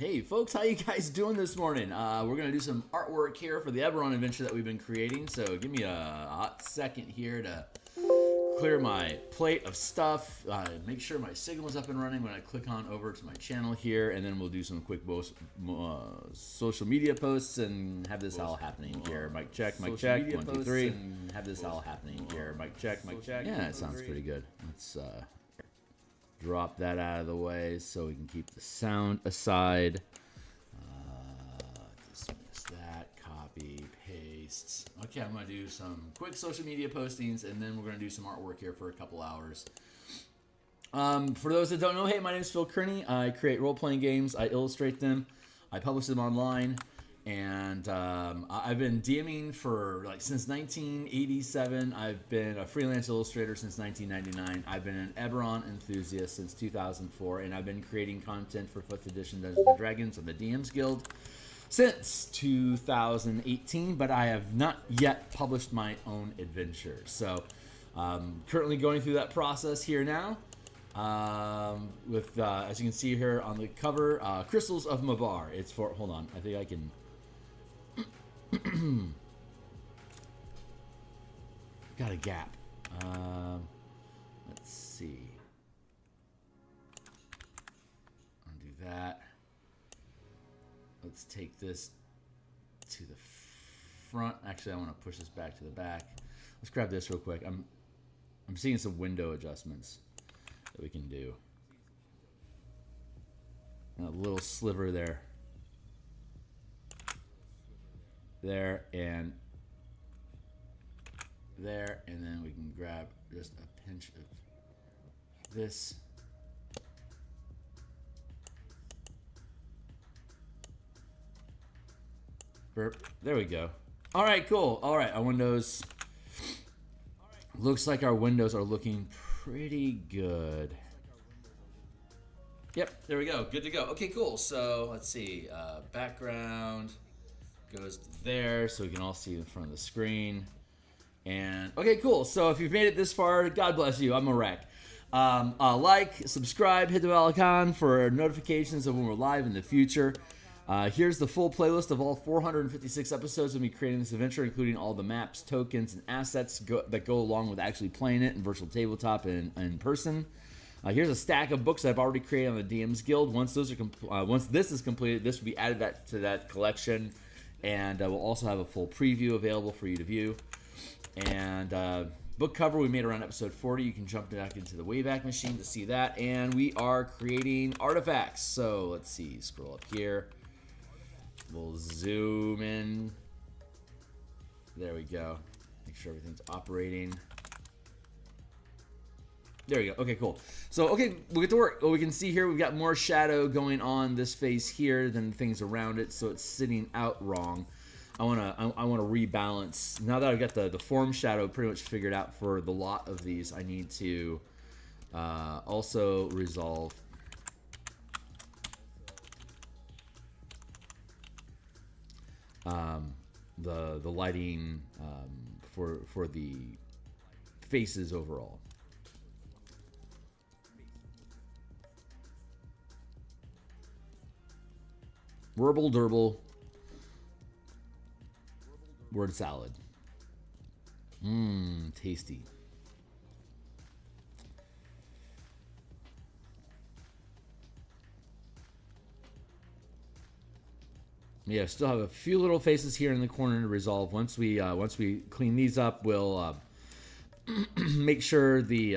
Hey folks, how you guys doing this morning? We're going to do some artwork here for the Eberron adventure that we've been creating, so give me a hot second here to clear my plate of stuff, make sure my signal is up and running when I click on over to my channel here, and then we'll do some quick social media posts and have this all happening here. Mic check, 1, 2, 3, and have this all happening here. Mic check. Yeah, it sounds pretty good. Let's drop that out of the way so we can keep the sound aside. Dismiss that, copy, paste. Okay, I'm going to do some quick social media postings, and then we're going to do some artwork here for a couple hours. For those that don't know, hey, my name is Phil Kearney. I create role-playing games. I illustrate them. I publish them online. And I've been DMing for since 1987. I've been a freelance illustrator since 1999. I've been an Eberron enthusiast since 2004, and I've been creating content for 5th edition Dungeons & Dragons and the DMsGuild since 2018, but I have not yet published my own adventure. So currently going through that process here now. With as you can see here on the cover, Crystals of Mabar. It's for, hold on, I think I can. Got a gap. Let's see. Undo that. Let's take this to the front. Actually, I want to push this back to the back. Let's grab this real quick. I'm seeing some window adjustments that we can do. And a little sliver there. There, and then we can grab just a pinch of this. Burp. There we go. All right, cool. All right, our windows. Looks like our windows are looking pretty good. Yep, there we go. Good to go. Okay, cool. So let's see. Background goes there so we can all see in front of the screen. And okay, cool. So if you've made it this far, God bless you. I'm a wreck. Like, subscribe, hit the bell icon for notifications of when we're live in the future. Here's the full playlist of all 456 episodes of me creating this adventure, including all the maps, tokens, and assets that go along with actually playing it in virtual tabletop and in person. Here's a stack of books that I've already created on the DMsGuild. Once this is completed, this will be added to that collection. And we'll also have a full preview available for you to view. And book cover we made around episode 40. You can jump back into the Wayback Machine to see that. And we are creating artifacts. So let's see. Scroll up here. We'll zoom in. There we go. Make sure everything's operating. There we go. Okay, cool. So, okay, we'll get to work. Well, we can see here we've got more shadow going on this face here than things around it, so it's sitting out wrong. I wanna rebalance. Now that I've got the form shadow pretty much figured out for the lot of these, I need to also resolve the lighting for the faces overall. Werble Durble word salad. Tasty. Yeah, still have a few little faces here in the corner to resolve. Once we clean these up, we'll make sure the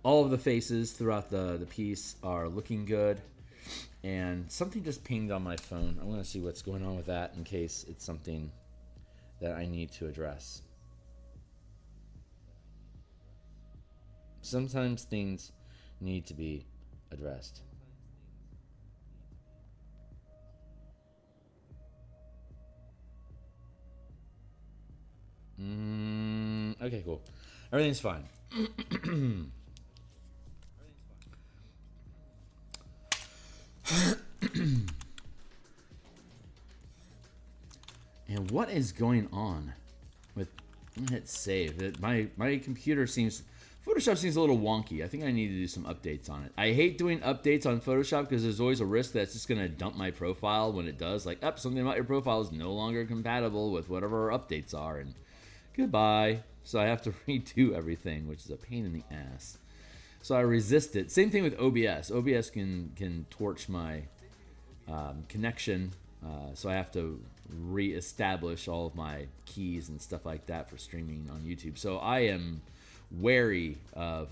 all of the faces throughout the piece are looking good. And something just pinged on my phone. I want to see what's going on with that in case it's something that I need to address. Sometimes things need to be addressed. Okay, cool. Everything's fine. And what is going on with, I'm gonna hit save. My computer seems Photoshop seems a little wonky. I think I need to do some updates on it. I hate doing updates on Photoshop because there's always a risk that it's just going to dump my profile when it does. Like, something about your profile is no longer compatible with whatever our updates are, and goodbye. So I have to redo everything, which is a pain in the ass. So I resist it. Same thing with OBS. OBS can torch my connection, so I have to reestablish all of my keys and stuff like that for streaming on YouTube. So I am wary of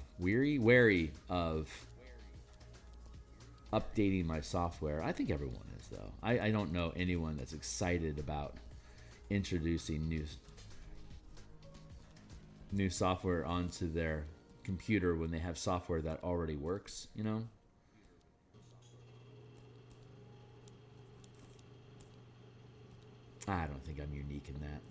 updating my software. I think everyone is, though. I don't know anyone that's excited about introducing new software onto their computer when they have software that already works, you know? I don't think I'm unique in that.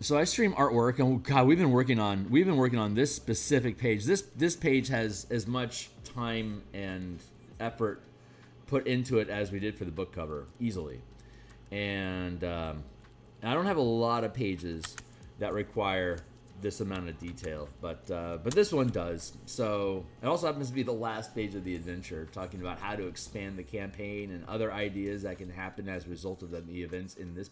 So I stream artwork, and God, we've been working on this specific page. This page has as much time and effort put into it as we did for the book cover, easily. And I don't have a lot of pages that require this amount of detail, but this one does. So it also happens to be the last page of the adventure, talking about how to expand the campaign and other ideas that can happen as a result of the events in this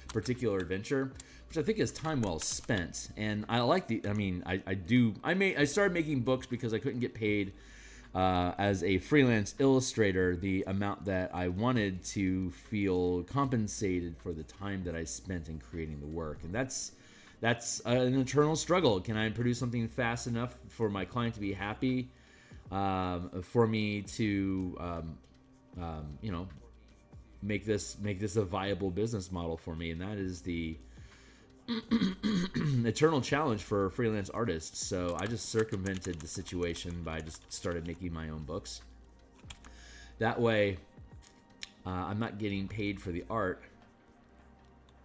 particular adventure, which I think is time well spent. And I like I started making books because I couldn't get paid as a freelance illustrator the amount that I wanted to feel compensated for the time that I spent in creating the work. And that's an eternal struggle. Can I produce something fast enough for my client to be happy, for me to make this a viable business model for me? And that is the eternal challenge for freelance artists. So I just circumvented the situation by just started making my own books. That way, I'm not getting paid for the art.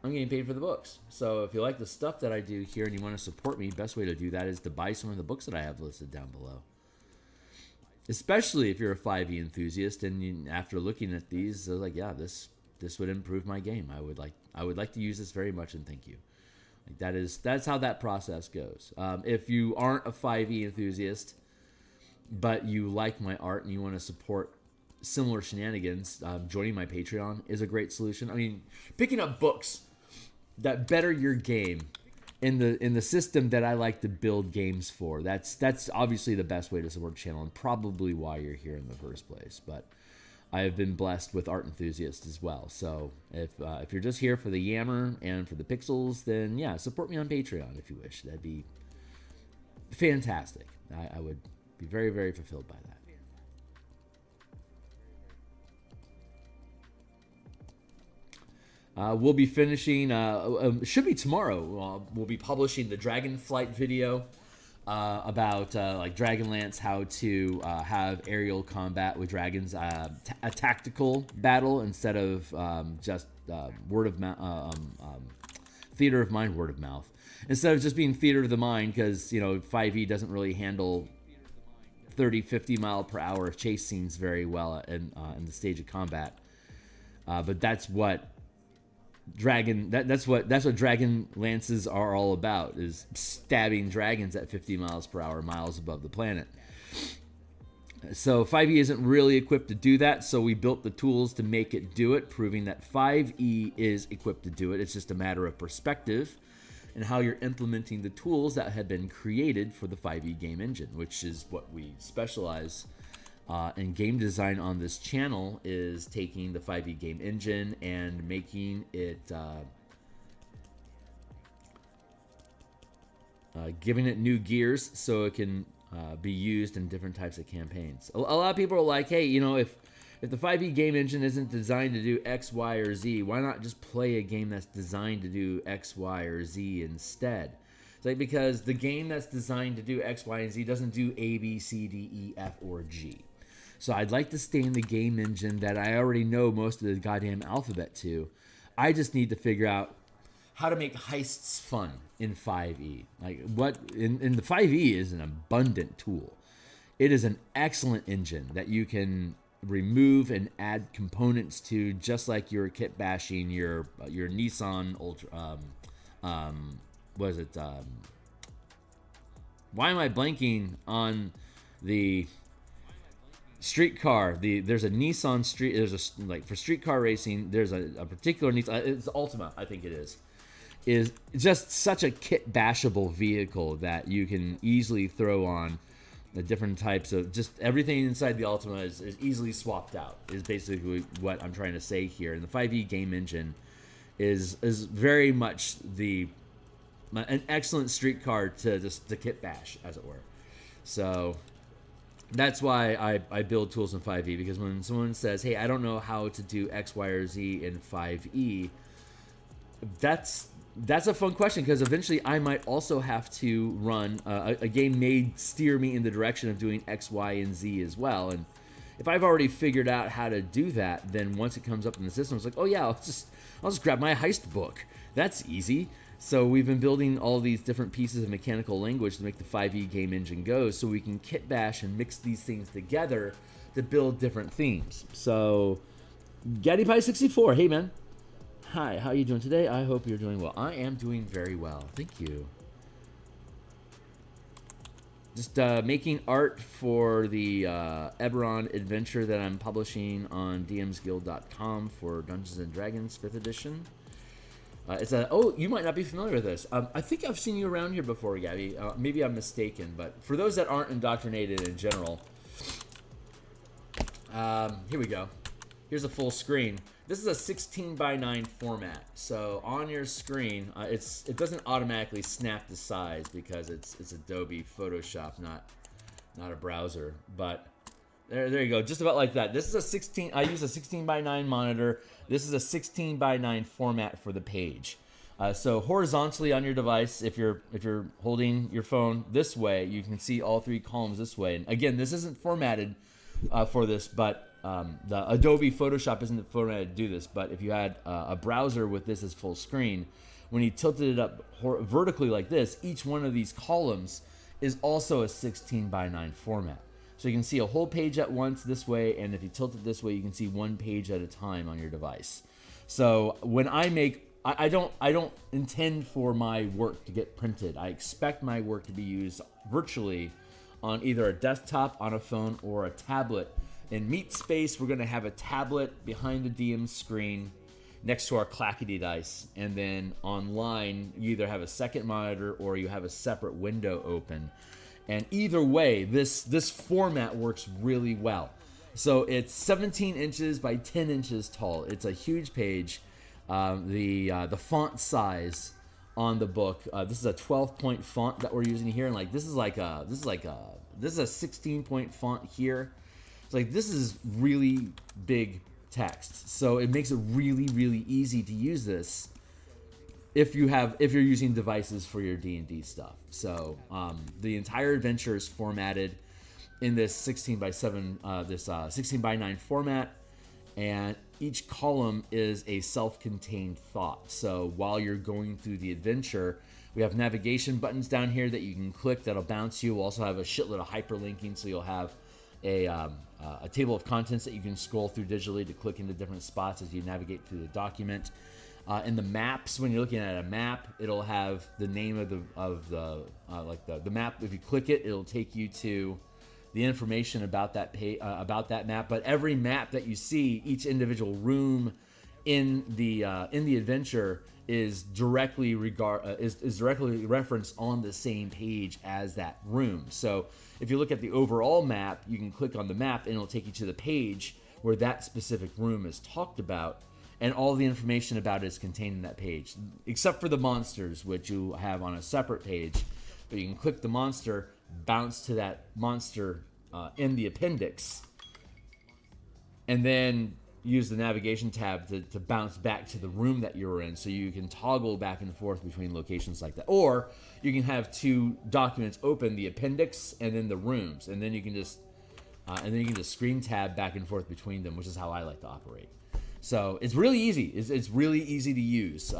I'm getting paid for the books. So if you like the stuff that I do here and you want to support me, best way to do that is to buy some of the books that I have listed down below. Especially if you're a 5e enthusiast and after looking at these, I was like, yeah, this would improve my game. I would like to use this very much, and thank you. Like that's how that process goes. If you aren't a 5e enthusiast, but you like my art and you want to support similar shenanigans, joining my Patreon is a great solution. I mean, picking up books that better your game in the system that I like to build games for. That's obviously the best way to support the channel, and probably why you're here in the first place. But I have been blessed with art enthusiasts as well. So if you're just here for the yammer and for the pixels, then yeah, support me on Patreon if you wish. That'd be fantastic. I would be very, very fulfilled by that. We'll be finishing, should be tomorrow, we'll be publishing the Dragonflight video about like Dragonlance, how to have aerial combat with dragons, a tactical battle instead of just word of mouth, theater of mind, word of mouth. Instead of just being theater of the mind, because, 5e doesn't really handle 30, 50 mile per hour chase scenes very well in the stage of combat. But that's what that's what dragon lances are all about, is stabbing dragons at 50 miles per hour, miles above the planet. So 5e isn't really equipped to do that, so we built the tools to make it do it, proving that 5e is equipped to do it. It's just a matter of perspective and how you're implementing the tools that have been created for the 5e game engine, which is what we specialize in game design on this channel, is taking the 5e game engine and making it, giving it new gears so it can be used in different types of campaigns. A lot of people are like, hey, if the 5e game engine isn't designed to do X, Y, or Z, why not just play a game that's designed to do X, Y, or Z instead? It's like, because the game that's designed to do X, Y, and Z doesn't do A, B, C, D, E, F, or G. So I'd like to stay in the game engine that I already know most of the goddamn alphabet to. I just need to figure out how to make heists fun in 5e. Like what in the 5e is an abundant tool. It is an excellent engine that you can remove and add components to, just like your kit bashing your Nissan Ultra. What is it? Why am I blanking on the streetcar? There's a Nissan street. There's a like for streetcar racing. There's a particular Nissan. It's Ultima, I think it is just such a kit bashable vehicle that you can easily throw on the different types of just everything inside the Ultima is easily swapped out. Is basically what I'm trying to say here. And the 5e game engine is very much an excellent streetcar to kit bash, as it were. So that's why I build tools in 5e, because when someone says, hey, I don't know how to do X, Y, or Z in 5e, that's a fun question, because eventually I might also have to run a game may steer me in the direction of doing X, Y, and Z as well. And if I've already figured out how to do that, then once it comes up in the system, it's like, oh yeah, I'll just grab my heist book. That's easy. So we've been building all these different pieces of mechanical language to make the 5e game engine go, so we can kit bash and mix these things together to build different themes. So GaddyPie64, hey man. Hi, how are you doing today? I hope you're doing well. I am doing very well. Thank you. Just making art for the Eberron adventure that I'm publishing on DMsGuild.com for Dungeons & Dragons 5th edition. Oh, you might not be familiar with this. I think I've seen you around here before, Gabby. Maybe I'm mistaken, but for those that aren't indoctrinated in general, here we go. Here's a full screen. This is a 16 by 9 format. So on your screen, it doesn't automatically snap to size because it's Adobe Photoshop, not a browser. But there you go, just about like that. This is a 16. I use a 16 by 9 monitor. This is a 16 by 9 format for the page. So horizontally on your device, if you're holding your phone this way, you can see all 3 columns this way. And again, this isn't formatted for this, but the Adobe Photoshop isn't formatted to do this. But if you had a browser with this as full screen, when you tilted it up vertically like this, each one of these columns is also a 16 by 9 format. So you can see a whole page at once this way, and if you tilt it this way, you can see one page at a time on your device. So when I make, I don't intend for my work to get printed. I expect my work to be used virtually on either a desktop, on a phone, or a tablet. In Meat Space, we're going to have a tablet behind the DM screen next to our clackety dice, and then online you either have a second monitor or you have a separate window open. And either way, this format works really well. So it's 17 inches by 10 inches tall. It's a huge page. The font size on the book, this is a 12-point font that we're using here, and like this is a 16-point font here. It's like this is really big text, so it makes it really easy to use this if you're using devices for your D&D stuff. So the entire adventure is formatted in this 16 by 9 format, and each column is a self-contained thought. So while you're going through the adventure, we have navigation buttons down here that you can click that'll bounce you. We'll also have a shitload of hyperlinking, so you'll have a table of contents that you can scroll through digitally to click into different spots as you navigate through the document. In the maps, when you're looking at a map, it'll have the name of the map. If you click it, it'll take you to the information about that map. But every map that you see, each individual room in the adventure is directly referenced on the same page as that room. So if you look at the overall map, you can click on the map and it'll take you to the page where that specific room is talked about, and all the information about it is contained in that page, except for the monsters, which you have on a separate page. But you can click the monster, bounce to that monster in the appendix, and then use the navigation tab to bounce back to the room that you were in, so you can toggle back and forth between locations like that. Or you can have 2 documents open, the appendix and then the rooms, and then you can just and then you can just screen tab back and forth between them, which is how I like to operate. So it's really easy. It's really easy to use.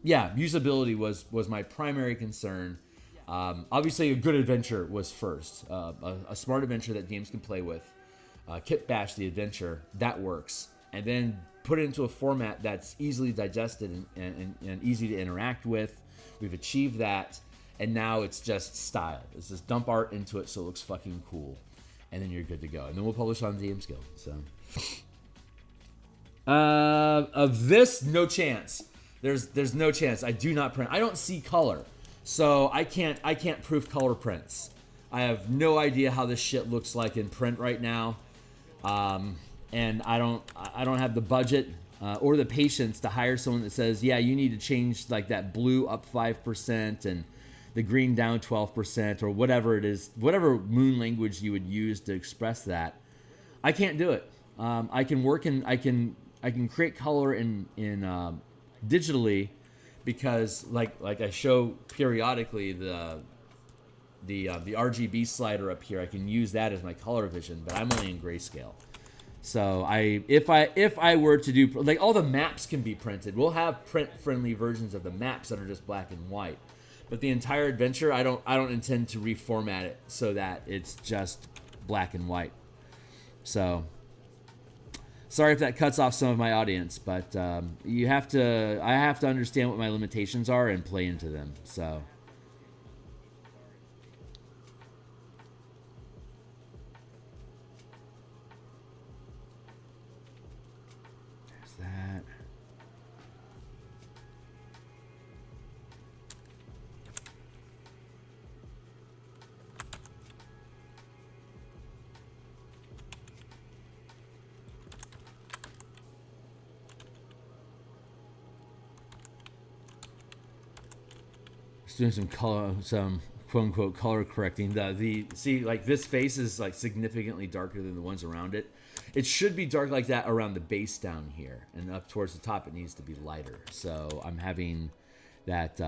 Yeah, usability was my primary concern. Obviously, a good adventure was first. A smart adventure that games can play with. Kit bash the adventure, that works. And then put it into a format that's easily digested and easy to interact with. We've achieved that. And now it's just style. It's just dump art into it so it looks fucking cool. And then you're good to go. And then we'll publish on DMsGuild. So, of this, no chance. There's no chance. I do not print. I don't see color. So I can't proof color prints. I have no idea how this shit looks like in print right now. And I don't have the budget or the patience to hire someone that says, yeah, you need to change like that blue up 5% and the green down 12% or whatever it is, whatever moon language you would use to express that. I can't do it. I can work in, I can create color in digitally, because like I show periodically the RGB slider up here. I can use that as my color vision, but I'm only in grayscale. So if I were to do, like, all the maps can be printed. We'll have print friendly versions of the maps that are just black and white. But the entire adventure, I don't intend to reformat it so that it's just black and white. So sorry if that cuts off some of my audience, but I have to understand what my limitations are and play into them. So there's that. Doing some color, some quote unquote color correcting. See, like, this face is like significantly darker than the ones around it. It should be dark like that around the base down here, and up towards the top it needs to be lighter. So I'm having that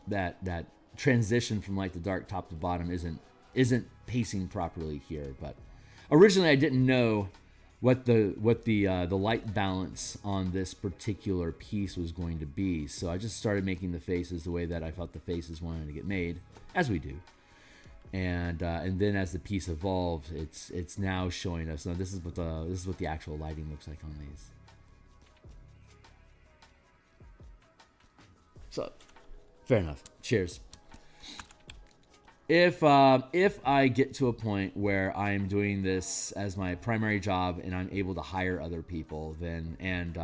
that transition from light to dark, top to bottom, isn't pacing properly here. But originally I didn't know what the light balance on this particular piece was going to be. So I just started making the faces the way that I felt the faces wanted to get made, as we do. And then as the piece evolved, it's now showing us. Now this is what the actual lighting looks like on these. So fair enough. Cheers. If I get to a point where I'm doing this as my primary job and I'm able to hire other people, then and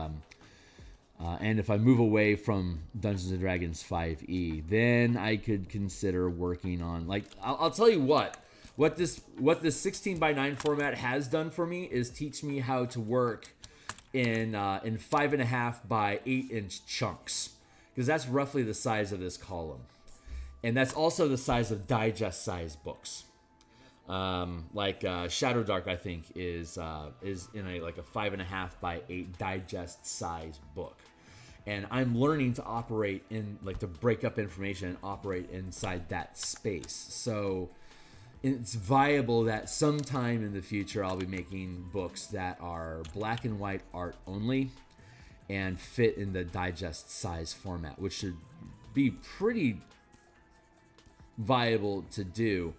if I move away from Dungeons and Dragons 5e, then I could consider working on, like, I'll tell you what this 16:9 format has done for me is teach me how to work in 5.5 by 8 inch chunks, because that's roughly the size of this column. And that's also the size of digest size books. Shadow Dark, I think, is in a 5.5 by 8 digest size book. And I'm learning to operate in, like, to break up information and operate inside that space. So it's viable that sometime in the future I'll be making books that are black and white art only and fit in the digest size format, which should be pretty viable to do.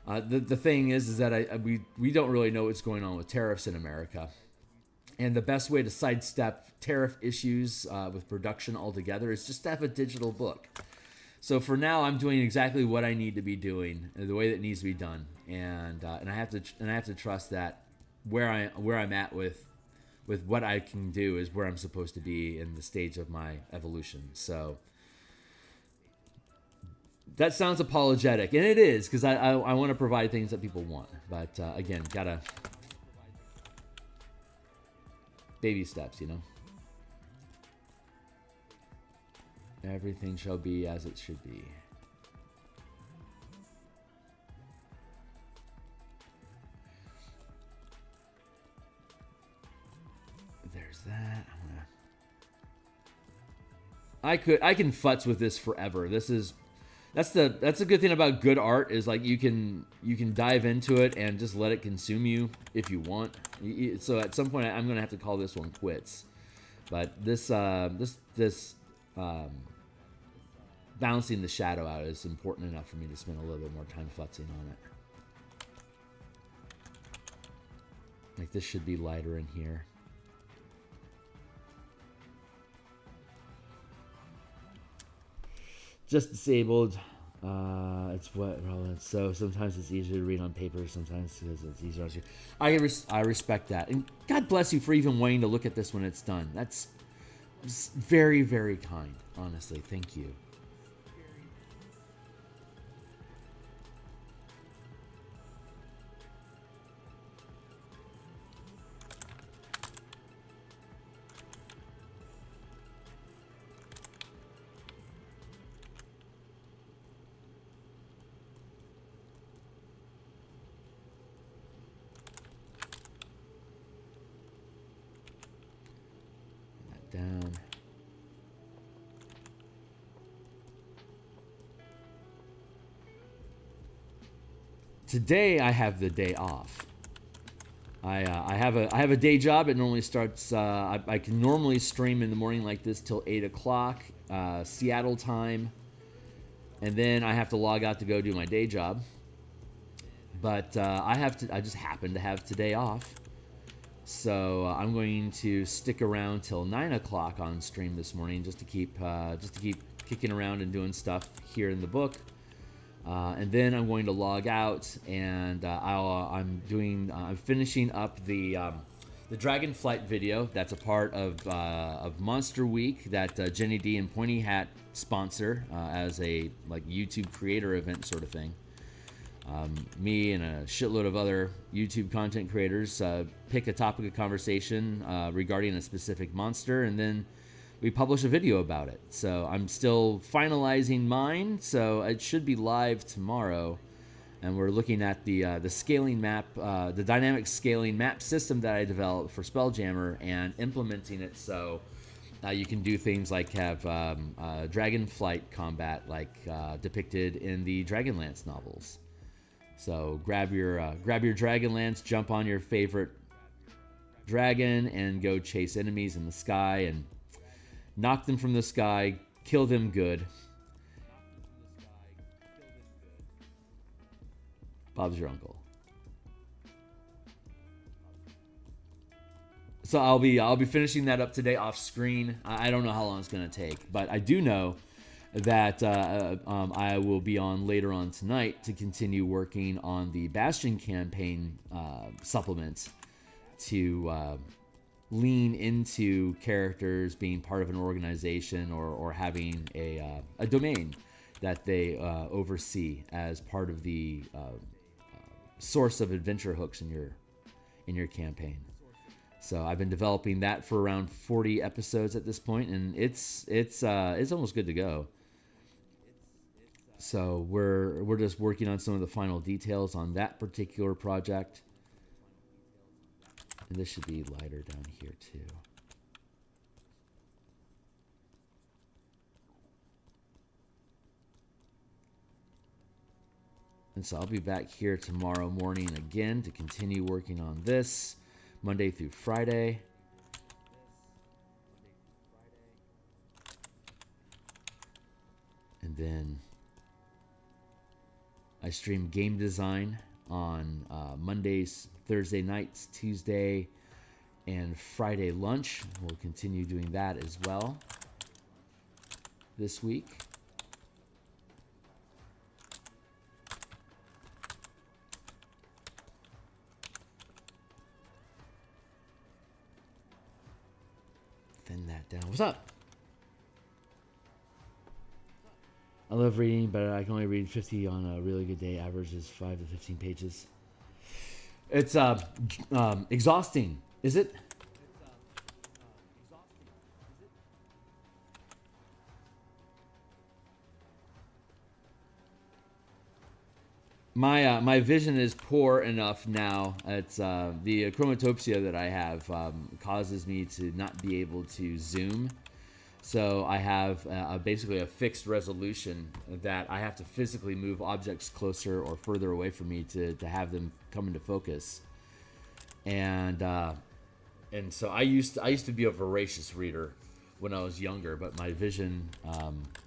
The thing is that we don't really know what's going on with tariffs in America, and the best way to sidestep tariff issues with production altogether is just to have a digital book. So for now, I'm doing exactly what I need to be doing, the way that it needs to be done, and I have to trust that where I'm at with what I can do is where I'm supposed to be in the stage of my evolution. So that sounds apologetic, and it is, because I want to provide things that people want. But again, gotta baby steps, you know. Everything shall be as it should be. There's that. I can futz with this forever. This is that's a good thing about good art is like you can dive into it and just let it consume you if you want. So at some point I'm gonna have to call this one quits. But this balancing the shadow out is important enough for me to spend a little bit more time futzing on it. Like this should be lighter in here. Just disabled. It's what relevant. So sometimes it's easier to read on paper. Sometimes because it's easier. I respect that, and God bless you for even wanting to look at this when it's done. That's very, very kind. Honestly, thank you. Down. Today I have the day off. I have a day job. It normally starts. I can normally stream in the morning like this till 8 o'clock Seattle time, and then I have to log out to go do my day job. But I just happen to have today off. So I'm going to stick around till 9 o'clock on stream this morning, just to keep kicking around and doing stuff here in the book, and then I'm going to log out, and I'm finishing up the Dragonflight video. That's a part of Monster Week that Jenny D and Pointy Hat sponsor as a like YouTube creator event sort of thing. Me and a shitload of other YouTube content creators pick a topic of conversation regarding a specific monster, and then we publish a video about it. So I'm still finalizing mine, so it should be live tomorrow. And we're looking at the scaling map, the dynamic scaling map system that I developed for Spelljammer, and implementing it so you can do things like have Dragonflight combat like depicted in the Dragonlance novels. So grab your Dragonlance, jump on your favorite dragon, and go chase enemies in the sky and knock them from the sky, kill them good. Bob's your uncle. So I'll be finishing that up today off screen. I don't know how long it's gonna take, but I do know that I will be on later on tonight to continue working on the Bastion campaign supplements to lean into characters being part of an organization or having a domain that they oversee as part of the source of adventure hooks in your campaign. So I've been developing that for around 40 episodes at this point, and it's almost good to go. So we're just working on some of the final details on that particular project. And this should be lighter down here too. And so I'll be back here tomorrow morning again to continue working on this, Monday through Friday. And then I stream game design on Mondays, Thursday nights, Tuesday, and Friday lunch. We'll continue doing that as well this week. Thin that down. What's up? I love reading, but I can only read 50 on a really good day. Average is 5 to 15 pages. It's exhausting, is it? My vision is poor enough now. It's the chromatopsia that I have causes me to not be able to zoom So I have basically a fixed resolution that I have to physically move objects closer or further away from me to have them come into focus. And so I used to be a voracious reader when I was younger, but my vision,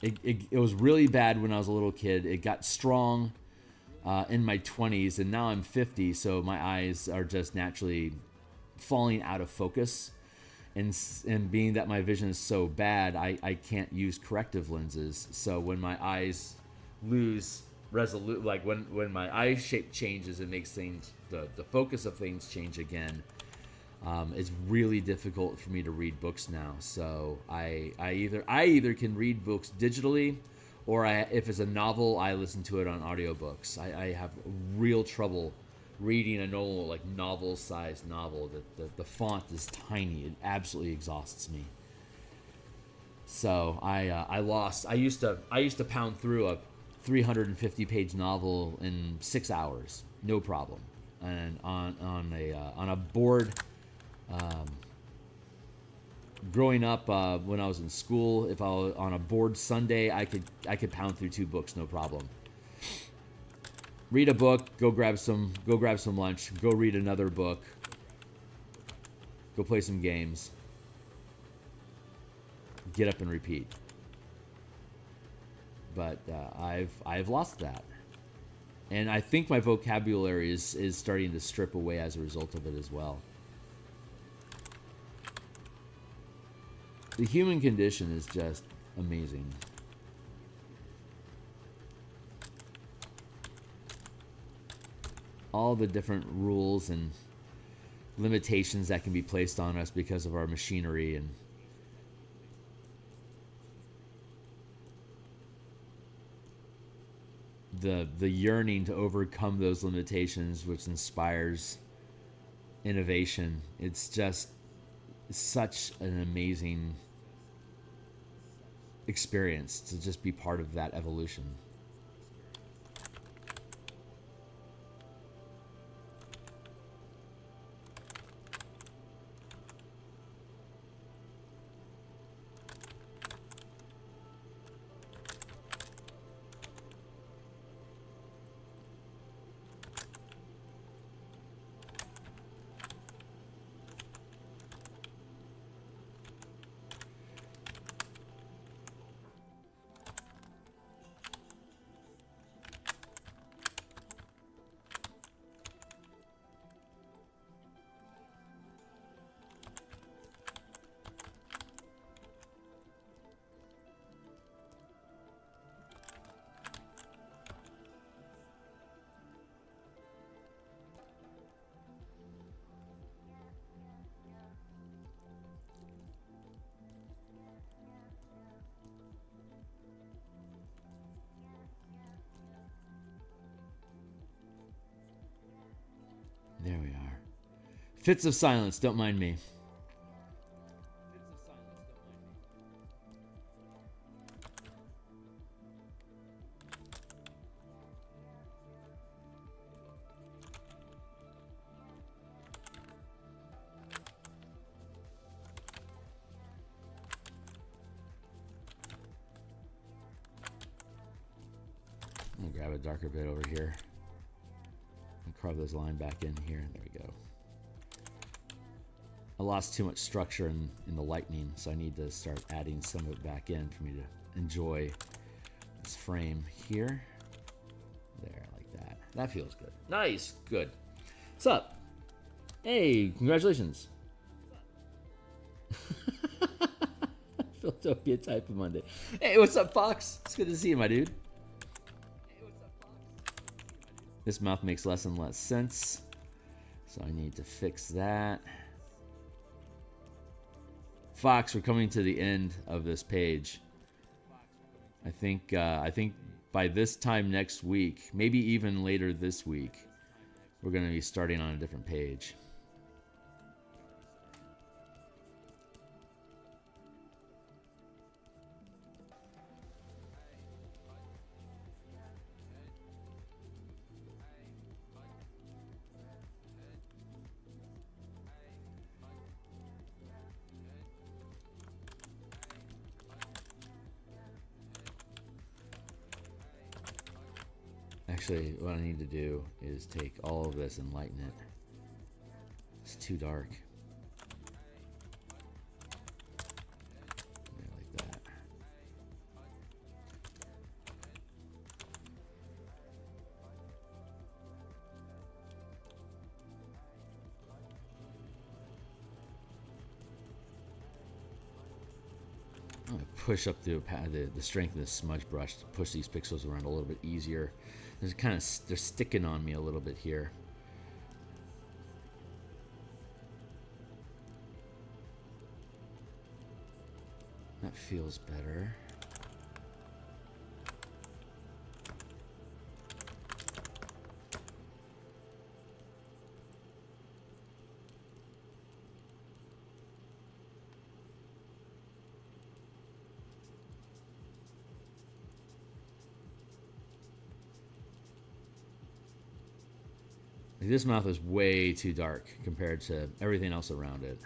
it was really bad when I was a little kid. It got strong in my 20s, and now I'm 50, so my eyes are just naturally falling out of focus. And being that my vision is so bad, I can't use corrective lenses. So when my eyes lose like when my eye shape changes, it makes things, the focus of things change again. It's really difficult for me to read books now. So I either can read books digitally, or if it's a novel, I listen to it on audiobooks. I have real trouble reading a normal, like, novel-sized novel. The font is tiny. It absolutely exhausts me. So I used to pound through a 350-page novel in 6 hours, no problem. And on a board, growing up when I was in school, if I was on a board Sunday, I could pound through 2 books, no problem. Read a book, go grab some lunch, go read another book, go play some games, get up and repeat. But I've lost that, and I think my vocabulary is starting to strip away as a result of it as well. The human condition is just amazing. All the different rules and limitations that can be placed on us because of our machinery, and the yearning to overcome those limitations, which inspires innovation. It's just such an amazing experience to just be part of that evolution. There we are. Fits of silence, don't mind me. I'm gonna grab a darker bit over here. Carve this line back in here. There we go. I lost too much structure in the lightning, so I need to start adding some of it back in for me to enjoy this frame here. There, like that. That feels good. Nice. Good. What's up? Hey, congratulations. Philtopia type of Monday. Hey, what's up, Fox? It's good to see you, my dude. This mouth makes less and less sense, so I need to fix that. Fox, we're coming to the end of this page. I think by this time next week, maybe even later this week, we're going to be starting on a different page. Actually, what I need to do is take all of this and lighten it. It's too dark. Yeah, like that. I'm going to push up the strength of the smudge brush to push these pixels around a little bit easier. They're sticking on me a little bit here. That feels better. This mouth is way too dark compared to everything else around it.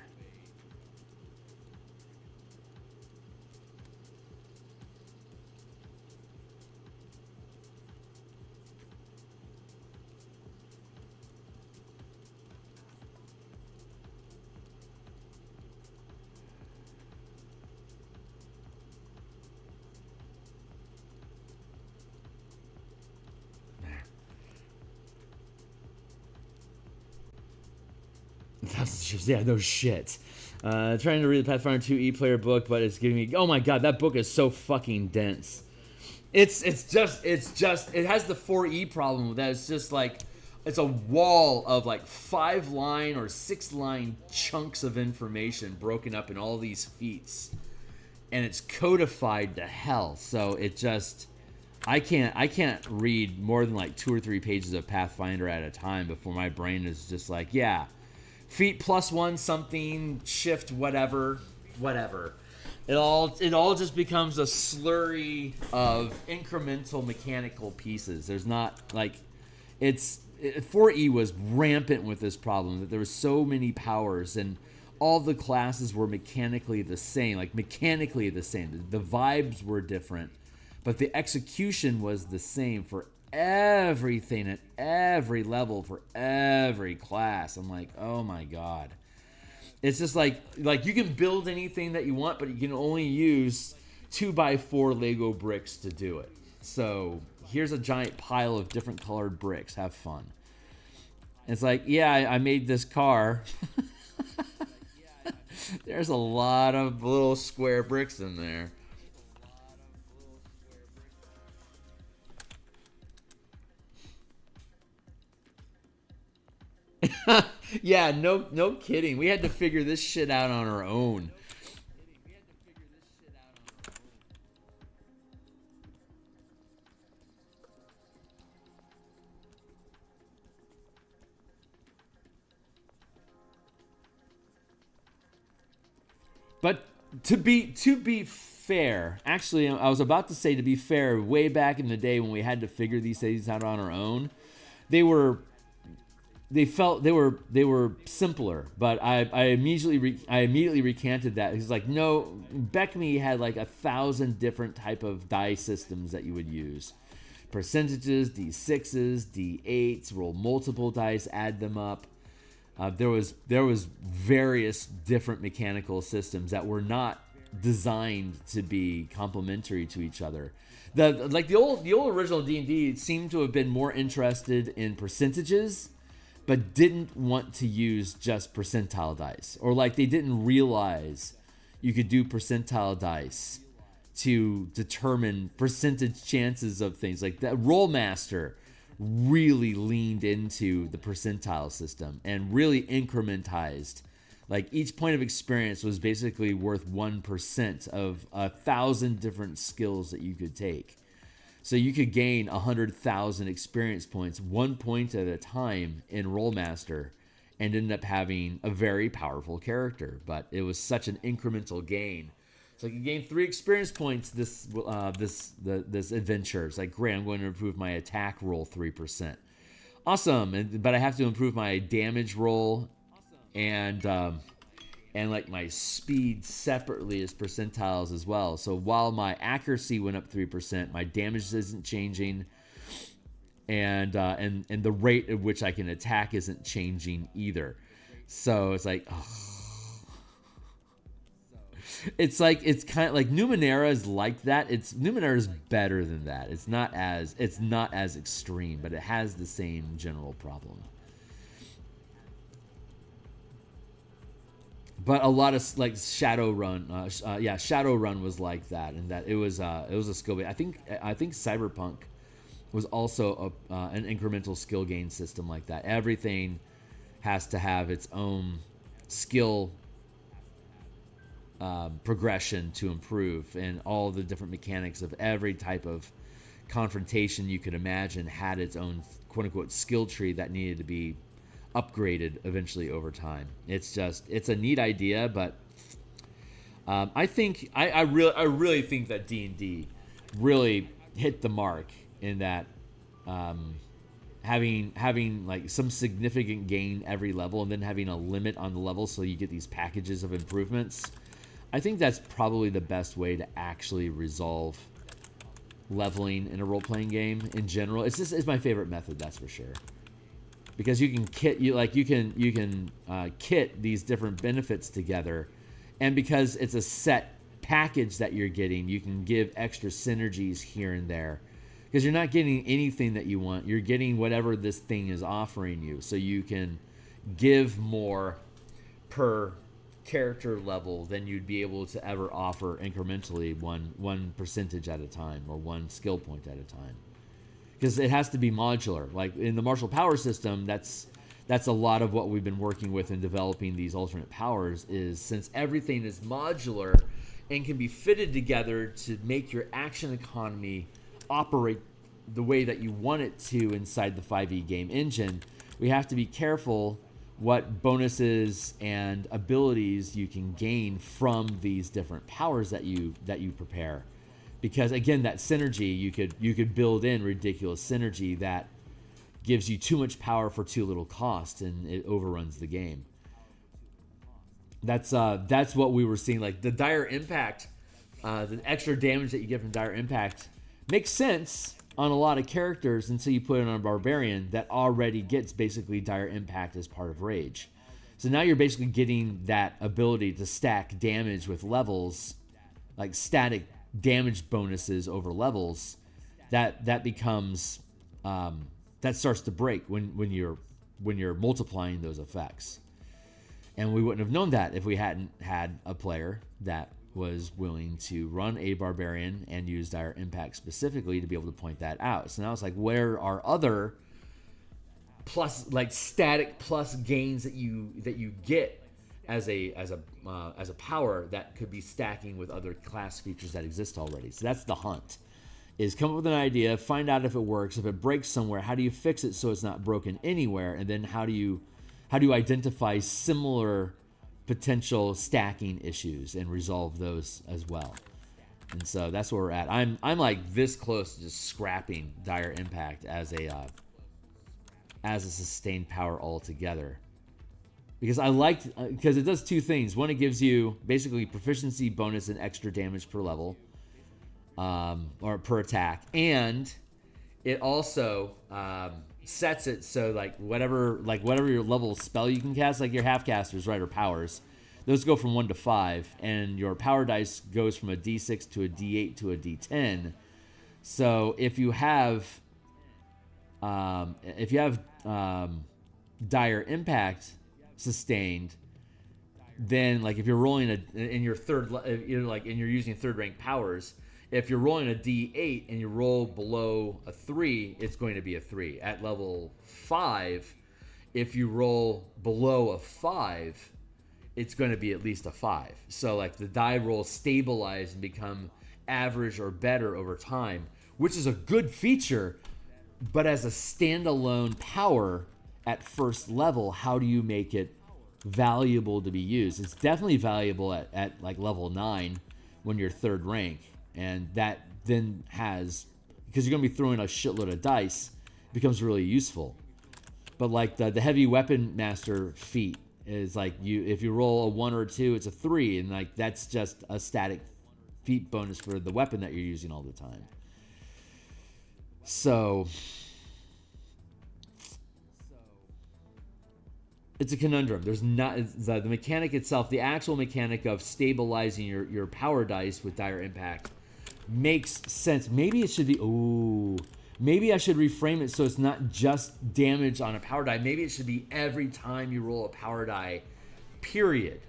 Yeah, no shit. Trying to read the Pathfinder 2 e-player book, but it's giving me... Oh my god, that book is so fucking dense. It has the 4E problem that it's just like... It's a wall of like 5-line or 6-line chunks of information broken up in all these feats. And it's codified to hell. So it just... I can't read more than like 2 or 3 pages of Pathfinder at a time before my brain is just like, yeah... Feet +1 something, shift whatever. It all just becomes a slurry of incremental mechanical pieces. There's not like 4E was rampant with this problem that there were so many powers and all the classes were mechanically the same. The vibes were different, but the execution was the same for everything at every level for every class. I'm like, oh my god. It's just like you can build anything that you want, but you can only use 2x4 Lego bricks to do it. So here's a giant pile of different colored bricks. Have fun. It's like, yeah, I made this car. There's a lot of little square bricks in there. Yeah, no kidding. We had to figure this shit out on our own. But to be fair, actually, I was about to say to be fair, way back in the day when we had to figure these things out on our own, they were simpler, but I immediately recanted that. He's like, no, Beckme had like 1,000 different type of die systems that you would use. Percentages, D6s, D8s, roll multiple dice, add them up. There was various different mechanical systems that were not designed to be complementary to each other. The old original D&D seemed to have been more interested in percentages, but didn't want to use just percentile dice. Or like they didn't realize you could do percentile dice to determine percentage chances of things. Like that Rollmaster really leaned into the percentile system and really incrementized. Like each point of experience was basically worth 1% of 1,000 different skills that you could take. So you could gain 100,000 experience points, 1 point at a time in Rollmaster, and end up having a very powerful character. But it was such an incremental gain. So I can gain 3 experience points this adventure. It's like, great, I'm going to improve my attack roll 3%. Awesome, but I have to improve my damage roll and like my speed separately as percentiles as well. So while my accuracy went up 3%, my damage isn't changing. and the rate at which I can attack isn't changing either. So it's like, it's kind of like Numenera is like that. Numenera is better than that. It's not as extreme, but it has the same general problem. But a lot of like Shadowrun, Shadowrun was like that, and that it was a skill base. I think Cyberpunk was also an incremental skill gain system like that. Everything has to have its own skill progression to improve, and all the different mechanics of every type of confrontation you could imagine had its own quote-unquote skill tree that needed to be upgraded eventually over time. It's a neat idea, but I think I really think that D&D really hit the mark in that having like some significant gain every level, and then having a limit on the level so you get these packages of improvements. I think that's probably the best way to actually resolve leveling in a role-playing game in general. It's my favorite method, that's for sure. Because you can kit these different benefits together, and because it's a set package that you're getting, you can give extra synergies here and there. Because you're not getting anything that you want, you're getting whatever this thing is offering you. So you can give more per character level than you'd be able to ever offer incrementally, one percentage at a time, or one skill point at a time. Because it has to be modular. Like in the martial power system, that's a lot of what we've been working with in developing these alternate powers, is since everything is modular and can be fitted together to make your action economy operate the way that you want it to inside the 5e game engine, we have to be careful what bonuses and abilities you can gain from these different powers that you prepare. Because again, that synergy, you could build in ridiculous synergy that gives you too much power for too little cost, and it overruns the game. That's what we were seeing. Like the dire impact, the extra damage that you get from dire impact makes sense on a lot of characters until you put it on a barbarian that already gets basically dire impact as part of rage. So now you're basically getting that ability to stack damage with levels, like static damage bonuses over levels. That becomes that starts to break when you're multiplying those effects. And we wouldn't have known that if we hadn't had a player that was willing to run a barbarian and use dire impact specifically to be able to point that out. So now it's like, where are other plus, like static plus gains that you get as a power that could be stacking with other class features that exist already? So that's the hunt, is come up with an idea, find out if it works. If it breaks somewhere, how do you fix it so it's not broken anywhere? And then how do you identify similar potential stacking issues and resolve those as well? And so that's where we're at. I'm like this close to just scrapping dire impact as a sustained power altogether, because because it does two things. One, it gives you basically proficiency bonus and extra damage per level, or per attack, and it also sets it so like whatever your level of spell you can cast, like your half casters, right, or powers, those go from 1 to 5, and your power dice goes from a D6 to a D8 to a D10. So if you have dire impact sustained, then like if you're rolling in your third, and you're using third rank powers, if you're rolling a D8 and you roll below a 3, it's going to be a 3. At level 5, if you roll below a 5, it's going to be at least a 5. So like the die rolls stabilize and become average or better over time, which is a good feature. But as a standalone power at first level, how do you make it valuable to be used? It's definitely valuable at like level 9 when you're third rank. And that then has, because you're going to be throwing a shitload of dice, it becomes really useful. But like the heavy weapon master feat is like, if you roll a 1 or a 2, it's a 3. And like that's just a static feat bonus for the weapon that you're using all the time. So It's a conundrum. There's not the mechanic itself, the actual mechanic of stabilizing your power dice with dire impact makes sense. Maybe it should be, maybe I should reframe it so it's not just damage on a power die. Maybe it should be every time you roll a power die, period.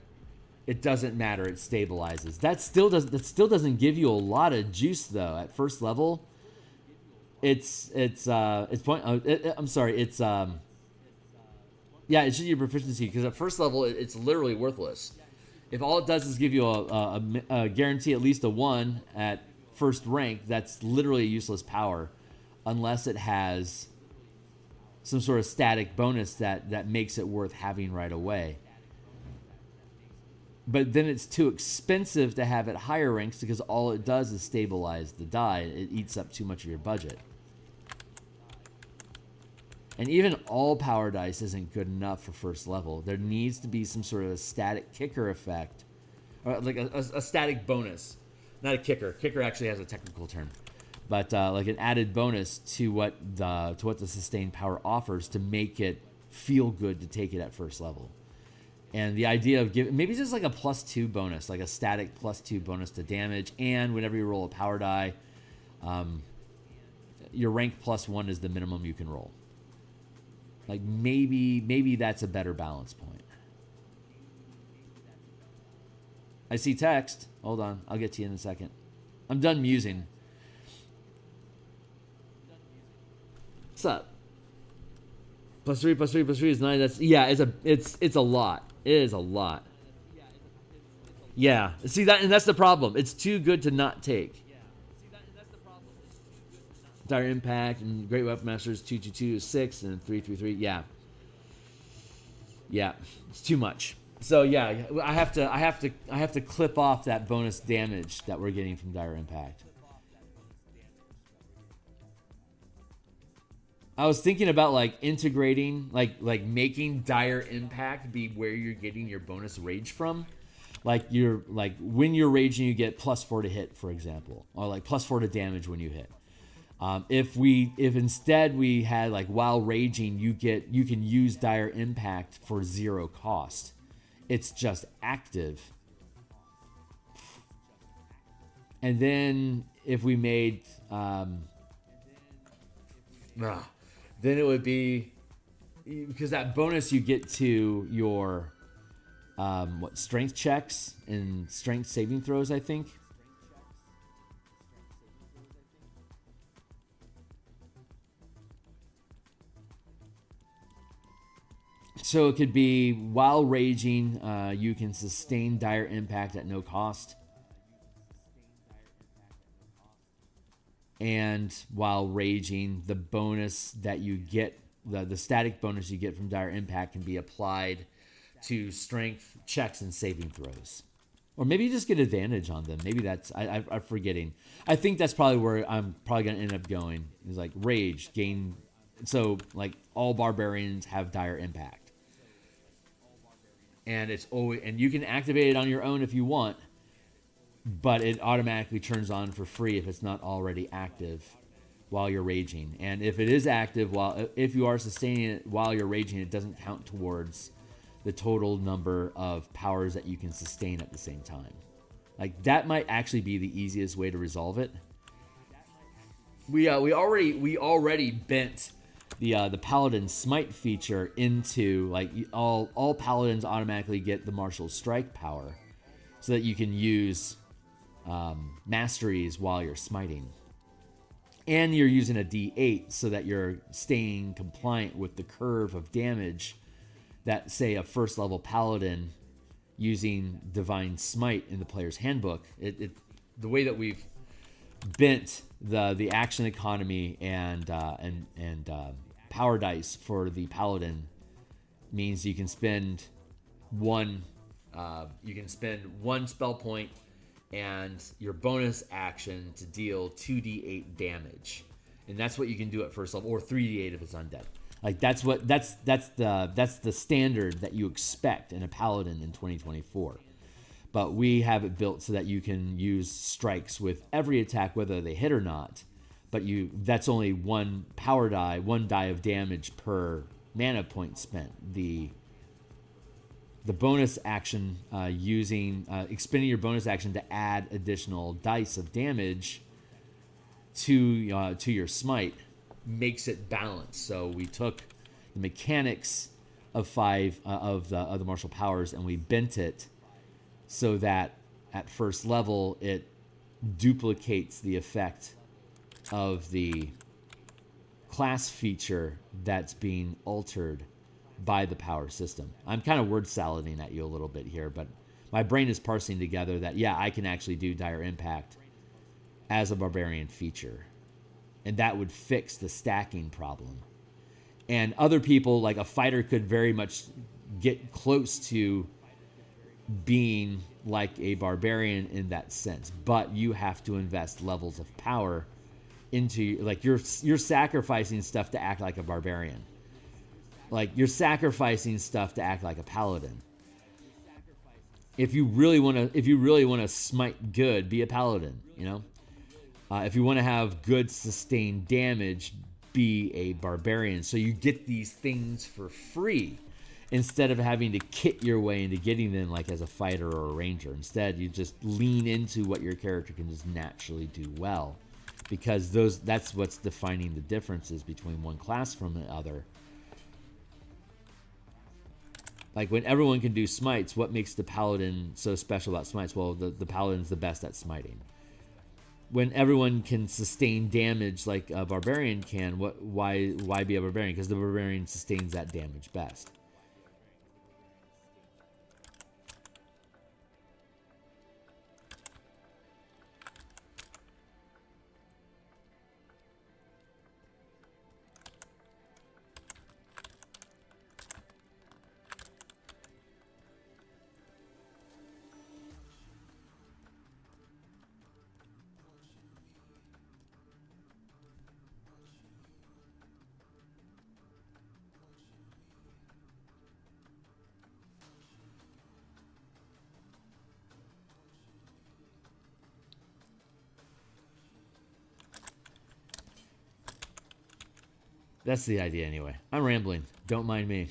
It doesn't matter. It stabilizes. That still doesn't give you a lot of juice though. At first level, it's point. I'm sorry. Yeah, it should be your proficiency because at first level it's literally worthless. If all it does is give you a guarantee at least a 1 at first rank, that's literally a useless power, unless it has some sort of static bonus that makes it worth having right away. But then it's too expensive to have at higher ranks because all it does is stabilize the die. It eats up too much of your budget. And even all power dice isn't good enough for first level. There needs to be some sort of a static kicker effect, or like a static bonus, not a kicker. Kicker actually has a technical term, but like an added bonus to what the sustained power offers to make it feel good to take it at first level. And the idea of giving maybe just like a +2 bonus, like a static +2 bonus to damage, and whenever you roll a power die, your rank +1 is the minimum you can roll. Like maybe that's a better balance point. I see text. Hold on, I'll get to you in a second. I'm done musing. What's up? +3 is 9. That's it's a lot. It is a lot. Yeah. See that, and that's the problem. It's too good to not take. Dire Impact and Great Weapon Masters 2/2/2 is 6 and 3/3/3. Yeah. Yeah. It's too much. So yeah, I have to clip off that bonus damage that we're getting from Dire Impact. I was thinking about like integrating, like making Dire Impact be where you're getting your bonus rage from. Like when you're raging, you get +4 to hit, for example, or like +4 to damage when you hit. If instead we had like while raging, you can use Dire Impact for 0 cost. It's just active. And then if we made then it would be, because that bonus you get to your strength checks and strength saving throws, I think. So it could be while raging, you can sustain Dire Impact at no cost. And while raging, the bonus that you get, the static bonus you get from Dire Impact can be applied to strength checks and saving throws. Or maybe you just get advantage on them. Maybe that's, I'm forgetting. I think that's probably where I'm probably going to end up going. Is like rage, gain. So like all barbarians have Dire Impact. And it's always, and you can activate it on your own if you want, but it automatically turns on for free if it's not already active while you're raging. And if it is active if you are sustaining it while you're raging, it doesn't count towards the total number of powers that you can sustain at the same time. Like that might actually be the easiest way to resolve it. We already bent the Paladin Smite feature into like all Paladins automatically get the Martial Strike power, so that you can use masteries while you're smiting. And you're using a D8 so that you're staying compliant with the curve of damage that, say, a first level Paladin using Divine Smite in the player's handbook. The way that we've bent the action economy and power dice for the Paladin means you can spend one spell point and your bonus action to deal 2d8 damage, and that's what you can do at first level, or 3d8 if it's undead. Like that's the standard that you expect in a Paladin in 2024. But we have it built so that you can use strikes with every attack, whether they hit or not. But that's only one power die, one die of damage per mana point spent. The the bonus action expending your bonus action to add additional dice of damage to your smite makes it balanced. So we took the mechanics of the martial powers and we bent it so that at first level it duplicates the effect of the class feature that's being altered by the power system. I'm kind of word salading at you a little bit here, but my brain is parsing together that, yeah, I can actually do Dire Impact as a barbarian feature. And that would fix the stacking problem. And other people, like a fighter, could very much get close to being like a barbarian in that sense. But you have to invest levels of power into, like, you're sacrificing stuff to act like a barbarian. Like, you're sacrificing stuff to act like a paladin. If you really want to smite good, be a paladin, you know? If you want to have good sustained damage, be a barbarian. So you get these things for free instead of having to kit your way into getting them like as a fighter or a ranger. Instead, you just lean into what your character can just naturally do well, because that's what's defining the differences between one class from the other. Like when everyone can do smites, what makes the paladin so special about smites? Well, the paladin's the best at smiting. When everyone can sustain damage like a barbarian can, why be a barbarian? Because the barbarian sustains that damage best. That's the idea anyway. I'm rambling. Don't mind me.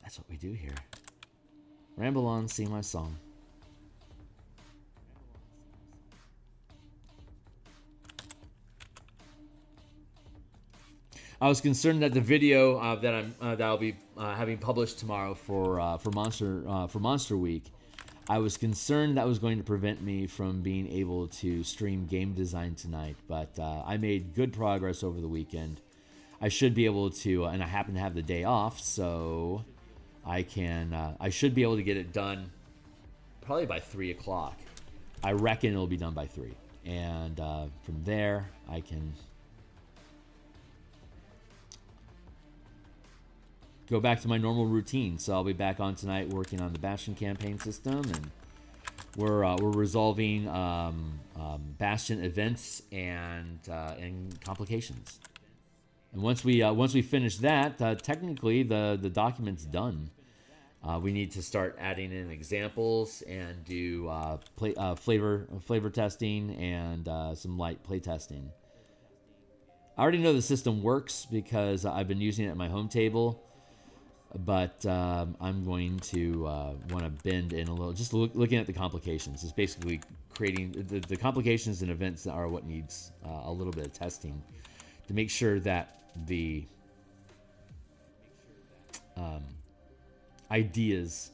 That's what we do here. Ramble on, sing my song. I was concerned that the video that I'll be having published tomorrow for Monster Week, I was concerned that was going to prevent me from being able to stream game design tonight, but I made good progress over the weekend. I should be able to, and I happen to have the day off, so I should be able to get it done probably by 3 o'clock. I reckon it'll be done by 3. And from there, I can go back to my normal routine. So I'll be back on tonight working on the Bastion campaign system, and we're resolving Bastion events and complications. And once we finish that, technically the document's done. We need to start adding in examples and do flavor testing and some light play testing. I already know the system works because I've been using it at my home table. But I'm going to want to bend in a little, just looking at the complications. It's basically creating the complications and events that are what needs a little bit of testing to make sure that the ideas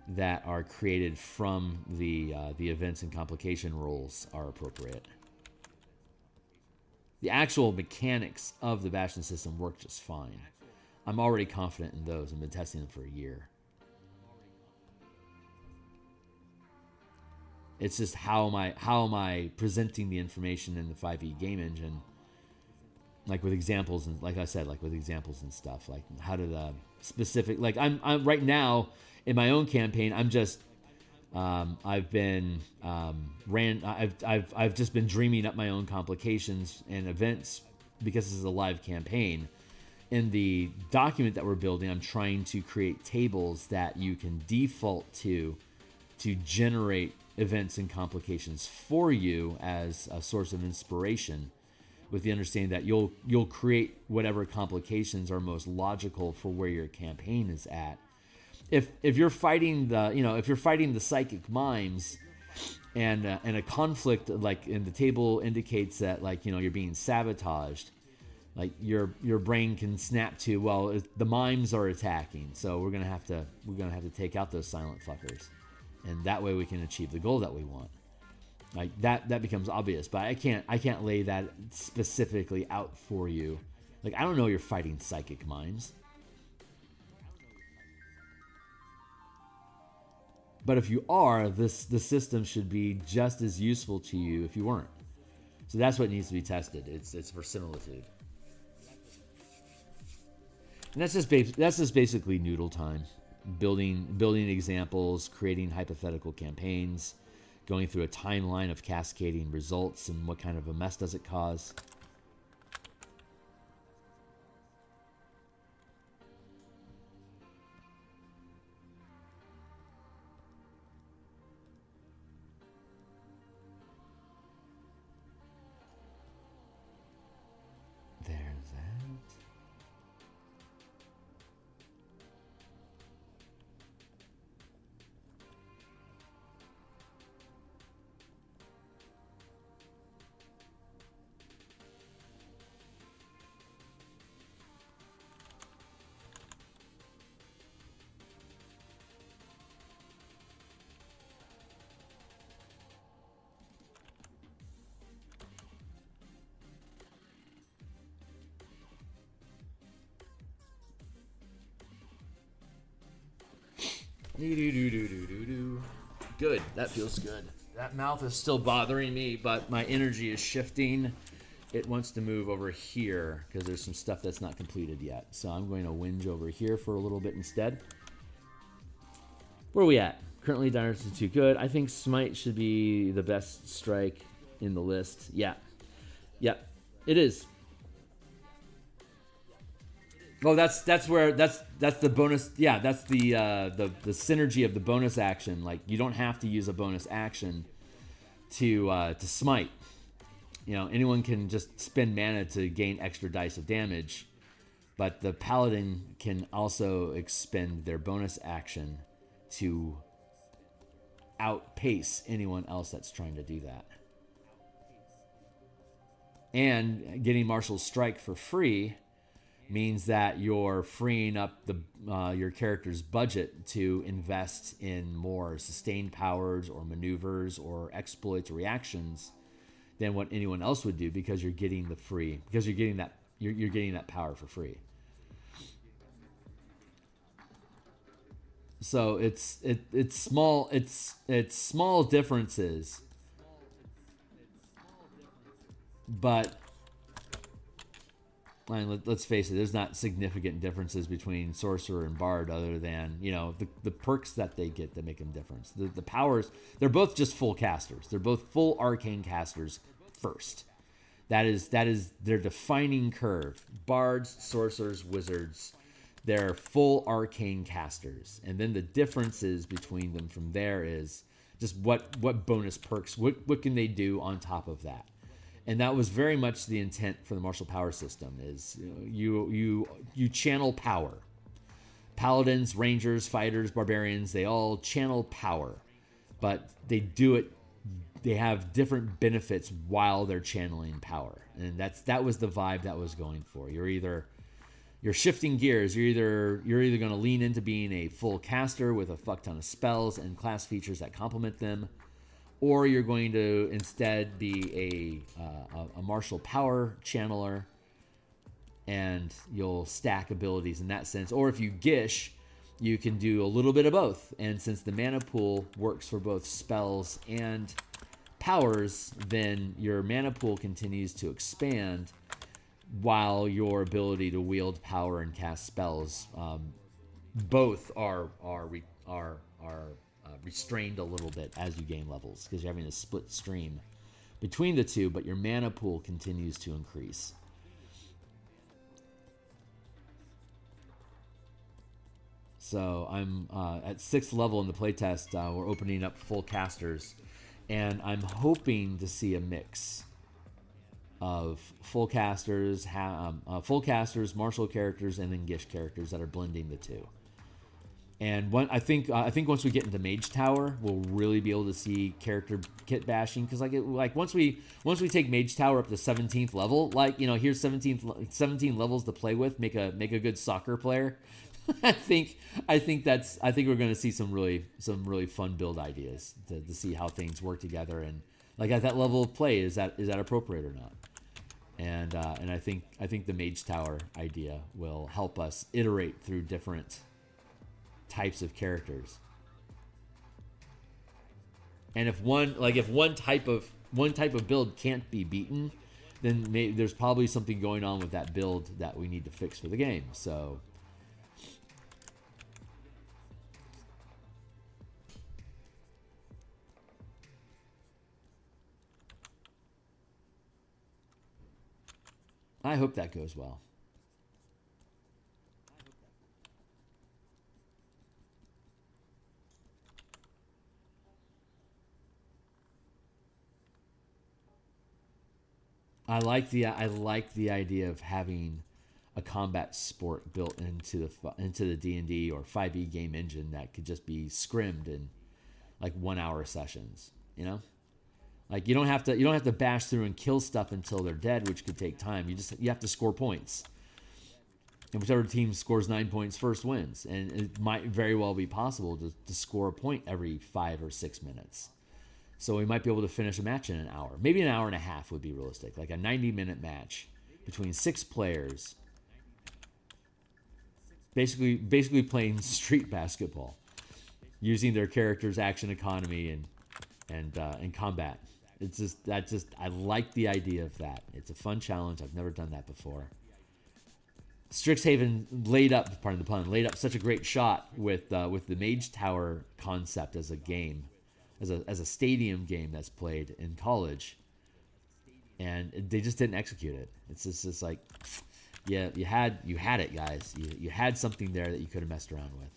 that are created from the events and complication rules are appropriate. The actual mechanics of the Bastion system work just fine. I'm already confident in those. I've been testing them for a year. It's just how am I presenting the information in the 5e game engine, like with examples and like I said, like with examples and stuff. Like how do the specific, like I'm right now in my own campaign. I'm just I've just been dreaming up my own complications and events because this is a live campaign. In the document that we're building, I'm trying to create tables that you can default to generate events and complications for you as a source of inspiration with the understanding that you'll create whatever complications are most logical for where your campaign is at. If you're fighting the psychic mimes, and a conflict like in the table indicates that like you're being sabotaged, like your brain can snap to, well, the mimes are attacking, so we're gonna have to take out those silent fuckers, and that way we can achieve the goal that we want. Like that becomes obvious, but I can't lay that specifically out for you. Like I don't know you're fighting psychic mimes. But if you are, the system should be just as useful to you if you weren't. So that's what needs to be tested. It's verisimilitude. And that's just basically noodle time. Building examples, creating hypothetical campaigns, going through a timeline of cascading results, and what kind of a mess does it cause. Good. That feels good. That mouth is still bothering me, but my energy is shifting. It wants to move over here because there's some stuff that's not completed yet. So I'm going to whinge over here for a little bit instead. Where are we at? Currently, Dynasty 2 good. I think Smite should be the best strike in the list. Yeah. Yep. It is. Oh, that's the bonus. Yeah, that's the synergy of the bonus action. Like you don't have to use a bonus action to smite. Anyone can just spend mana to gain extra dice of damage, but the paladin can also expend their bonus action to outpace anyone else that's trying to do that. And getting Marshal's Strike for free means that you're freeing up your character's budget to invest in more sustained powers or maneuvers or exploits or reactions than what anyone else would do, because you're getting you're getting that power for free. So it's small differences, but let's face it, there's not significant differences between Sorcerer and Bard other than, the perks that they get that make them different. The powers, they're both just full casters. They're both full arcane casters first. That is their defining curve. Bards, Sorcerers, Wizards, they're full arcane casters. And then the differences between them from there is just what bonus perks, what can they do on top of that. And that was very much the intent for the martial power system. Is you channel power. Paladins, rangers, fighters, barbarians, they all channel power, but they do it. They have different benefits while they're channeling power, and that was the vibe that was going for. You're shifting gears. You're either going to lean into being a full caster with a fuck ton of spells and class features that complement them, or you're going to instead be a martial power channeler, and you'll stack abilities in that sense. Or if you gish, you can do a little bit of both. And since the mana pool works for both spells and powers, then your mana pool continues to expand while your ability to wield power and cast spells both are restrained a little bit as you gain levels, because you're having a split stream between the two, but your mana pool continues to increase. So I'm at 6th level in the playtest. We're opening up full casters, and I'm hoping to see a mix. of full casters, martial characters, and then Gish characters that are blending the two. And I think once we get into Mage Tower, we'll really be able to see character kit bashing, because once we take Mage Tower up to 17th level, here's 17 levels to play with, make a good soccer player. I think we're going to see some really fun build ideas to see how things work together, and at that level of play, is that appropriate or not? And I think the Mage Tower idea will help us iterate through different types of characters. And if one type of build can't be beaten, then there's probably something going on with that build that we need to fix for the game. So I hope that goes well. I like the idea of having a combat sport built into the D&D or 5e game engine that could just be scrimmed in 1 hour sessions. You don't have to bash through and kill stuff until they're dead, which could take time. You have to score points, and whichever team scores 9 points first wins. And it might very well be possible to score a point every 5 or 6 minutes. So we might be able to finish a match in an hour. Maybe an hour and a half would be realistic. Like a 90-minute match between 6 players. Basically playing street basketball. Using their character's action economy and combat. I like the idea of that. It's a fun challenge. I've never done that before. Strixhaven laid up, pardon the pun, laid up such a great shot with the Mage Tower concept as a game. As a stadium game that's played in college, and they just didn't execute it. It's just like, yeah, you had it, guys. You had something there that you could have messed around with.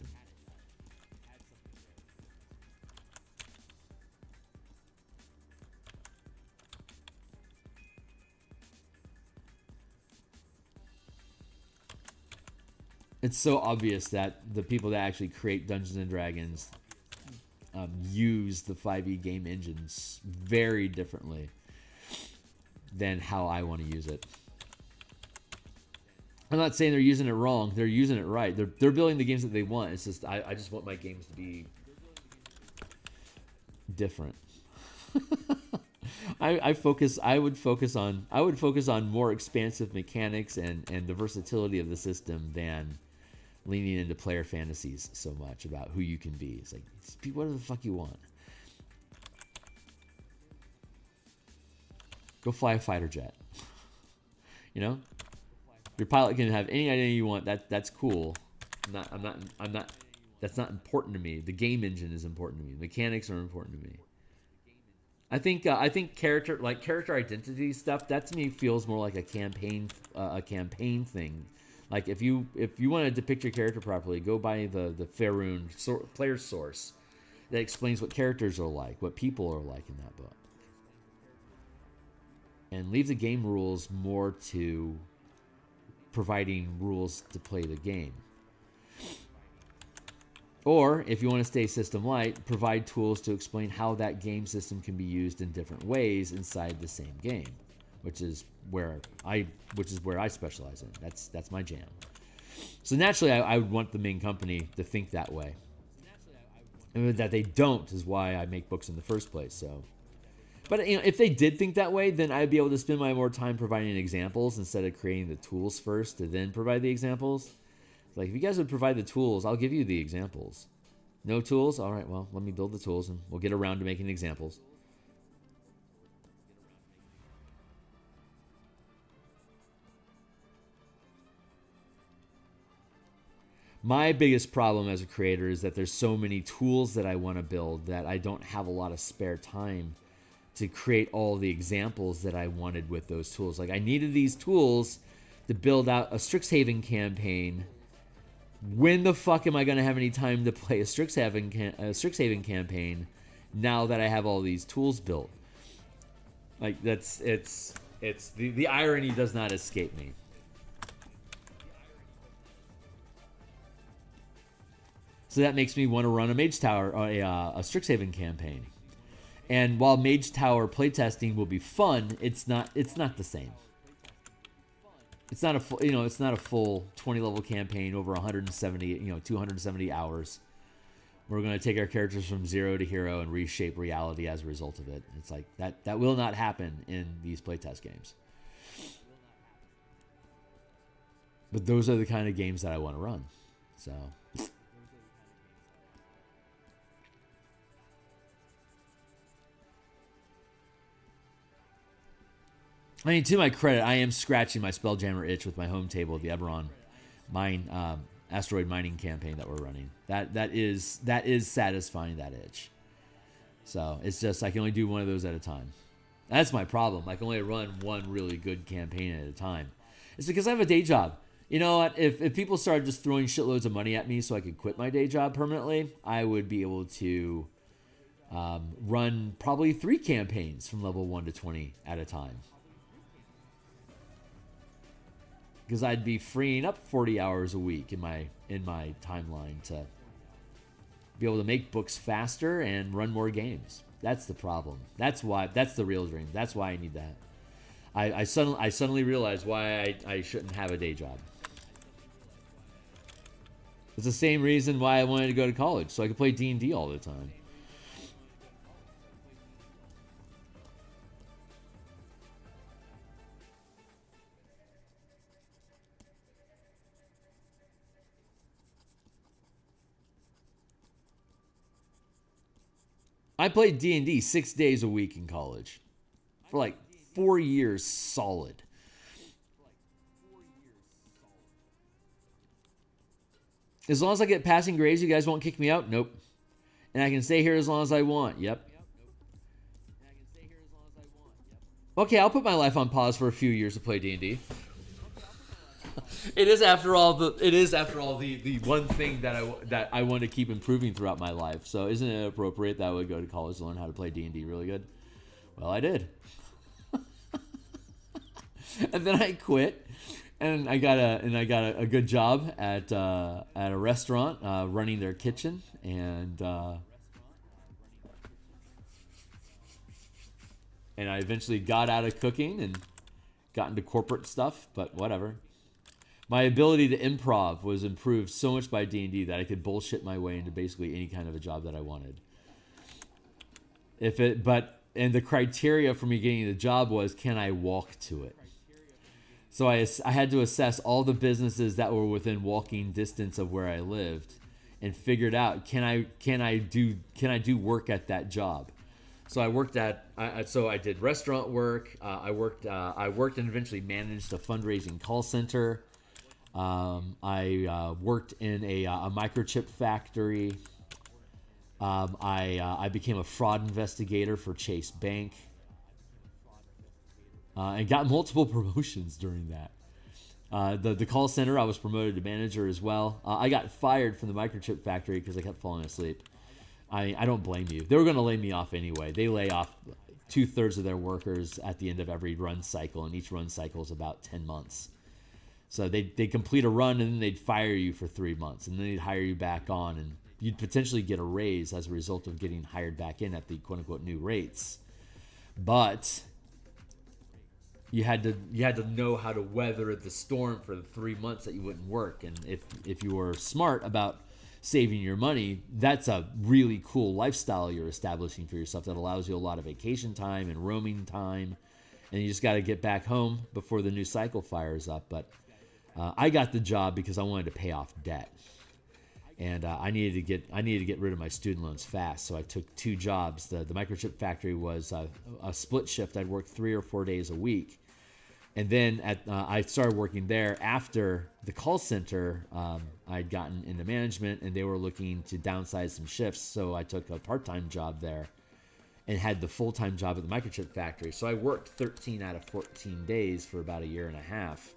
It's so obvious that the people that actually create Dungeons and Dragons use the 5e game engines very differently than how I want to use it. I'm not saying they're using it wrong. They're using it right. They're building the games that they want. It's just I just want my games to be different. I would focus on more expansive mechanics and the versatility of the system than leaning into player fantasies so much about who you can be. It's like, be whatever the fuck you want. Go fly a fighter jet. Your pilot can have any identity you want. That's cool. I'm not. That's not important to me. The game engine is important to me. Mechanics are important to me. I think character identity stuff, that to me feels more like a campaign thing. Like if you want to depict your character properly, go by the Faerun player source that explains what characters are like, what people are like in that book, and leave the game rules more to providing rules to play the game. Or if you want to stay system light, provide tools to explain how that game system can be used in different ways inside the same game, which is where I specialize in. That's my jam. So naturally, I would want the main company to think that way. And that they don't is why I make books in the first place. So, but if they did think that way, then I'd be able to spend my more time providing examples instead of creating the tools first to then provide the examples. Like, if you guys would provide the tools, I'll give you the examples. No tools? All right, well, let me build the tools and we'll get around to making examples. My biggest problem as a creator is that there's so many tools that I want to build that I don't have a lot of spare time to create all the examples that I wanted with those tools. Like, I needed these tools to build out a Strixhaven campaign. When the fuck am I going to have any time to play a Strixhaven campaign now that I have all these tools built? Like, it's It's the irony does not escape me. So that makes me want to run a Mage Tower, a Strixhaven campaign. And while Mage Tower playtesting will be fun, it's not the same. It's not a full, it's not a full 20 level campaign over 170, 270 hours. We're going to take our characters from 0 to hero and reshape reality as a result of it. It's like that will not happen in these playtest games. But those are the kind of games that I want to run. So I mean, to my credit, I am scratching my Spelljammer itch with my home table of the Eberron asteroid mining campaign that we're running. That is satisfying that itch. So it's just I can only do one of those at a time. That's my problem. I can only run one really good campaign at a time. It's because I have a day job. You know what? If people started just throwing shitloads of money at me so I could quit my day job permanently, I would be able to run probably 3 campaigns from level 1 to 20 at a time. Because I'd be freeing up 40 hours a week in my timeline to be able to make books faster and run more games. That's the problem. That's the real dream. That's why I need that. I suddenly realized why I shouldn't have a day job. It's the same reason why I wanted to go to college, so I could play D&D all the time. I played D&D 6 days a week in college for like 4 years solid. As long as I get passing grades, you guys won't kick me out? Nope. And I can stay here as long as I want. Yep. Okay, I'll put my life on pause for a few years to play D&D. It is after all the one thing that I want to keep improving throughout my life. So isn't it appropriate that I would go to college to learn how to play D&D really good? Well, I did. And then I quit, and I got a good job at a restaurant running their kitchen, and I eventually got out of cooking and got into corporate stuff, but whatever. My ability to improv was improved so much by D&D that I could bullshit my way into basically any kind of a job that I wanted. And the criteria for me getting the job was, can I walk to it? So I had to assess all the businesses that were within walking distance of where I lived, and figured out can I do work at that job. So I did restaurant work. I worked and eventually managed a fundraising call center. I worked in a microchip factory. I became a fraud investigator for Chase Bank, and got multiple promotions during that. The call center, I was promoted to manager as well. I got fired from the microchip factory because I kept falling asleep. I don't blame you. They were going to lay me off anyway. They lay off 2/3 of their workers at the end of every run cycle, and each run cycle is about 10 months. So they'd complete a run, and then they'd fire you for 3 months, and then they'd hire you back on, and you'd potentially get a raise as a result of getting hired back in at the quote-unquote new rates. But you had to know how to weather the storm for the 3 months that you wouldn't work. And if you were smart about saving your money, that's a really cool lifestyle you're establishing for yourself that allows you a lot of vacation time and roaming time. And you just got to get back home before the new cycle fires up. But I got the job because I wanted to pay off debt, and I needed to get rid of my student loans fast. So I took 2 jobs. The microchip factory was a split shift. I'd work 3 or 4 days a week, and then I started working there after the call center. I'd gotten into management, and they were looking to downsize some shifts. So I took a part-time job there, and had the full-time job at the microchip factory. So I worked 13 out of 14 days for about a year and a half.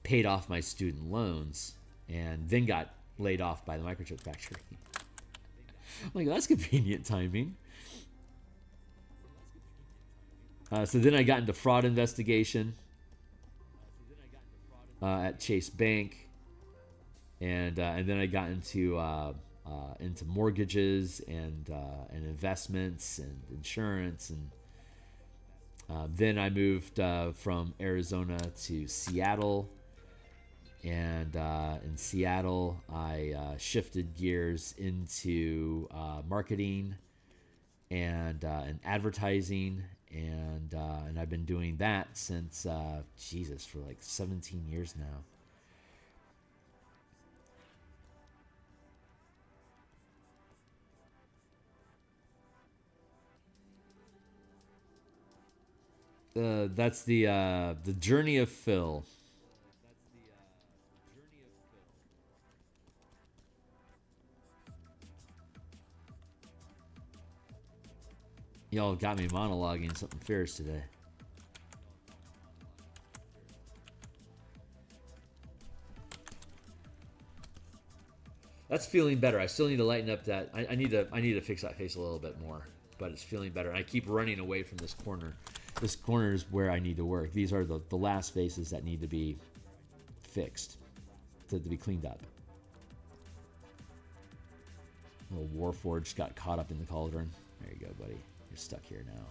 Paid off my student loans, and then got laid off by the microchip factory. I'm like, that's convenient timing. So then I got into fraud investigation at Chase Bank, and then I got into mortgages and investments and insurance, and then I moved from Arizona to Seattle, and in Seattle I shifted gears into marketing and advertising, and I've been doing that since Jesus, for like 17 years now. That's the journey of Phil. Y'all got me monologuing something fierce today. That's feeling better. I still need to lighten up that. I need to fix that face a little bit more, but it's feeling better. I keep running away from this corner. This corner is where I need to work. These are the last faces that need to be fixed, to be cleaned up. Little Warforged got caught up in the cauldron. There you go, buddy. You're stuck here now.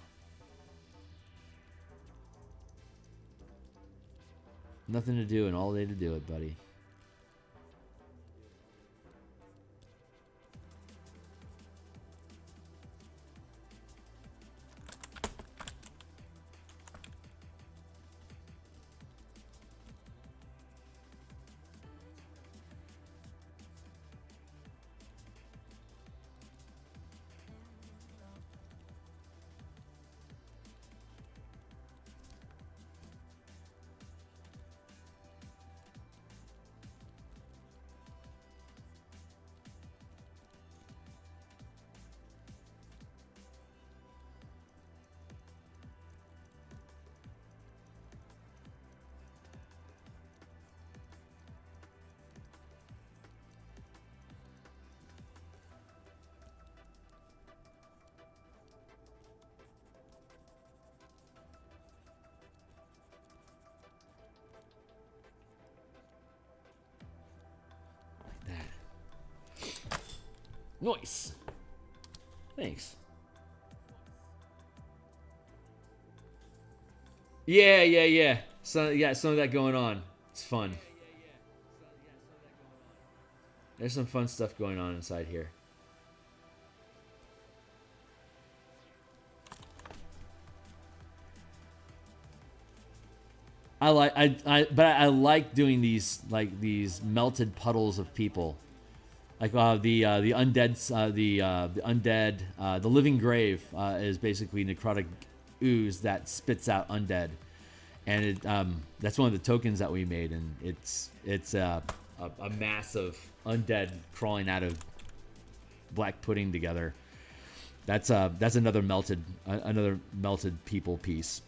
Nothing to do and all day to do it, buddy. Nice. Thanks. Yeah. So yeah, some of that going on. It's fun. There's some fun stuff going on inside here. But I like doing these melted puddles of people. Like the undead, the undead, the living grave is basically necrotic ooze that spits out undead, and that's one of the tokens that we made, and it's a mass of undead crawling out of black pudding together. That's another melted people piece.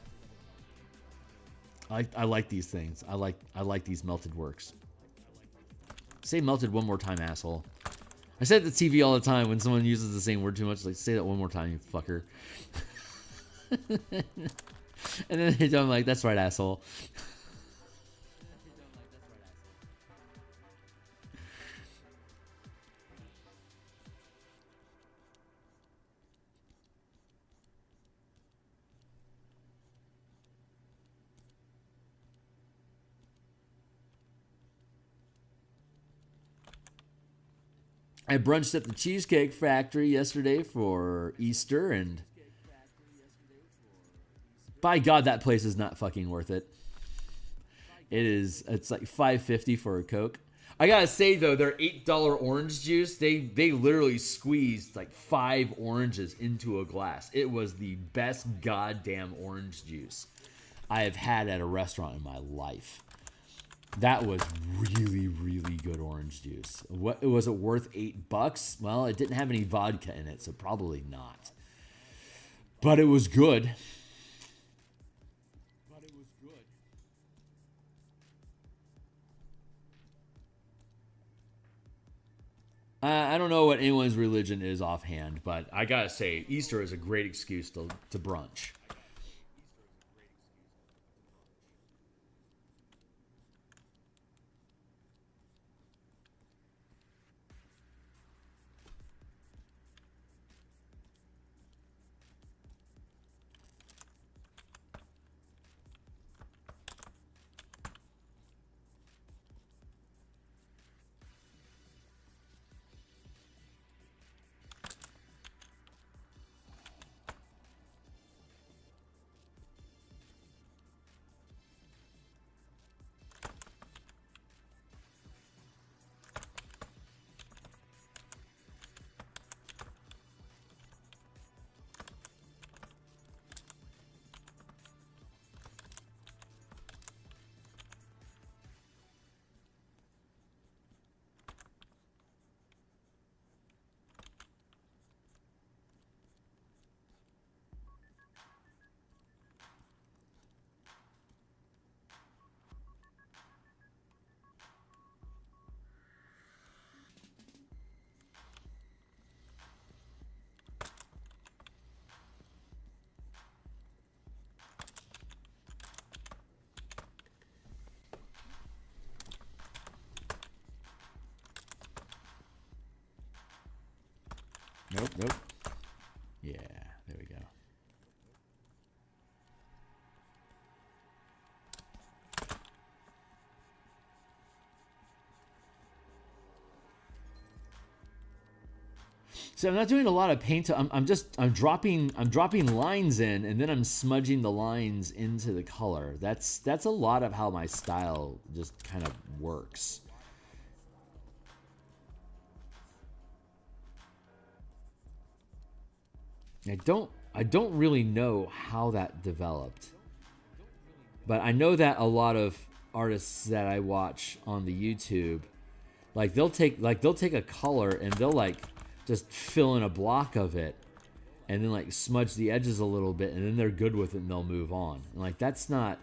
I like these things. I like these melted works. Say melted one more time, asshole. I say it at the TV all the time when someone uses the same word too much. Like, say that one more time, you fucker. And then I'm like, that's right, asshole. I brunched at the Cheesecake Factory yesterday for Easter, and by God, that place is not fucking worth it. It's like $5.50 for a Coke. I gotta say though, their $8 orange juice, they literally squeezed like 5 oranges into a glass. It was the best goddamn orange juice I have had at a restaurant in my life. That was really, really good orange juice. What was it worth? $8? Well, it didn't have any vodka in it, so probably not. But it was good. I don't know what anyone's religion is offhand, but I gotta say, Easter is a great excuse to brunch. Nope. Yeah, there we go. So I'm not doing a lot of paint. I'm dropping lines in, and then I'm smudging the lines into the color. That's a lot of how my style just kind of works. I don't really know how that developed, but I know that a lot of artists that I watch on the YouTube, like they'll take a color and they'll like just fill in a block of it and then like smudge the edges a little bit, and then they're good with it and they'll move on. And like that's not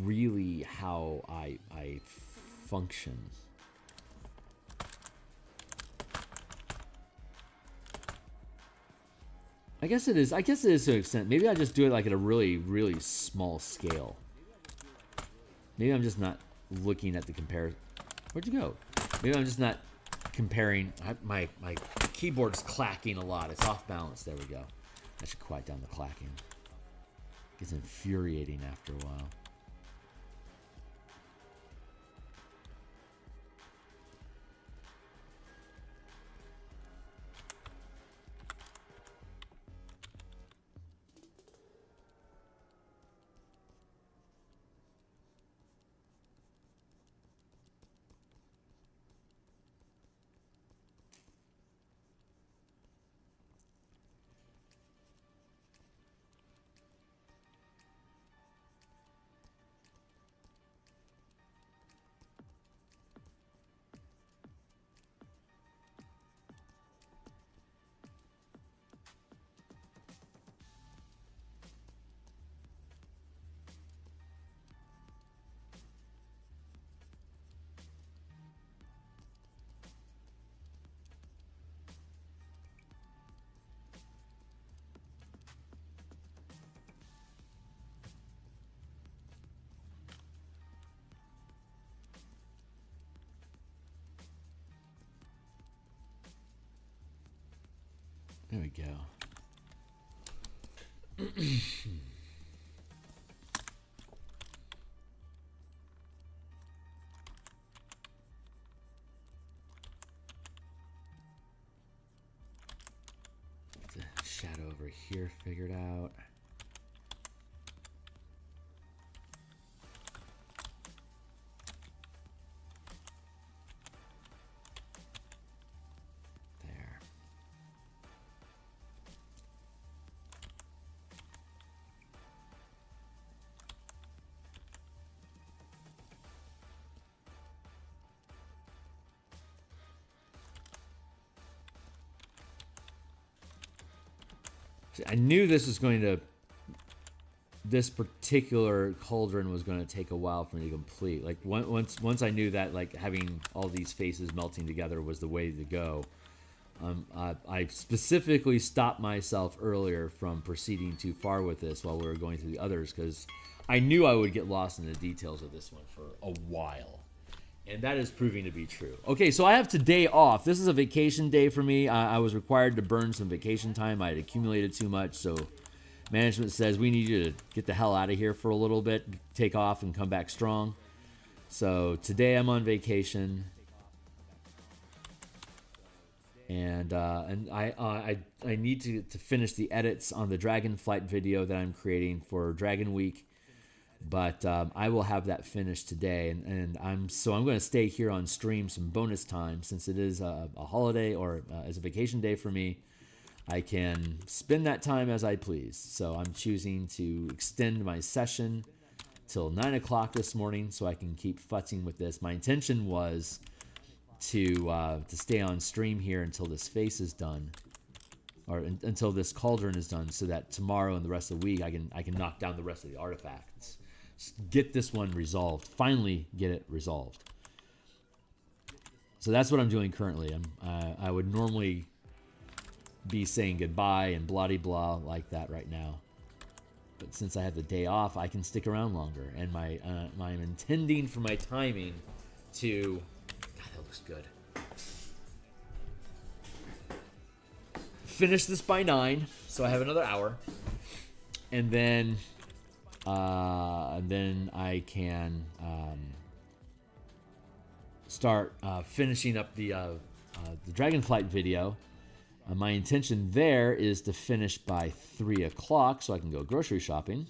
really how I function. I guess it is to an extent. Maybe I just do it like at a really, really small scale. Maybe I'm just not looking at the comparison. Where'd you go? Maybe I'm just not comparing. My keyboard's clacking a lot. It's off balance. There we go. I should quiet down the clacking. It gets infuriating after a while. There we go. Get the shadow over here figured out. I knew this particular cauldron was going to take a while for me to complete. Like once I knew that like having all these faces melting together was the way to go, I specifically stopped myself earlier from proceeding too far with this while we were going through the others, because I knew I would get lost in the details of this one for a while. And that is proving to be true. Okay, so I have today off. This is a vacation day for me. I was required to burn some vacation time. I had accumulated too much, so management says we need you to get the hell out of here for a little bit, take off, and come back strong. So today I'm on vacation, and I need to finish the edits on the Dragonflight video that I'm creating for Dragon Week. But I will have that finished today, and I'm going to stay here on stream some bonus time since it is a holiday or as a vacation day for me. I can spend that time as I please. So I'm choosing to extend my session till 9 o'clock this morning so I can keep futzing with this. My intention was to stay on stream here until this face is done, or until this cauldron is done, so that tomorrow and the rest of the week I can knock down the rest of the artifacts. Get this one resolved. Finally get it resolved. So that's what I'm doing currently. I would normally be saying goodbye and blah-de-blah like that right now. But since I have the day off, I can stick around longer. And I'm intending for my timing to... God, that looks good. finish this by 9, so I have another hour, and then I can start finishing up the Dragonflight video. My intention there is to finish by 3 o'clock so I can go grocery shopping.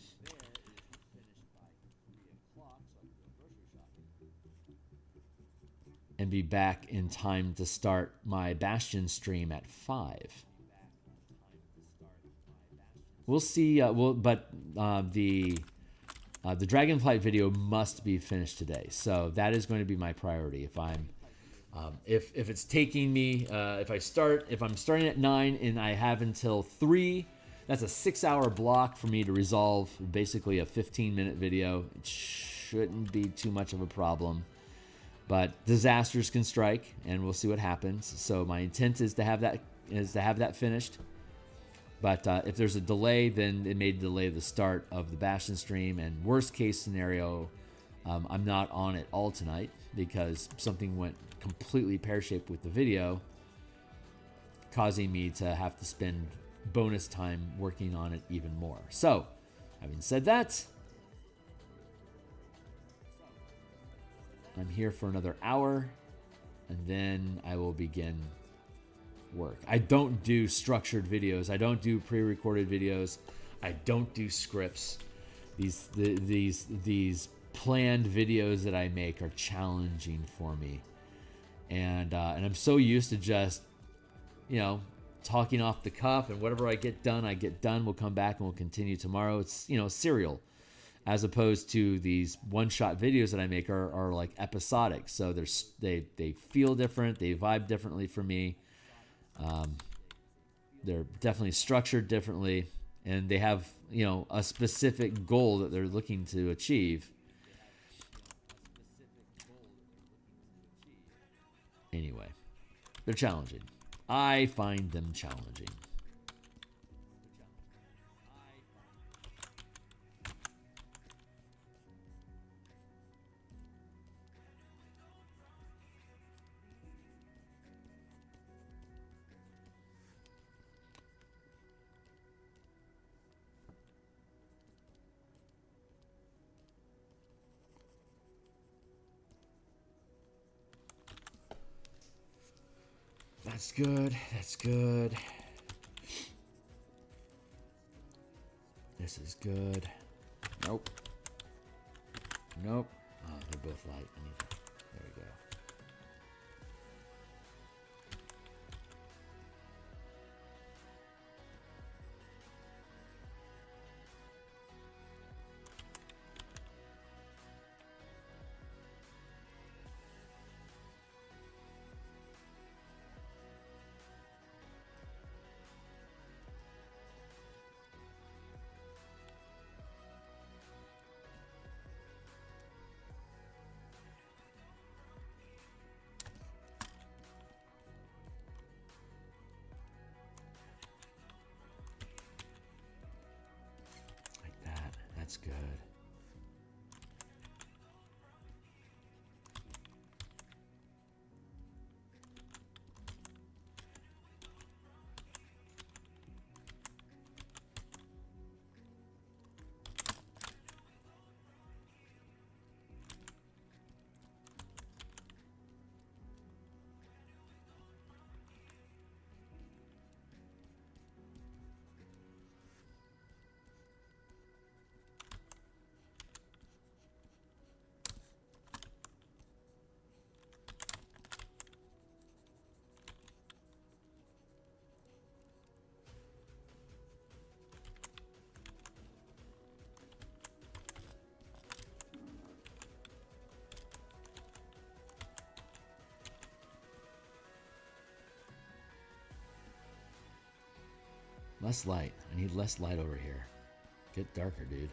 And be back in time to start my Bastion stream at 5. We'll see. The Dragonflight video must be finished today, so that is going to be my priority. If I'm, if it's taking me, if I'm starting at 9 and I have until 3, that's a 6-hour block for me to resolve basically a 15-minute video. It shouldn't be too much of a problem. But disasters can strike, and we'll see what happens. So my intent is to have that finished. But if there's a delay, then it may delay the start of the Bastion stream. And worst case scenario, I'm not on it all tonight because something went completely pear-shaped with the video, causing me to have to spend bonus time working on it even more. So, having said that, I'm here for another hour, and then I will begin work. I don't do structured videos. I don't do pre-recorded videos. I don't do scripts. These planned videos that I make are challenging for me, and I'm so used to just, talking off the cuff, and whatever I get done, I get done. We'll come back and we'll continue tomorrow. It's serial. As opposed to these one-shot videos that I make are like episodic. So they feel different. They vibe differently for me. They're definitely structured differently. And they have, a specific goal that they're looking to achieve. Anyway, they're challenging. I find them challenging. That's good. That's good. This is good. Nope. Nope. Oh, they're both light. There we go. That's good. Less light. I need less light over here. Get darker, dude.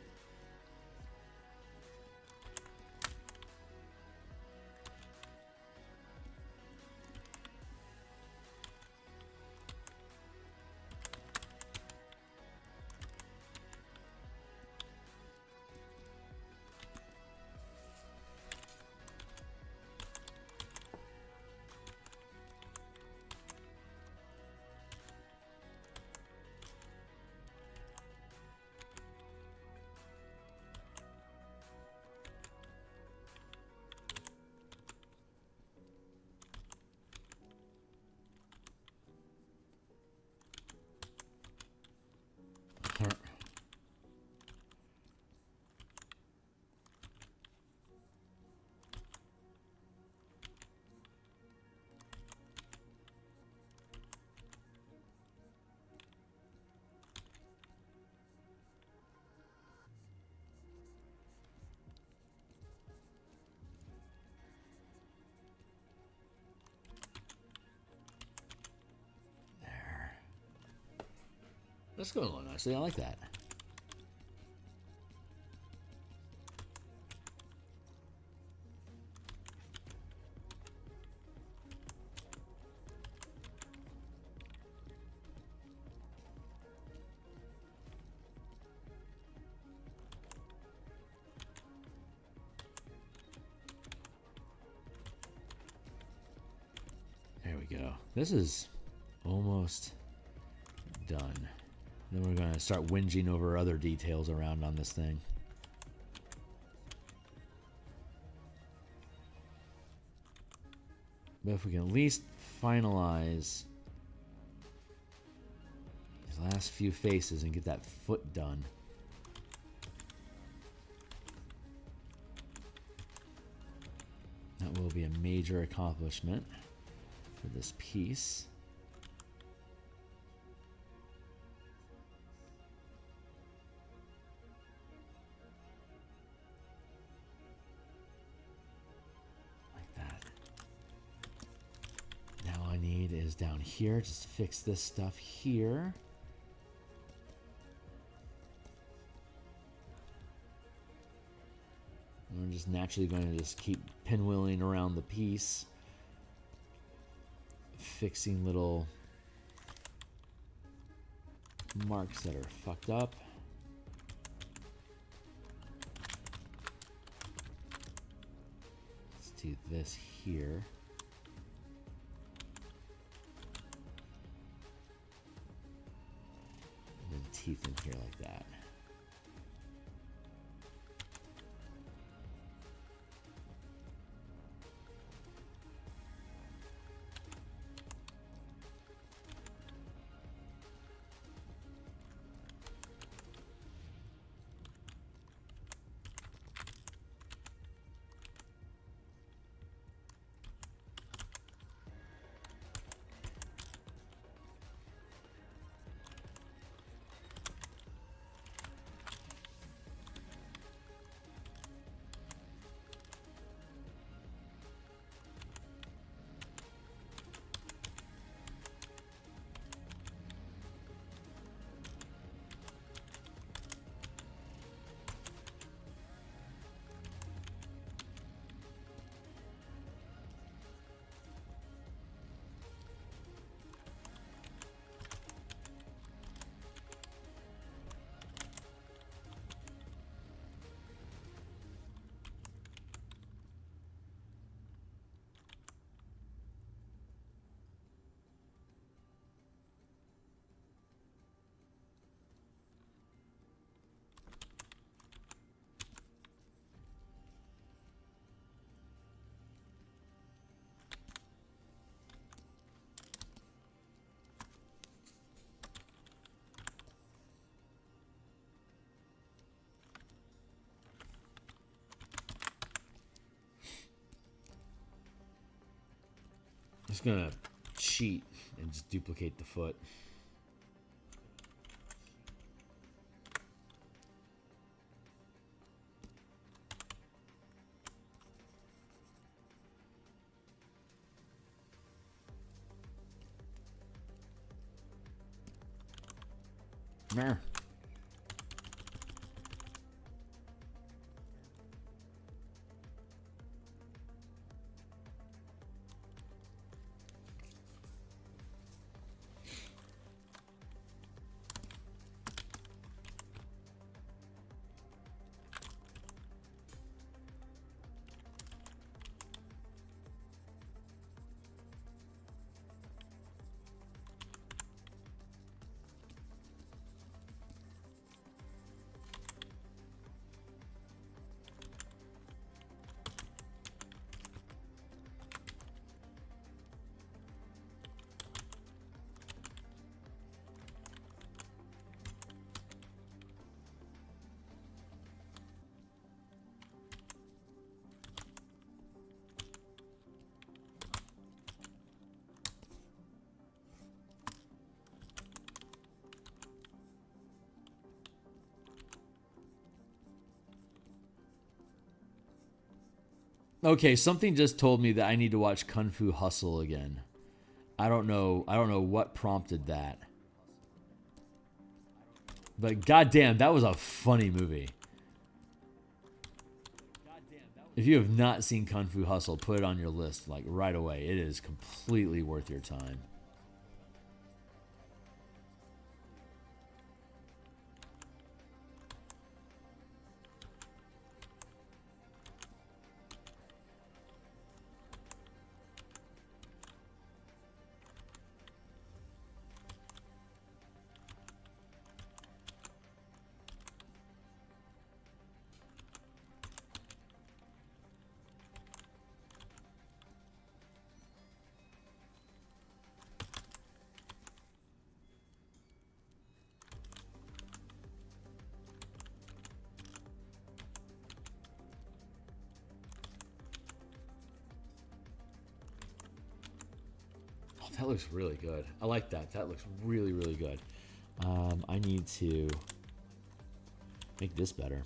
That's going a little nicely. I like that. There we go. This is almost done. Then we're going to start whinging over other details around on this thing. But if we can at least finalize these last few faces and get that foot done. That will be a major accomplishment for this piece. Like that. Now all I need is down here, just fix this stuff here. And we're just naturally going to just keep pinwheeling around the piece, fixing little marks that are fucked up. Let's do this here. And then teeth in here like that. I'm just gonna cheat and just duplicate the foot. There. Okay, something just told me that I need to watch Kung Fu Hustle again. I don't know what prompted that. But goddamn, that was a funny movie. If you have not seen Kung Fu Hustle, put it on your list like right away. It is completely worth your time. That looks really good. I like that. That looks really, really good. I need to make this better.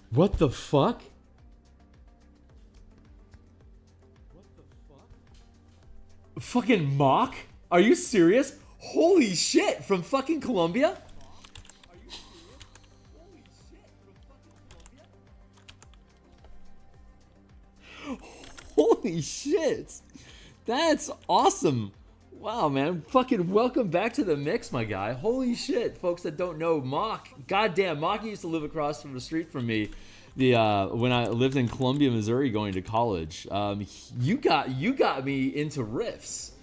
What the fuck? What the fuck? Fucking mock? Are you serious? Holy shit! From fucking Colombia? Holy shit. That's awesome. Wow, man. Fucking welcome back to the mix, my guy. Holy shit. Folks that don't know, Mock. Goddamn, Mock used to live across from the street from me when I lived in Columbia, Missouri going to college. You got me into Rifts.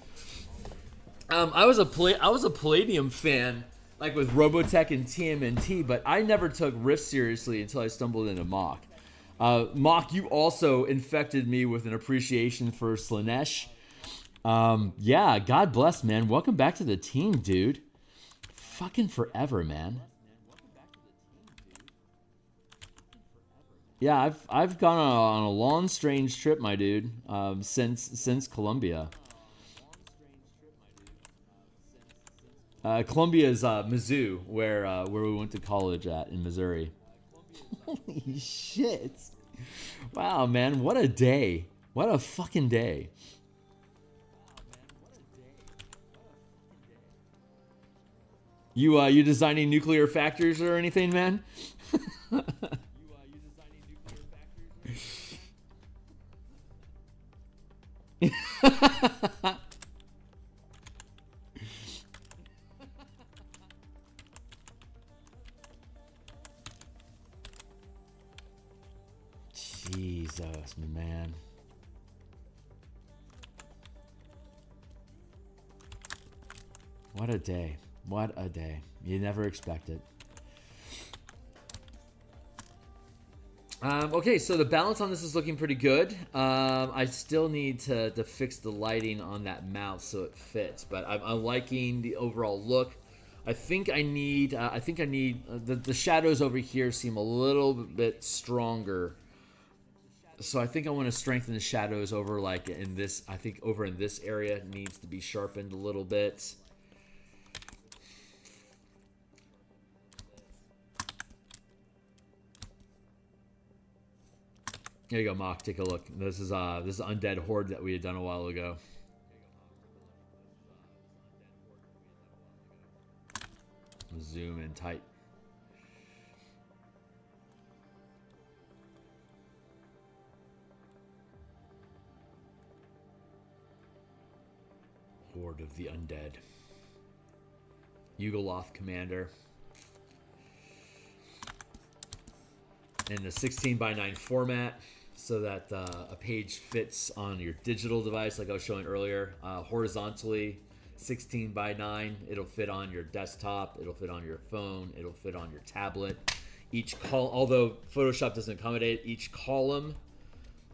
I was a Palladium fan, like with Robotech and TMNT, but I never took Rifts seriously until I stumbled into Mock. Mock, you also infected me with an appreciation for Slaanesh. Yeah, God bless, man. Welcome back to the team, dude. Fucking forever, man. Yeah, I've gone on a long, strange trip, my dude, since Columbia. Columbia is Mizzou, where we went to college at in Missouri. Holy shit. Wow, man. What a day. What a fucking day. You designing nuclear factories or anything, man? Jesus, man. What a day. What a day. You never expect it. Okay, so the balance on this is looking pretty good. I still need to fix the lighting on that mouth so it fits, but I'm liking the overall look. I think I need the shadows over here seem a little bit stronger. So I think I want to strengthen the shadows over like in this. I think over in this area it needs to be sharpened a little bit. There you go, Mock. Take a look. This is Undead Horde that we had done a while ago. Zoom in tight. Horde of the Undead. Yugoloth Commander. In the 16:9 format, so that a page fits on your digital device, like I was showing earlier. Horizontally, 16:9. It'll fit on your desktop. It'll fit on your phone. It'll fit on your tablet. Each column, although Photoshop doesn't accommodate, each column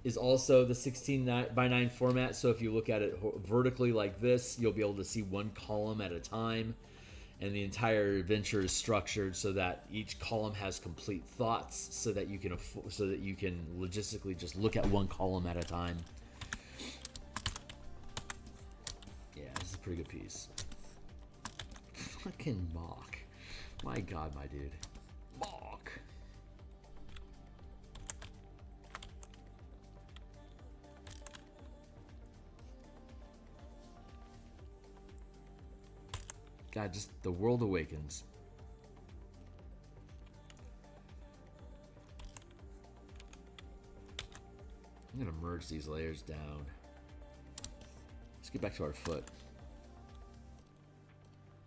is also the 16:9 format. So if you look at it vertically like this, you'll be able to see one column at a time. And the entire adventure is structured so that each column has complete thoughts, so that you can logistically just look at one column at a time. Yeah, this is a pretty good piece. Fucking Mock. My God, my dude. Mock. God, just the world awakens. I'm gonna merge these layers down. Let's get back to our foot.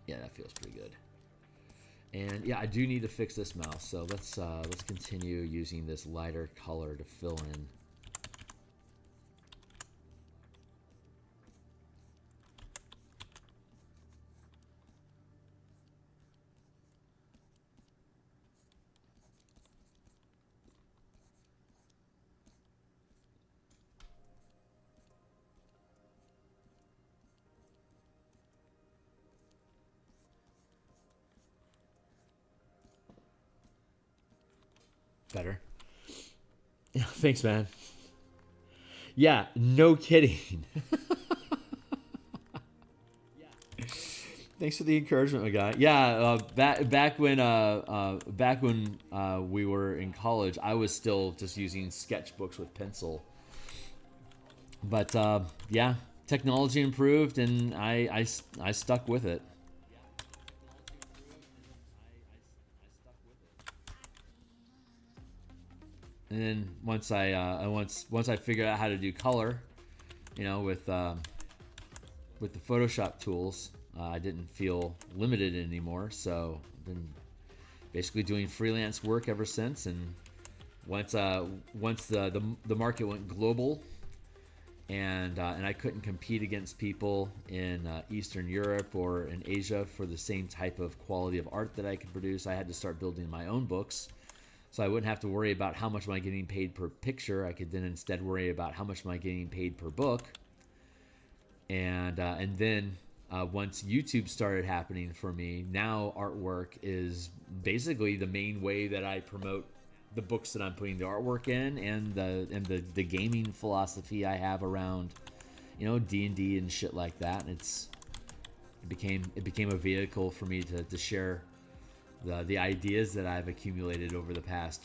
Yeah, that feels pretty good. And yeah, I do need to fix this mouse, so let's continue using this lighter color to fill in. Better. Thanks, man. Yeah, no kidding. Thanks for the encouragement, my guy. Yeah, back when we were in college, I was still just using sketchbooks with pencil. But yeah, technology improved, and I stuck with it. And then once I figured out how to do color, you know, with the Photoshop tools, I didn't feel limited anymore. So I've been basically doing freelance work ever since. And once the market went global, and I couldn't compete against people in Eastern Europe or in Asia for the same type of quality of art that I could produce, I had to start building my own books. So I wouldn't have to worry about how much am I getting paid per picture. I could then instead worry about how much am I getting paid per book. And then once YouTube started happening for me, now artwork is basically the main way that I promote the books that I'm putting the artwork in, and the gaming philosophy I have around, you know, D&D and shit like that. And it became a vehicle for me to share the ideas that I've accumulated over the past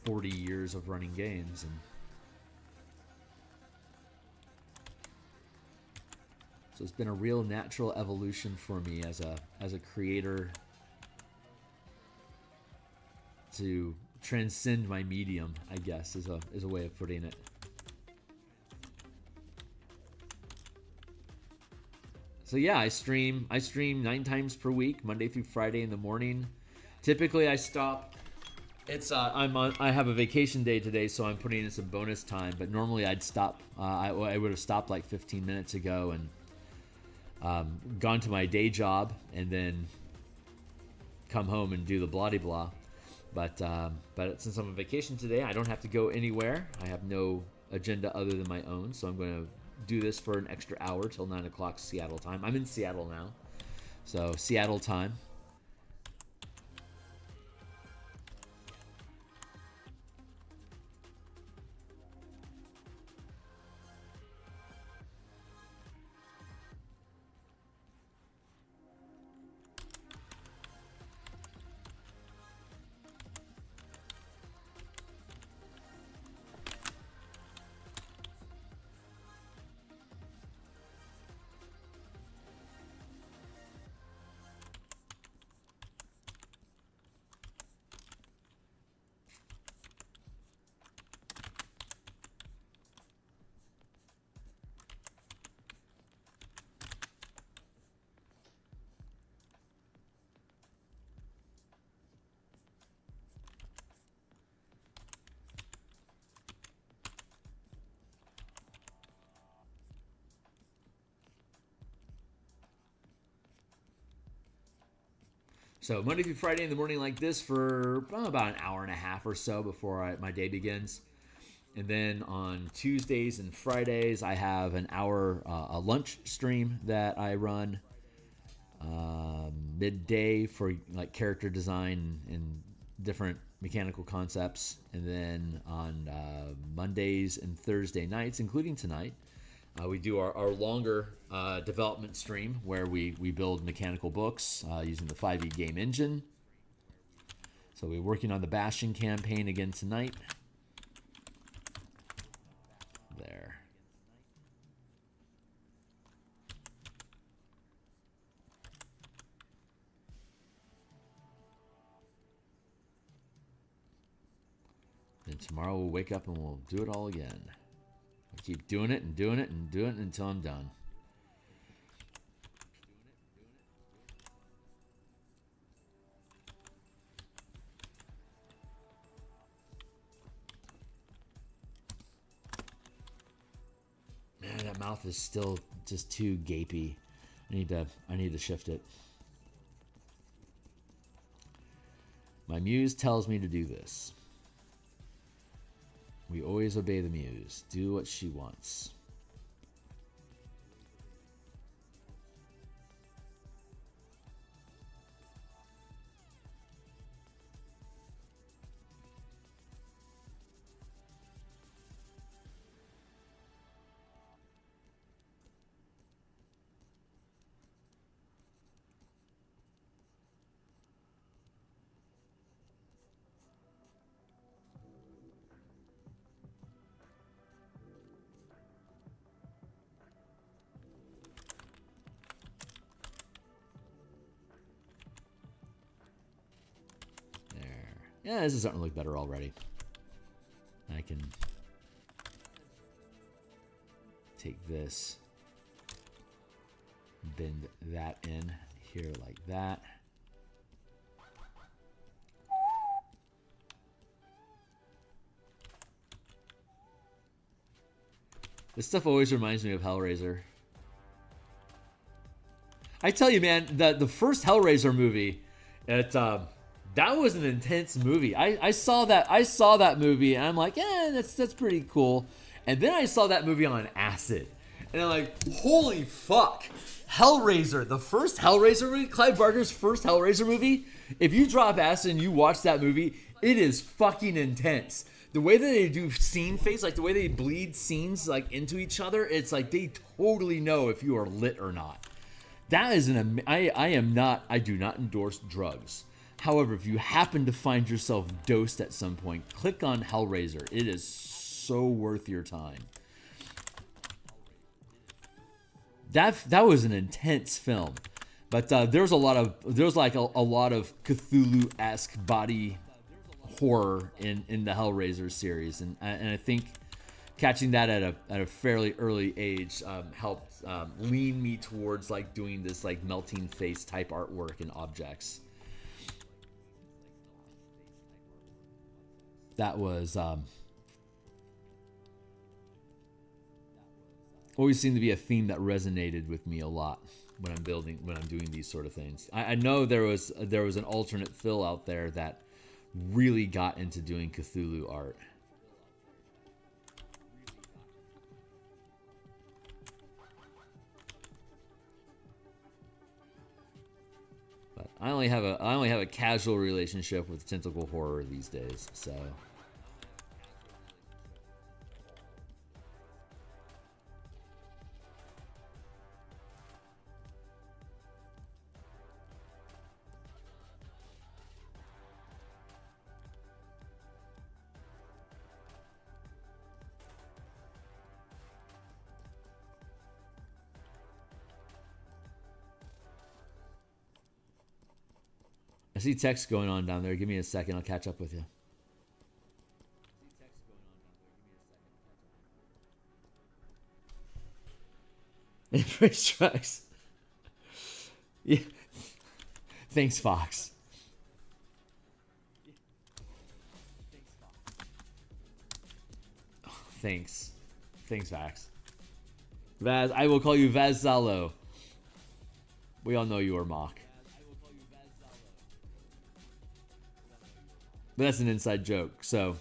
40 years of running games. And so it's been a real natural evolution for me as a creator to transcend my medium, I guess, is a way of putting it. So yeah, I stream 9 times per week, Monday through Friday in the morning. Typically, I stop. I have a vacation day today, so I'm putting in some bonus time. But normally, I'd stop. I would have stopped like 15 minutes ago and gone to my day job, and then come home and do the blah de blah. But since I'm on vacation today, I don't have to go anywhere. I have no agenda other than my own, so I'm going to do this for an extra hour till 9 o'clock Seattle time. I'm in Seattle now, so Seattle time. So Monday through Friday in the morning like this for about an hour and a half or so before my day begins. And then on Tuesdays and Fridays, I have an hour a lunch stream that I run midday for like character design and different mechanical concepts. And then on Mondays and Thursday nights, including tonight, we do our longer development stream where we build mechanical books using the 5e game engine. So we're working on the Bastion campaign again tonight. There. And tomorrow we'll wake up and we'll do it all again. I'll keep doing it and doing it and doing it until I'm done. Man, that mouth is still just too gapey. I need to shift it. My muse tells me to do this. We always obey the muse. Do what she wants. Yeah, this is starting to look better already. I can take this, bend that in here like that. This stuff always reminds me of Hellraiser. I tell you, man, the first Hellraiser movie, that was an intense movie. I saw that movie and I'm like, yeah, that's pretty cool. And then I saw that movie on acid. And I'm like, holy fuck. Hellraiser, the first Hellraiser movie, Clive Barker's first Hellraiser movie. If you drop acid and you watch that movie, it is fucking intense. The way that they do scene face, like the way they bleed scenes like into each other, it's like they totally know if you are lit or not. That is I do not endorse drugs. However, if you happen to find yourself dosed at some point, click on Hellraiser. It is so worth your time. That was an intense film, but there's like a lot of Cthulhu-esque body horror in the Hellraiser series, and I think catching that at a fairly early age helped lean me towards like doing this like melting face type artwork and objects. That was always seemed to be a theme that resonated with me a lot when I'm doing these sort of things. I know there was an alternate Phil out there that really got into doing Cthulhu art. But I only have a casual relationship with tentacle horror these days, so. I see text going on down there. Give me a second. I'll catch up with you. Embrace trucks. Yeah. Thanks, Fox. Oh, thanks. Thanks, Fox. Vaz, I will call you Vaz Zalo. We all know you are Mock. But that's an inside joke, so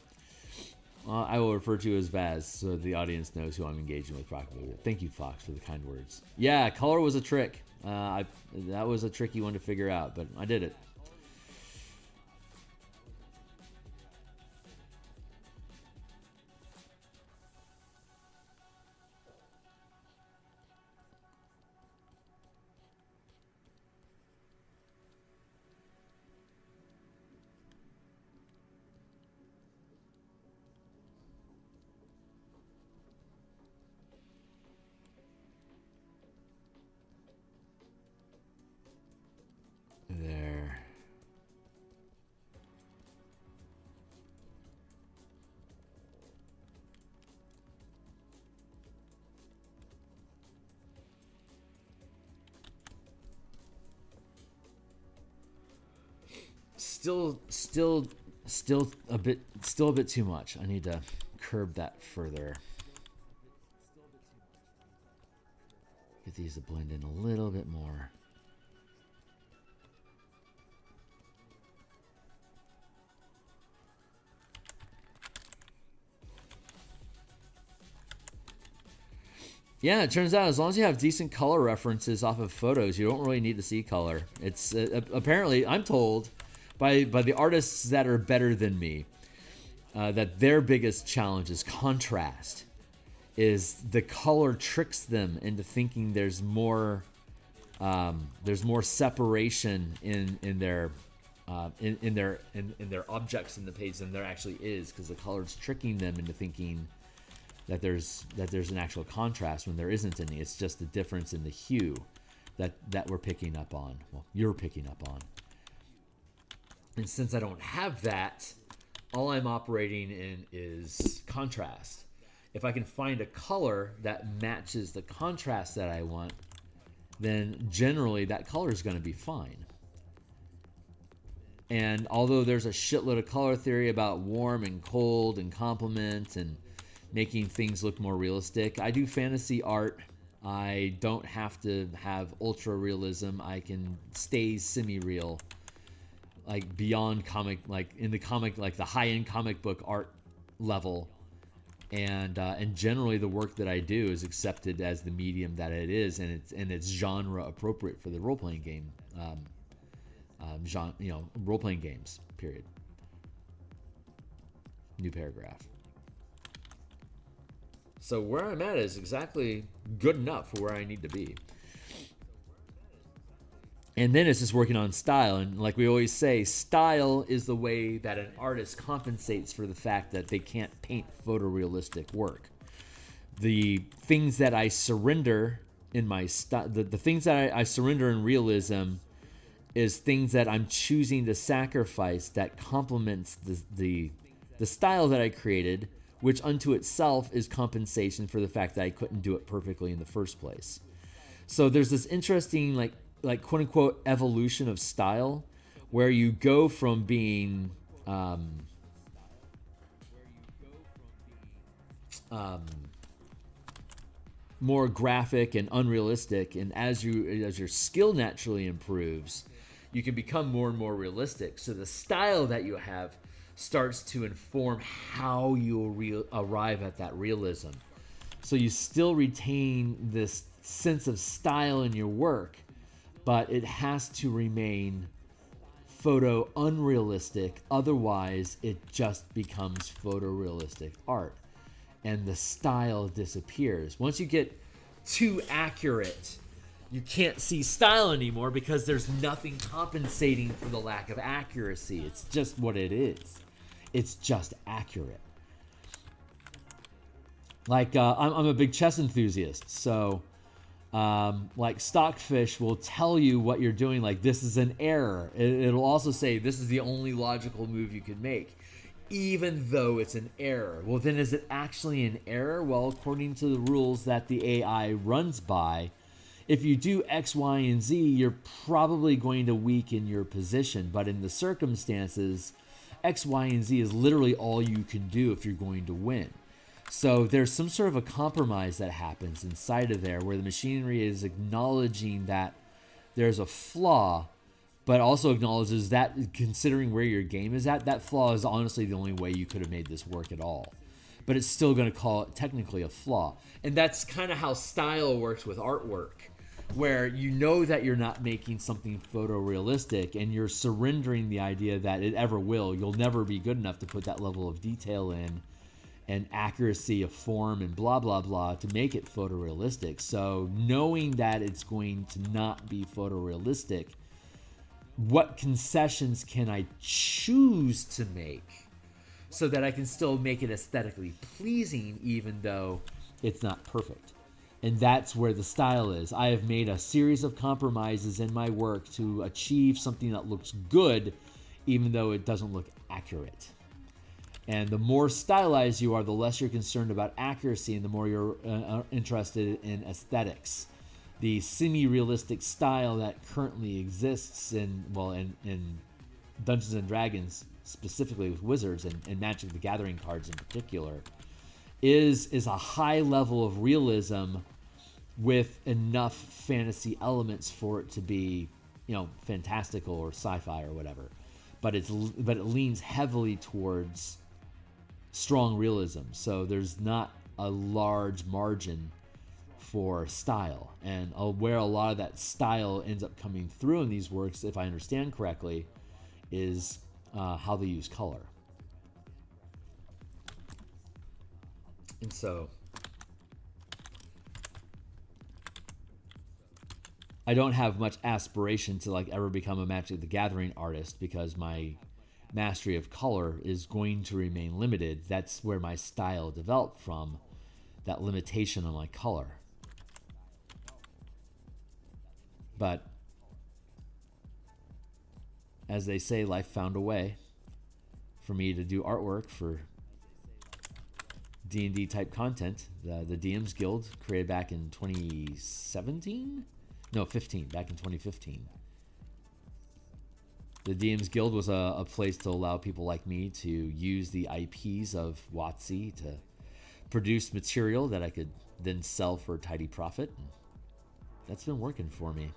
I will refer to you as Vaz so the audience knows who I'm engaging with properly. Thank you, Fox, for the kind words. Yeah, color was a trick. That was a tricky one to figure out, but I did it. There. still a bit too much. I need to curb that further. Get these to blend in a little bit more. Yeah, it turns out as long as you have decent color references off of photos, you don't really need to see color. It's apparently, I'm told by the artists that are better than me, that their biggest challenge is contrast. Is the color tricks them into thinking there's more separation in their objects in the page than there actually is, because the color's tricking them into thinking that there's an actual contrast when there isn't any. It's just the difference in the hue that we're picking up on. Well, you're picking up on. And since I don't have that, all I'm operating in is contrast. If I can find a color that matches the contrast that I want, then generally that color is going to be fine. And although there's a shitload of color theory about warm and cold and complement and making things look more realistic, I do fantasy art. I don't have to have ultra realism. I can stay semi-real, like beyond comic, like in the comic, like the high-end comic book art level. And generally the work that I do is accepted as the medium that it is, and it's genre appropriate for the role-playing game, genre, role-playing games, period. New paragraph. So where I'm at is exactly good enough for where I need to be. And then it's just working on style. And like we always say, style is the way that an artist compensates for the fact that they can't paint photorealistic work. The things that I surrender in my style, the things that I surrender in realism is things that I'm choosing to sacrifice that complements the style that I created, which unto itself is compensation for the fact that I couldn't do it perfectly in the first place. So there's this interesting, like quote unquote evolution of style, where you go from being more graphic and unrealistic, and as your skill naturally improves, you can become more and more realistic. So the style that you have starts to inform how you arrive at that realism. So you still retain this sense of style in your work, but it has to remain photo unrealistic. Otherwise, it just becomes photorealistic art, and the style disappears. Once you get too accurate, you can't see style anymore because there's nothing compensating for the lack of accuracy. It's just what it is. It's just accurate. Like, I'm a big chess enthusiast, so like Stockfish will tell you what you're doing, like this is an error. It'll also say this is the only logical move you can make, even though it's an error. Well, then is it actually an error? Well, according to the rules that the AI runs by, if you do X, Y, and Z, you're probably going to weaken your position. But in the circumstances, X, Y, and Z is literally all you can do if you're going to win. So there's some sort of a compromise that happens inside of there where the machinery is acknowledging that there's a flaw, but also acknowledges that considering where your game is at, that flaw is honestly the only way you could have made this work at all. But it's still going to call it technically a flaw. And that's kind of how style works with artwork, where you know that you're not making something photorealistic and you're surrendering the idea that it ever will. You'll never be good enough to put that level of detail in and accuracy of form and blah, blah, blah to make it photorealistic. So knowing that it's going to not be photorealistic, what concessions can I choose to make so that I can still make it aesthetically pleasing even though it's not perfect? And that's where the style is. I have made a series of compromises in my work to achieve something that looks good even though it doesn't look accurate. And the more stylized you are, the less you're concerned about accuracy and the more you're interested in aesthetics. The semi-realistic style that currently exists in Dungeons and Dragons, specifically with Wizards and Magic the Gathering cards in particular, is a high level of realism with enough fantasy elements for it to be, fantastical or sci-fi or whatever. But it leans heavily towards strong realism. So there's not a large margin for style. And where a lot of that style ends up coming through in these works, if I understand correctly, is how they use color. And so I don't have much aspiration to ever become a Magic the Gathering artist, because my mastery of color is going to remain limited. That's where my style developed from, that limitation on my color. But as they say, life found a way for me to do artwork for D&D type content. The DMsGuild, created back in 2017? No, 15, back in 2015. The DMsGuild was a place to allow people like me to use the IPs of WotC to produce material that I could then sell for a tidy profit. And that's been working for me.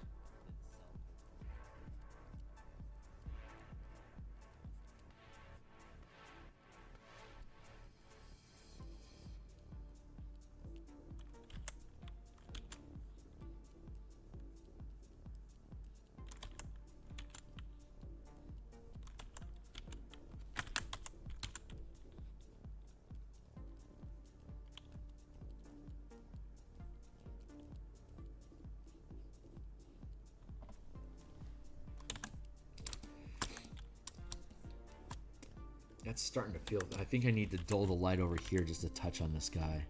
That's starting to feel... I think I need to dull the light over here just to touch on this guy.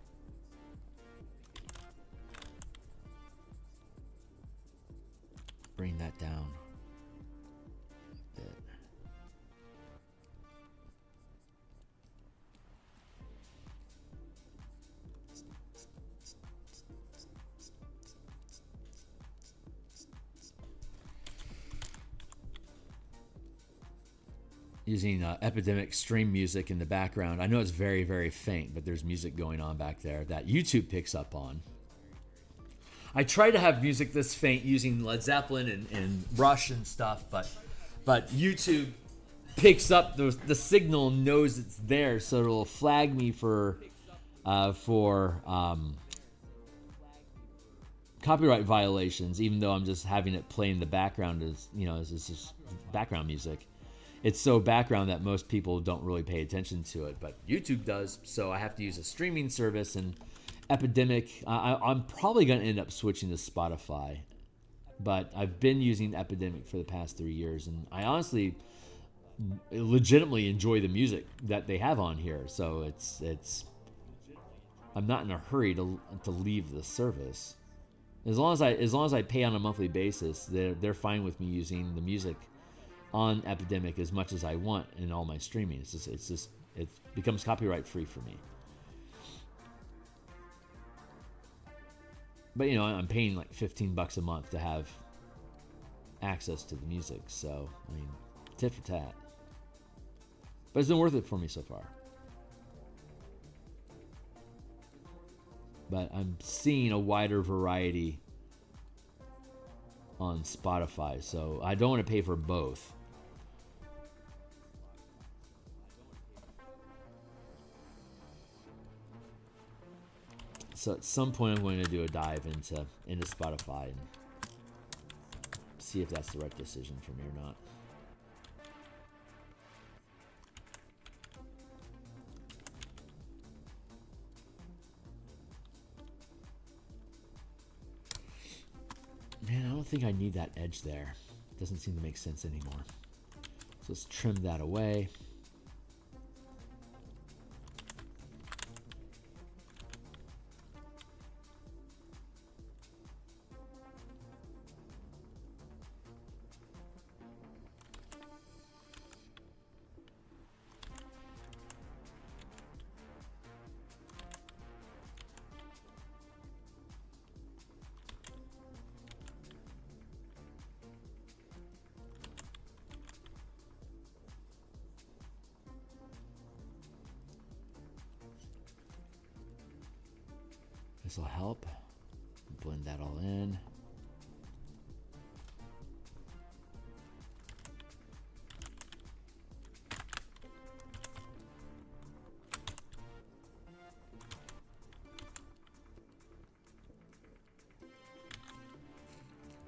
Bring that down a bit. Using Epidemic stream music in the background. I know it's very, very faint, but there's music going on back there that YouTube picks up on. I try to have music this faint using Led Zeppelin and Rush and stuff, but YouTube picks up the signal and knows it's there, so it'll flag me for copyright violations, even though I'm just having it play in the background as just background music. It's so background that most people don't really pay attention to it, but YouTube does, so I have to use a streaming service. And Epidemic, I'm probably going to end up switching to Spotify, but I've been using Epidemic for the past 3 years, and I honestly legitimately enjoy the music that they have on here, so it's I'm not in a hurry to leave the service. As long as I pay on a monthly basis, they're fine with me using the music on Epidemic as much as I want in all my streaming. It becomes copyright free for me. But I'm paying like $15 a month to have access to the music, so I mean, tit for tat. But it's been worth it for me so far. But I'm seeing a wider variety on Spotify, so I don't want to pay for both. So at some point I'm going to do a dive into Spotify and see if that's the right decision for me or not. Man, I don't think I need that edge there. It doesn't seem to make sense anymore. So let's trim that away. This will help. Blend that all in.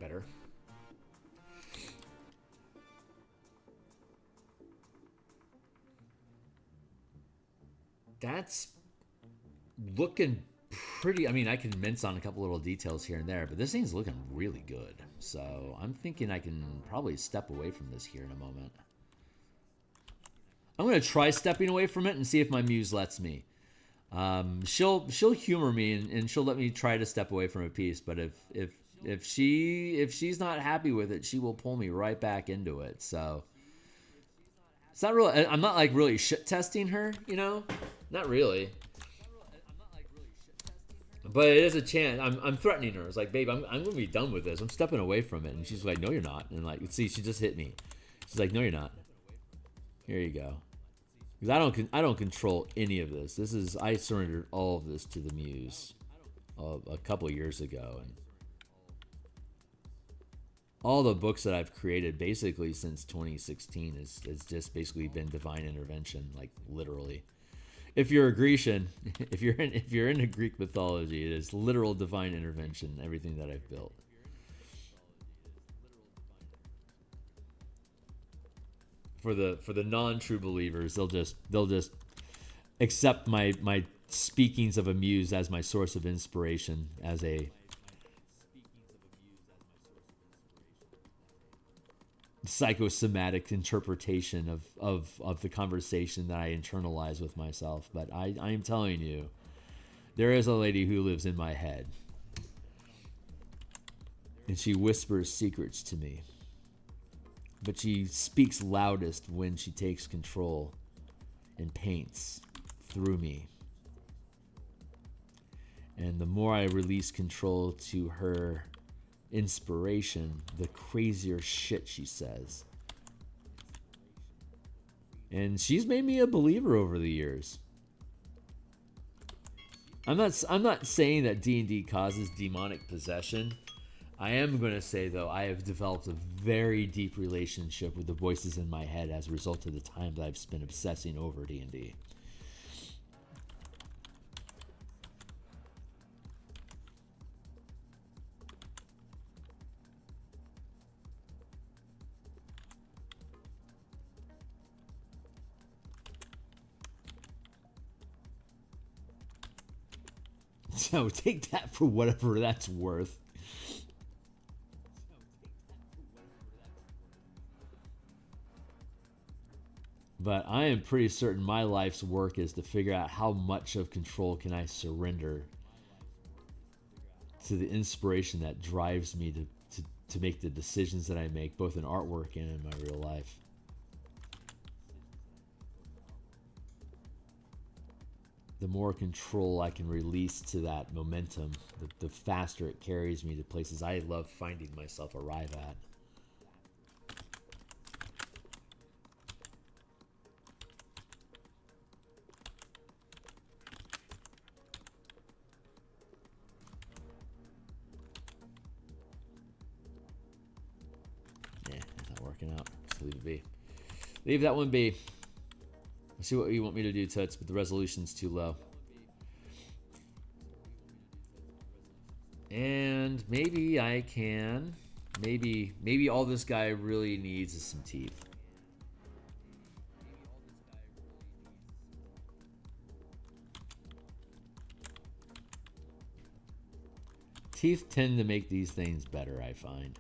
Better. That's looking pretty. I mean, I can mince on a couple little details here and there, but this thing's looking really good. So I'm thinking I can probably step away from this here in a moment. I'm going to try stepping away from it and see if my muse lets me. She'll humor me and she'll let me try to step away from a piece, but if she's not happy with it, she will pull me right back into it. So it's not really. I'm not like really shit testing her, you know, not really. But it is a chance. I'm threatening her. It's like, babe, I'm gonna be done with this. I'm stepping away from it, and she's like, no, you're not. And like, see, she just hit me. She's like, no, you're not. Here you go. Because I don't control any of this. I surrendered all of this to the muse a couple years ago, and all the books that I've created basically since 2016 has just basically been divine intervention, like literally. If you're a Grecian, if you're into Greek mythology, it is literal divine intervention. Everything that I've built. For the non-true believers, they'll just accept my speakings of a muse as my source of inspiration, as a psychosomatic interpretation of the conversation that I internalize with myself. But I am telling you, there is a lady who lives in my head, and she whispers secrets to me. But she speaks loudest when she takes control and paints through me. And the more I release control to her inspiration, the crazier shit she says. And she's made me a believer over the years. I'm not saying that D&D causes demonic possession. I am going to say, though, I have developed a very deep relationship with the voices in my head as a result of the time that I've spent obsessing over D&D. So take that for whatever that's worth. But I am pretty certain my life's work is to figure out how much of control can I surrender to the inspiration that drives me to make the decisions that I make, both in artwork and in my real life. The more control I can release to that momentum, the faster it carries me to places I love finding myself arrive at. Working out. Just leave it be. Leave that one be. Let's see what you want me to do, Toots, but the resolution's too low. And maybe I can. Maybe all this guy really needs is some teeth. Teeth tend to make these things better, I find.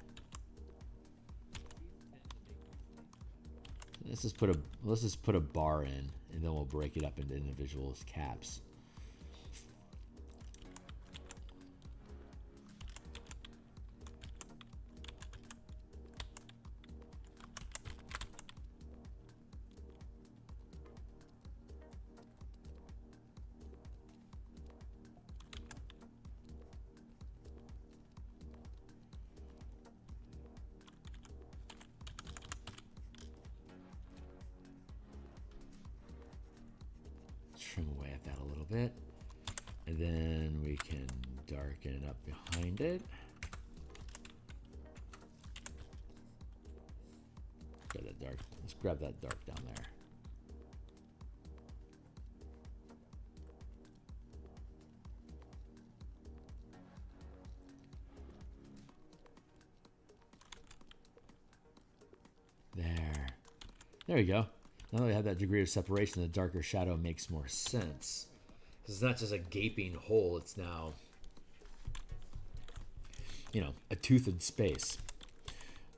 Let's just put a bar in, and then we'll break it up into individual caps. Trim away at that a little bit, and then we can darken it up behind it. Grab that dark. Let's grab that dark down there. There we go. Now that we have that degree of separation, the darker shadow makes more sense. Because it's not just a gaping hole, it's now, you know, a toothed space.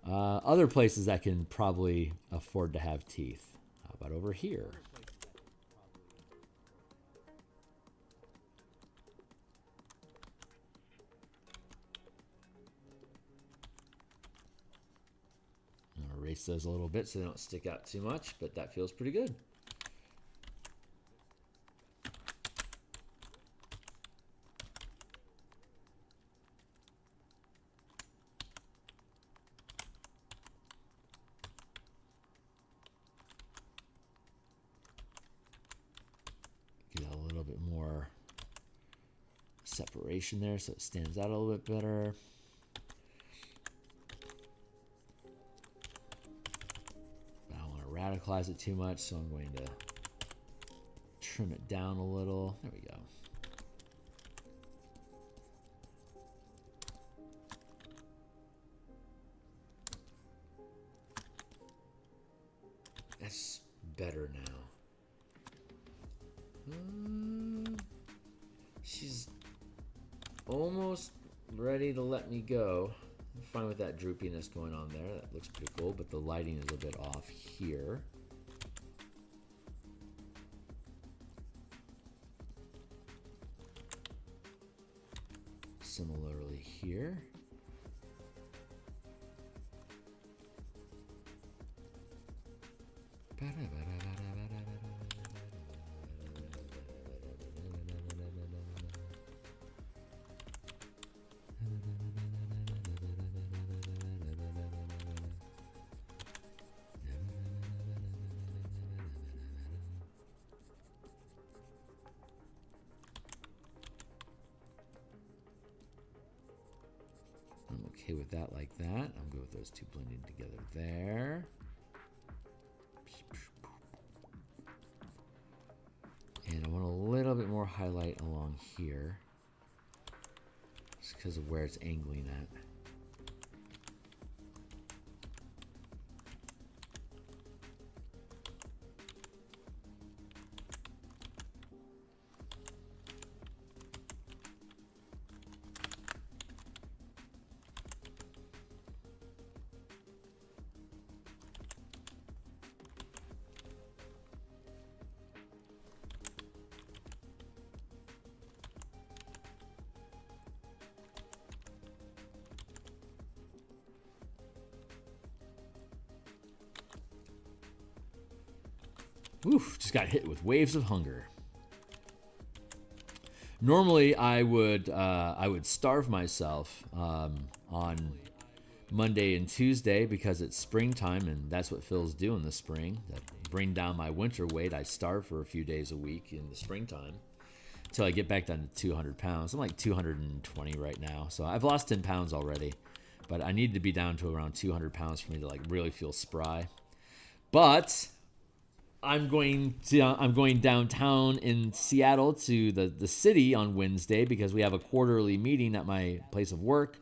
Other places that can probably afford to have teeth. How about over here? I'll erase those a little bit so they don't stick out too much, but that feels pretty good. Separation there so it stands out a little bit better. But I don't want to radicalize it too much, so I'm going to trim it down a little. There we go. That's better now. She's almost ready to let me go. I'm fine with that droopiness going on there. That looks pretty cool, but the lighting is a bit off here. Similarly here. I'm okay with that like that. I'm good with those two blending together there. And I want a little bit more highlight along here. Just because of where it's angling at. Oof, just got hit with waves of hunger. Normally, I would starve myself on Monday and Tuesday because it's springtime, and that's what Phil's do in the spring. That bring down my winter weight. I starve for a few days a week in the springtime until I get back down to 200 pounds. I'm like 220 right now, so I've lost 10 pounds already, but I need to be down to around 200 pounds for me to like really feel spry. But I'm going downtown in Seattle to the city on Wednesday because we have a quarterly meeting at my place of work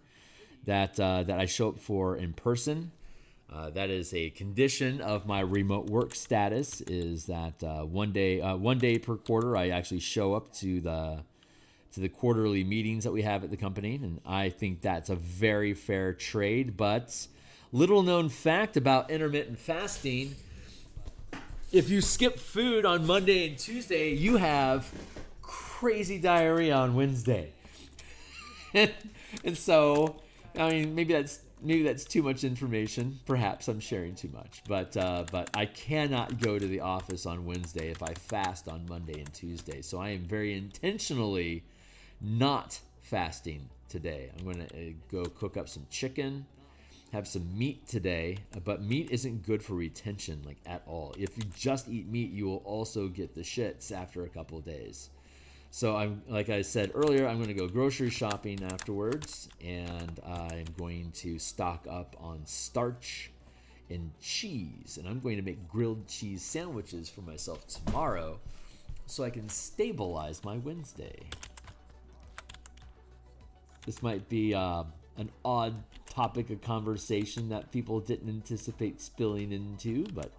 that I show up for in person. That is a condition of my remote work status. Is that one day per quarter I actually show up to the quarterly meetings that we have at the company, and I think that's a very fair trade. But little known fact about intermittent fasting. If you skip food on Monday and Tuesday, you have crazy diarrhea on Wednesday. and so, I mean, maybe that's too much information. Perhaps I'm sharing too much. But I cannot go to the office on Wednesday if I fast on Monday and Tuesday. So I am very intentionally not fasting today. I'm going to go cook up some chicken. Have some meat today, but meat isn't good for retention like at all. If you just eat meat, you will also get the shits after a couple of days. So I'm, like I said earlier, I'm going to go grocery shopping afterwards, and I'm going to stock up on starch and cheese, and I'm going to make grilled cheese sandwiches for myself tomorrow so I can stabilize my Wednesday. This might be an odd topic of conversation that people didn't anticipate spilling into, but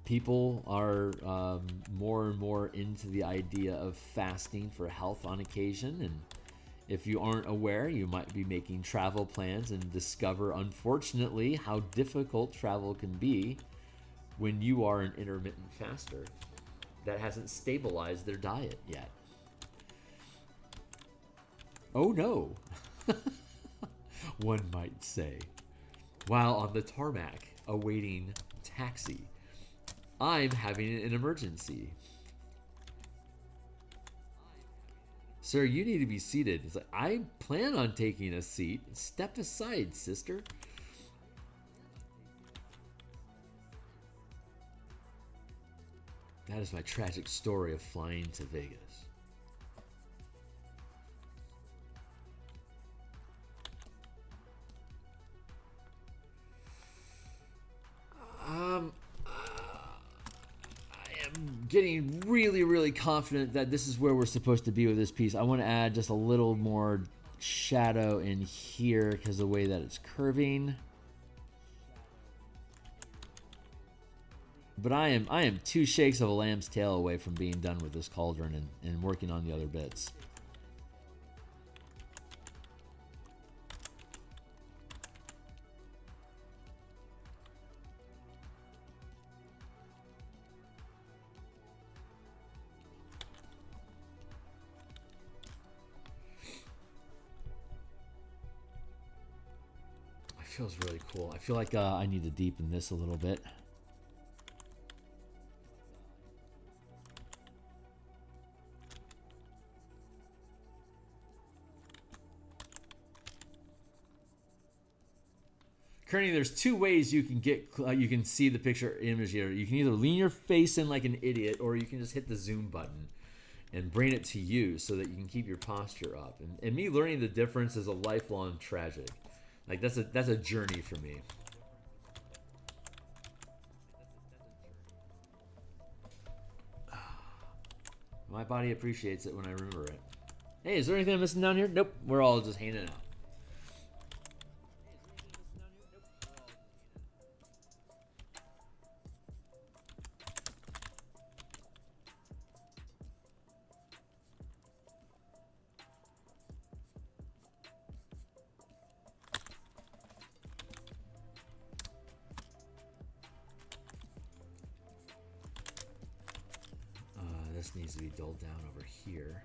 people are more and more into the idea of fasting for health on occasion, and if you aren't aware, you might be making travel plans and discover, unfortunately, how difficult travel can be when you are an intermittent faster that hasn't stabilized their diet yet. Oh no, one might say, while on the tarmac awaiting taxi. I'm having an emergency. Sir, you need to be seated. It's like, I plan on taking a seat. Step aside, sister. That is my tragic story of flying to Vegas. Getting really confident that this is where we're supposed to be with this piece. I want to add just a little more shadow in here because of the way that it's curving. But I am 2 shakes of a lamb's tail away from being done with this cauldron and working on the other bits. Feels really cool. I feel like I need to deepen this a little bit. Kearney, there's 2 ways you can get you can see the picture image here. You can either lean your face in like an idiot, or you can just hit the zoom button and bring it to you so that you can keep your posture up. And me learning the difference is a lifelong tragic. Like that's a journey for me. My body appreciates it when I remember it. Hey, is there anything I'm missing down here? Nope. We're all just hanging out. This needs to be dulled down over here.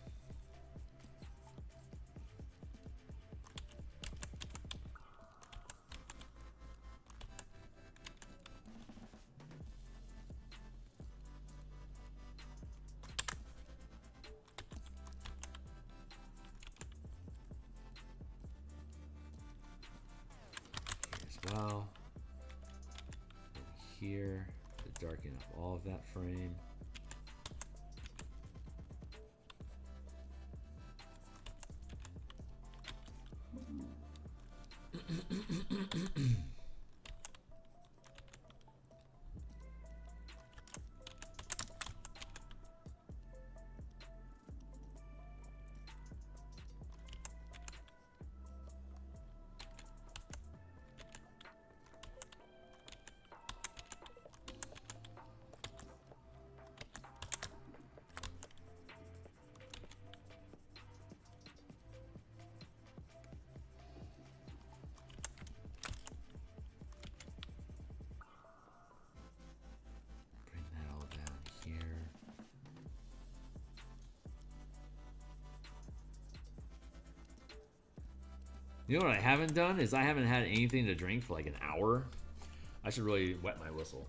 Here as well. Over here to darken up all of that frame. You know what I haven't done is I haven't had anything to drink for like an hour. I should really wet my whistle.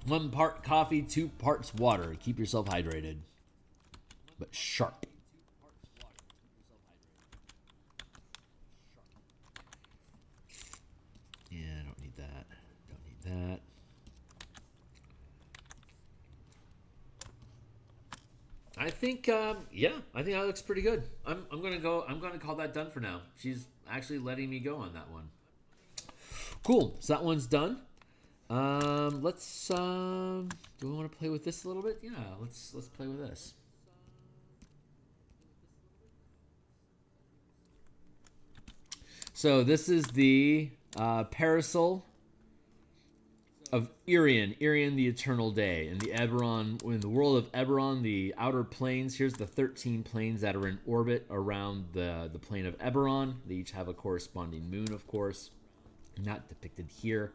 One part coffee, 2 parts water. Keep yourself hydrated. but sharp. Yeah, I don't need that. Don't need that. I think, yeah, I think that looks pretty good. I'm gonna call that done for now. She's actually letting me go on that one. Cool. So that one's done. Let's. Do we want to play with this a little bit? Yeah, let's play with this. So this is the Parasol of Irian the Eternal Day. In the Eberron, in the world of Eberron, the outer planes, here's the 13 planes that are in orbit around the plane of Eberron. They each have a corresponding moon, of course. Not depicted here.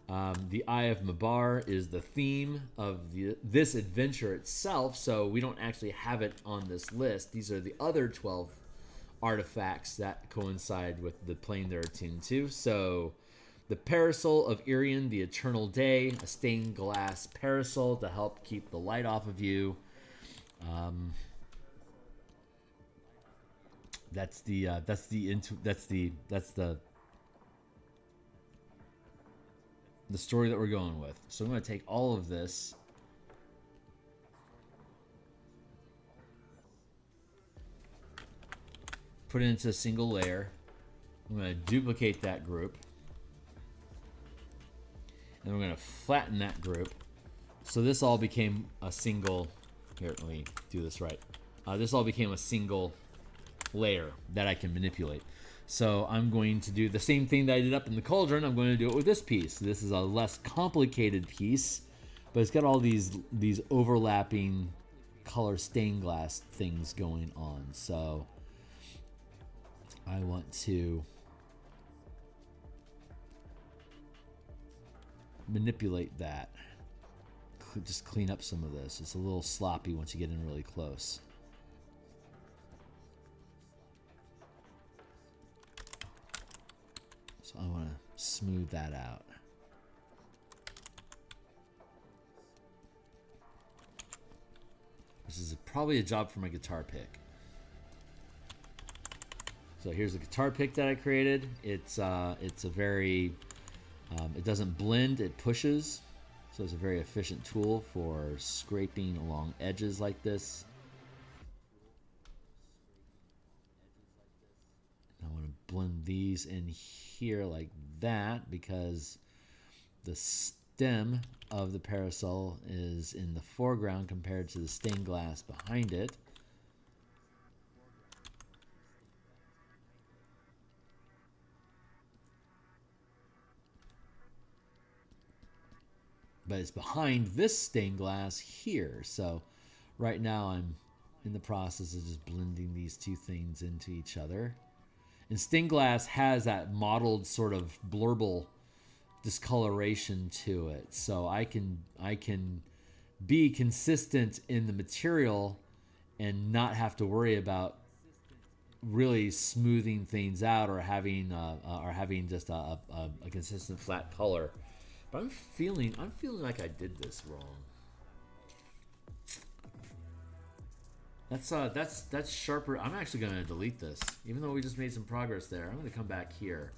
The Eye of Mabar is the theme of this adventure itself, so we don't actually have it on this list. These are the other 12 artifacts that coincide with the plane they're attuned to. So the Parasol of Irian, the Eternal Day, a stained glass parasol to help keep the light off of you. That's the story that we're going with. So I'm going to take all of this, put it into a single layer. I'm going to duplicate that group. And we're going to flatten that group. So this all became a single... Here, let me do this right. This all became a single layer that I can manipulate. So I'm going to do the same thing that I did up in the cauldron. I'm going to do it with this piece. This is a less complicated piece, but it's got all these overlapping color stained glass things going on. So I want to manipulate that. Just clean up some of this. It's a little sloppy once you get in really close. So I want to smooth that out. This is probably a job for my guitar pick. So here's the guitar pick that I created. It's a very, it doesn't blend, it pushes. So it's a very efficient tool for scraping along edges like this. I want to blend these in here like that because the stem of the parasol is in the foreground compared to the stained glass behind it. But it's behind this stained glass here. So right now I'm in the process of just blending these two things into each other. And stained glass has that mottled sort of blurble discoloration to it. So I can be consistent in the material and not have to worry about really smoothing things out or having just a consistent flat color. But I'm feeling like I did this wrong. That's sharper. I'm actually going to delete this, even though we just made some progress there. I'm going to come back here,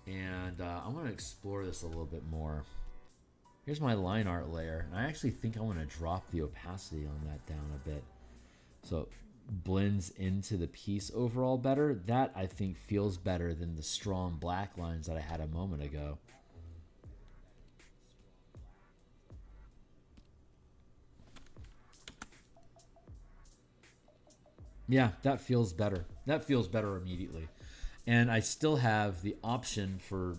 and I'm going to explore this a little bit more. Here's my line art layer, and I actually think I want to drop the opacity on that down a bit, so it blends into the piece overall better. That I think feels better than the strong black lines that I had a moment ago. Yeah, that feels better. That feels better immediately. And I still have the option for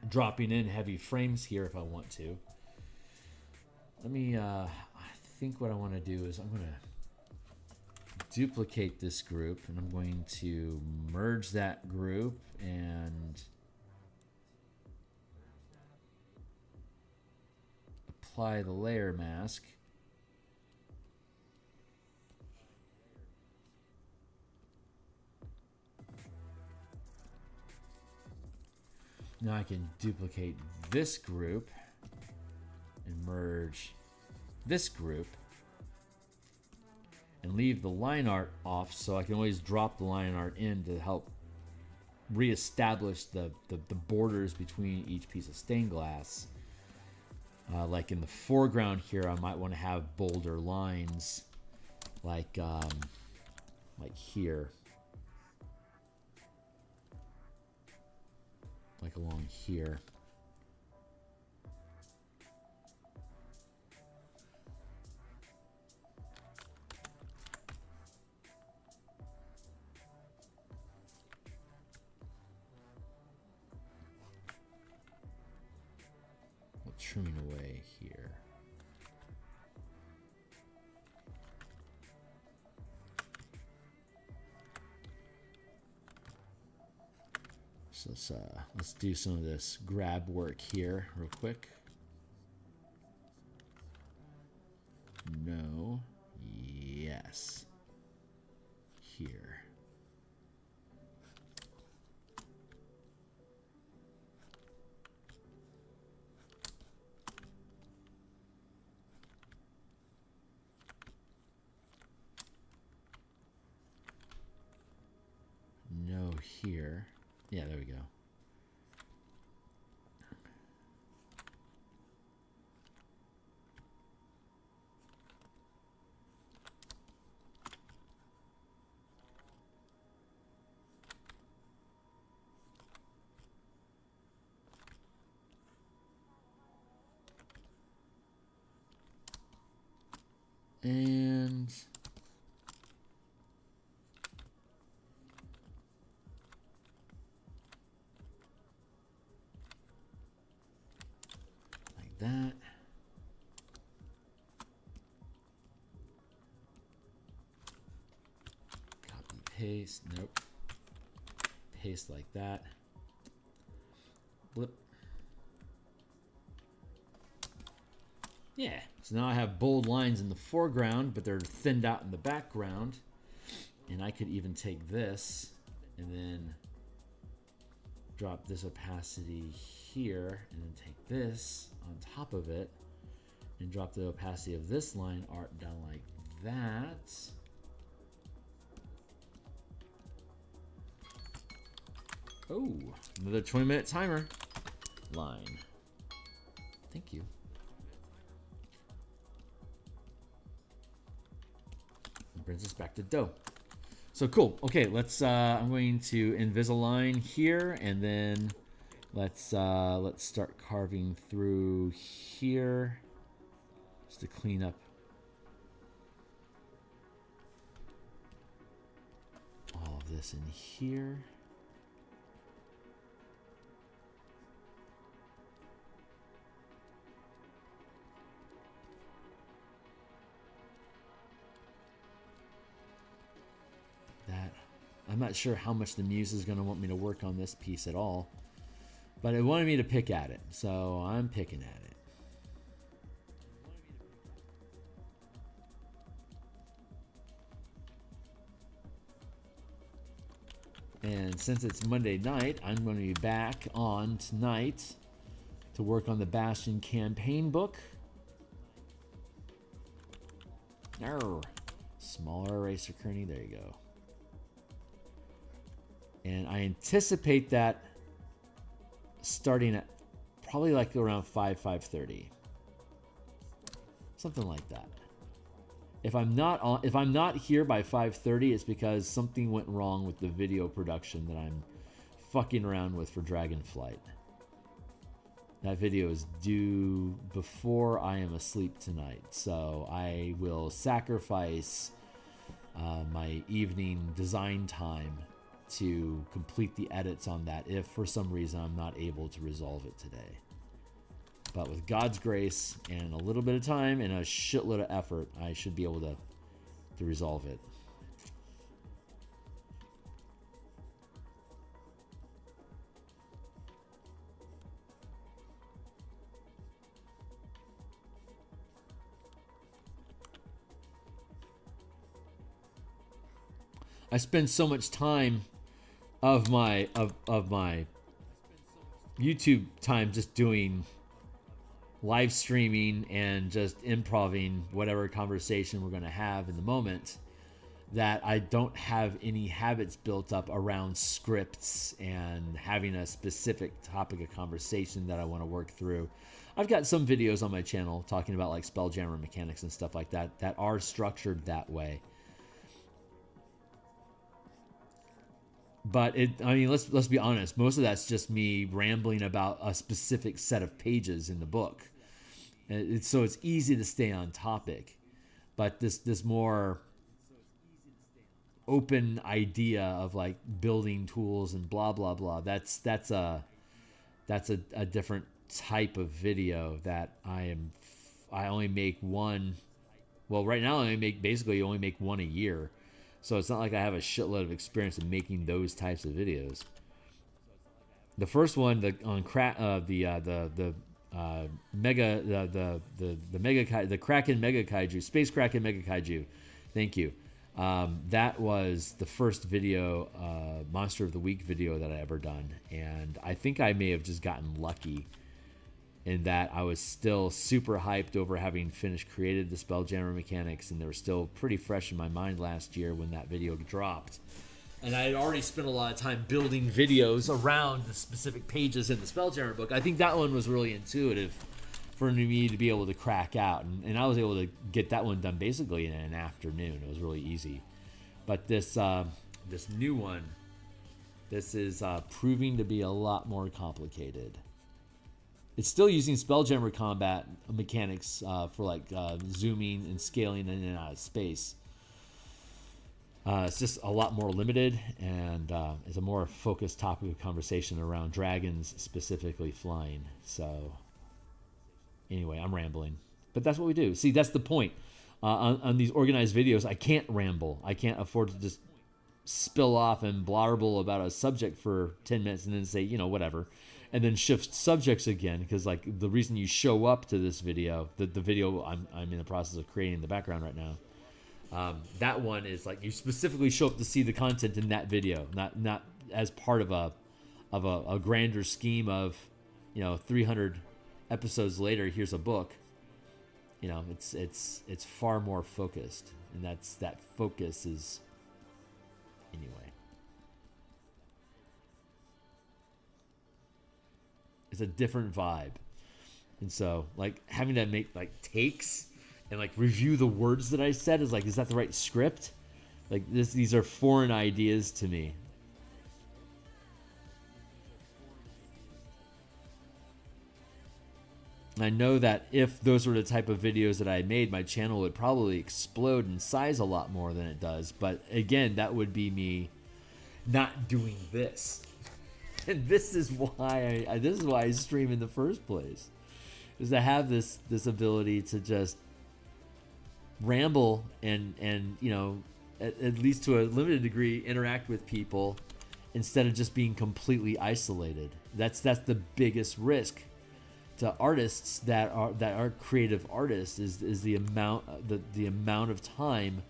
dropping in heavy frames here if I want to. Let me, I think what I want to do is I'm going to duplicate this group, and I'm going to merge that group and apply the layer mask. Now I can duplicate this group and merge this group. and leave the line art off, so I can always drop the line art in to help reestablish the borders between each piece of stained glass. Like in the foreground here, I might want to have bolder lines, like here, like along here. Trimming away here. So let's do some of this grab work here real quick. No. Yes. Here. No here. Yeah, there we go. And like that. Copy, paste. Nope. Paste like that. Blip. Yeah, so now I have bold lines in the foreground, but they're thinned out in the background. And I could even take this and then drop this opacity here, and then take this on top of it and drop the opacity of this line art down like that. Oh, another 20-minute timer. Line. Thank you. Brings us back to dough. So cool. Okay, let's I'm going to Invisalign here, and then let's start carving through here just to clean up all of this in here. That I'm not sure how much the muse is going to want me to work on this piece at all, but it wanted me to pick at it, so I'm picking at it. And since it's Monday night, I'm going to be back on tonight to work on the Bastion campaign book. Arr. Smaller eraser kerning, there you go. And I anticipate that starting at probably like around 5:30, something like that. If I'm not here by 5:30, it's because something went wrong with the video production that I'm fucking around with for Dragonflight. That video is due before I am asleep tonight, so I will sacrifice my evening design time to complete the edits on that if for some reason I'm not able to resolve it today. But with God's grace and a little bit of time and a shitload of effort, I should be able to resolve it. I spend so much time of my YouTube time just doing live streaming and just improving whatever conversation we're going to have in the moment that I don't have any habits built up around scripts and having a specific topic of conversation that I want to work through. I've got some videos on my channel talking about like Spelljammer mechanics and stuff like that that are structured that way. But let's be honest. Most of that's just me rambling about a specific set of pages in the book. So it's easy to stay on topic. But this more open idea of like building tools and blah blah blah. That's a different type of video that I only make one. Well, right now I only make one a year. So it's not like I have a shitload of experience in making those types of videos. The first one, the Kraken Mega Kaiju, Space Kraken Mega Kaiju. Thank you. That was the first video, Monster of the Week video that I ever done, and I think I may have just gotten lucky in that I was still super hyped over having created the Spelljammer mechanics, and they were still pretty fresh in my mind last year when that video dropped. And I had already spent a lot of time building videos around the specific pages in the Spelljammer book. I think that one was really intuitive for me to be able to crack out. And I was able to get that one done basically in an afternoon. It was really easy. But this new one, this is proving to be a lot more complicated. It's still using Spelljammer combat mechanics for like zooming and scaling in and out of space. It's just a lot more limited, and it's a more focused topic of conversation around dragons specifically flying. So anyway, I'm rambling, but that's what we do. See, that's the point. On these organized videos, I can't ramble. I can't afford to just spill off and blarble about a subject for 10 minutes and then say, whatever. And then shift subjects again, because like the reason you show up to this video, the video I'm in the process of creating in the background right now, that one is like you specifically show up to see the content in that video, not as part of a grander scheme of 300 episodes later. Here's a book. It's far more focused, and that focus is anyway. It's a different vibe. And so like having to make like takes and like review the words that I said is like, is that the right script? Like these are foreign ideas to me. I know that if those were the type of videos that I made, my channel would probably explode in size a lot more than it does. But again, that would be me not doing this. And this is why I stream in the first place, is to have this ability to just ramble and at least to a limited degree interact with people instead of just being completely isolated. That's the biggest risk to artists that are creative artists is the amount of time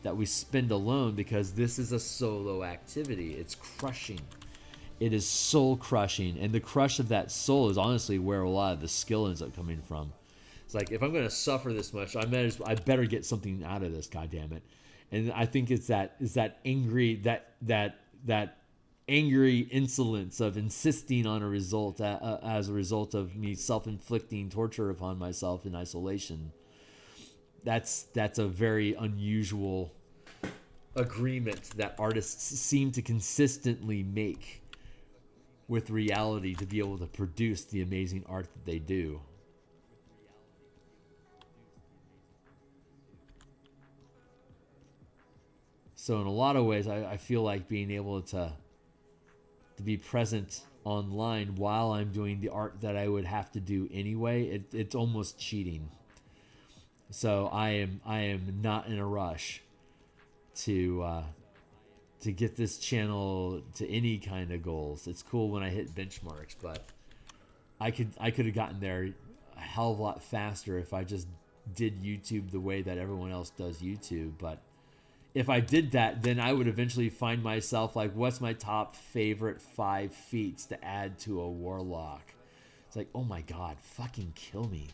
that we spend alone, because this is a solo activity. It's crushing. It is soul crushing, and the crush of that soul is honestly where a lot of the skill ends up coming from. It's like, if I'm going to suffer this much, I better get something out of this, goddammit. And I think it's that angry angry insolence of insisting on a result as a result of me self-inflicting torture upon myself in isolation. That's a very unusual agreement that artists seem to consistently make with reality to be able to produce the amazing art that they do. So in a lot of ways, I feel like being able to be present online while I'm doing the art that I would have to do anyway, it's almost cheating. So I am not in a rush to get this channel to any kind of goals. It's cool when I hit benchmarks, but I could have gotten there a hell of a lot faster if I just did YouTube the way that everyone else does YouTube. But if I did that, then I would eventually find myself like, what's my top favorite 5 feats to add to a Warlock? It's like, oh my god, fucking kill me.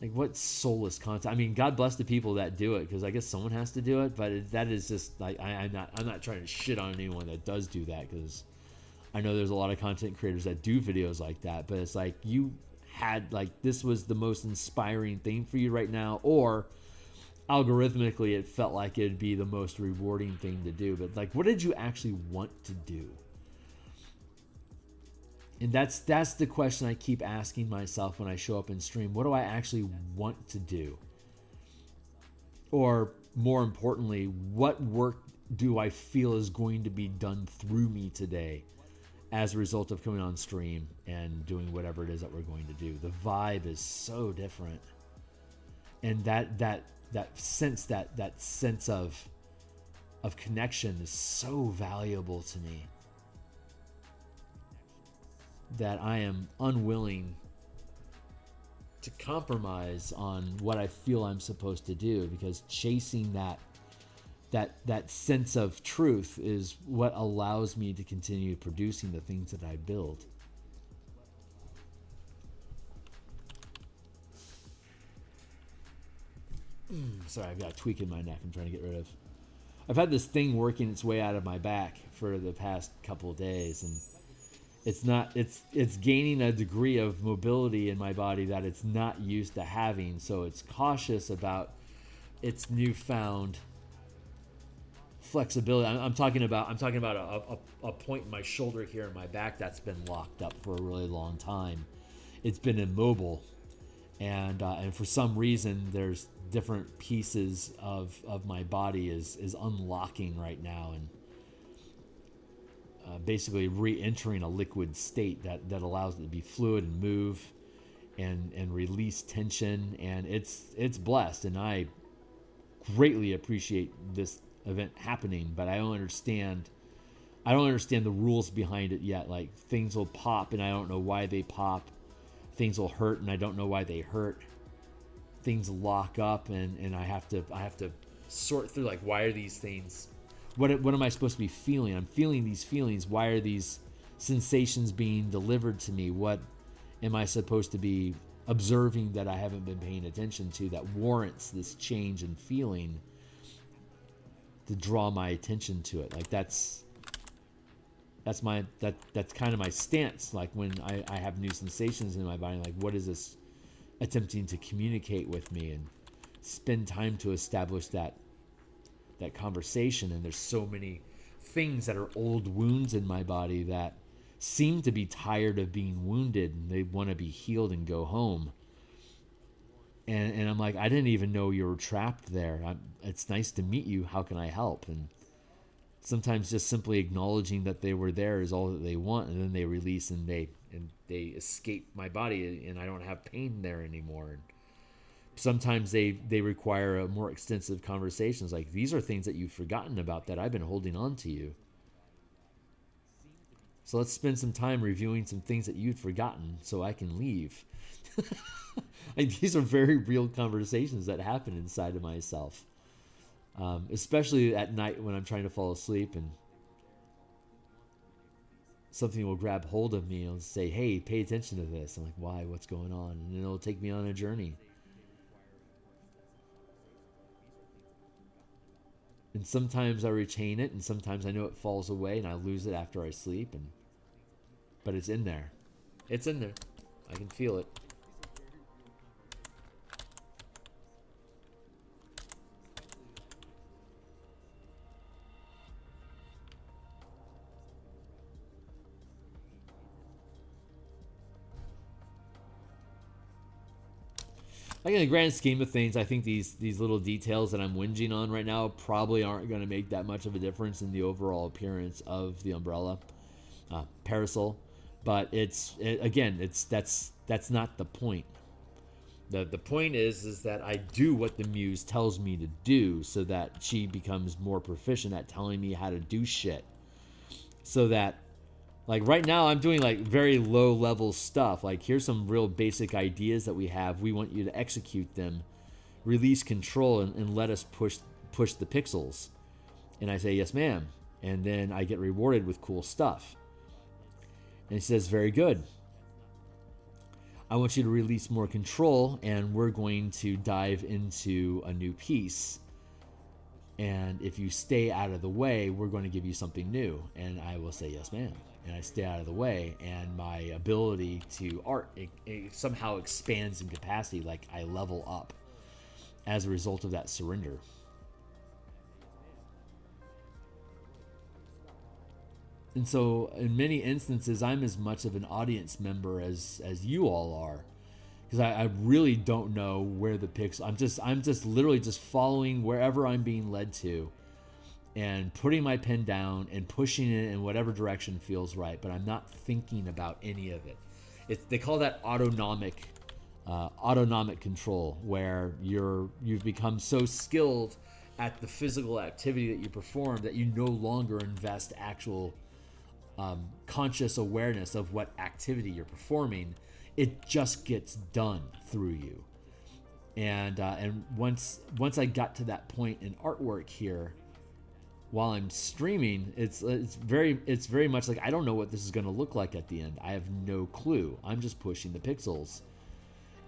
Like, what soulless content? I mean, God bless the people that do it, because I guess someone has to do it. But that is just like, I'm not trying to shit on anyone that does do that, because I know there's a lot of content creators that do videos like that. But it's like, you had, like, this was the most inspiring thing for you right now, or algorithmically it felt like it'd be the most rewarding thing to do. But like, what did you actually want to do? And that's the question I keep asking myself when I show up in stream. What do I actually want to do? Or more importantly, what work do I feel is going to be done through me today as a result of coming on stream and doing whatever it is that we're going to do? The vibe is so different. And that sense of connection is so valuable to me, that I am unwilling to compromise on what I feel I'm supposed to do, because chasing that sense of truth is what allows me to continue producing the things that I build. Sorry, I've got a tweak in my neck I'm trying to get rid of. I've had this thing working its way out of my back for the past couple of days, and it's gaining a degree of mobility in my body that it's not used to having, so it's cautious about its newfound flexibility. I'm talking about a point in my shoulder here in my back that's been locked up for a really long time. It's been immobile, and for some reason there's different pieces of my body is unlocking right now, and basically re-entering a liquid state that allows it to be fluid and move and release tension, and it's blessed, and I greatly appreciate this event happening. But I don't understand the rules behind it yet. Like, things will pop and I don't know why they pop. Things will hurt and I don't know why they hurt. Things lock up and I have to sort through, like, why are these things, what am I supposed to be feeling? I'm feeling these feelings. Why are these sensations being delivered to me? What am I supposed to be observing that I haven't been paying attention to that warrants this change in feeling to draw my attention to it? Like, that's kind of my stance. Like, when I have new sensations in my body, like, what is this attempting to communicate with me? And spend time to establish that conversation. And there's so many things that are old wounds in my body that seem to be tired of being wounded, and they want to be healed and go home. And I'm like, I didn't even know you were trapped there. It's nice to meet you. How can I help? And sometimes just simply acknowledging that they were there is all that they want, and then they release and they escape my body, and I don't have pain there anymore. And sometimes they require a more extensive conversations. Like, these are things that you've forgotten about that I've been holding on to you. So let's spend some time reviewing some things that you'd forgotten so I can leave. Like, these are very real conversations that happen inside of myself. Especially at night when I'm trying to fall asleep and something will grab hold of me and say, hey, pay attention to this. I'm like, why? What's going on? And then it'll take me on a journey. And sometimes I retain it, and sometimes I know it falls away and I lose it after I sleep. But it's in there. It's in there. I can feel it. Like, in the grand scheme of things, I think these little details that I'm whinging on right now probably aren't going to make that much of a difference in the overall appearance of the umbrella parasol. But that's not the point. The point is that I do what the muse tells me to do, so that she becomes more proficient at telling me how to do shit. So that, like, right now I'm doing, like, very low level stuff. Like, here's some real basic ideas that we have. We want you to execute them, release control, and let us push the pixels. And I say, yes, ma'am. And then I get rewarded with cool stuff. And he says, very good. I want you to release more control, and we're going to dive into a new piece. And if you stay out of the way, we're going to give you something new. And I will say, yes, ma'am. And I stay out of the way, and my ability to art, it somehow expands in capacity, like I level up as a result of that surrender. And so in many instances, I'm as much of an audience member as you all are. Because I really don't know where the picks. I'm just literally just following wherever I'm being led to, and putting my pen down and pushing it in whatever direction feels right. But I'm not thinking about any of it. They call that autonomic control, where you've become so skilled at the physical activity that you perform that you no longer invest actual conscious awareness of what activity you're performing. It just gets done through you. And once I got to that point in artwork here, while I'm streaming, it's very much like I don't know what this is going to look like at the end. I have no clue. I'm just pushing the pixels,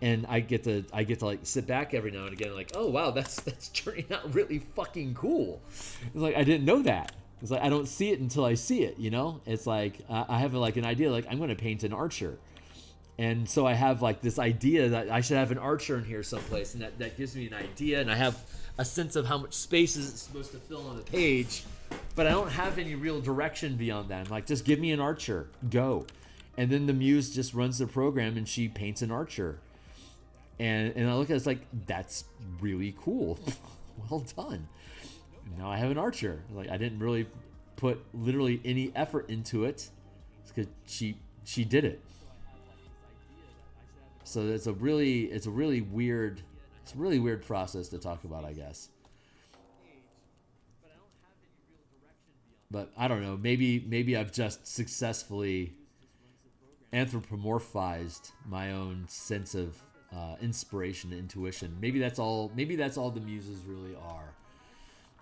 and I get to like sit back every now and again, like, oh wow, that's turning out really fucking cool. It's like I didn't know that. It's like I don't see it until I see it. You know, it's like I have like an idea, like I'm going to paint an archer. And so I have like this idea that I should have an archer in here someplace, and that gives me an idea, and I have a sense of how much space is it supposed to fill on the page, but I don't have any real direction beyond that. I'm like, just give me an archer, go. And then the muse just runs the program, and she paints an archer. And I look at it, it's like, that's really cool. Well done. Now I have an archer. Like, I didn't really put literally any effort into it, because she did it. So it's a really weird process to talk about, I guess. But I don't know. Maybe I've just successfully anthropomorphized my own sense of inspiration and intuition. Maybe that's all the muses really are.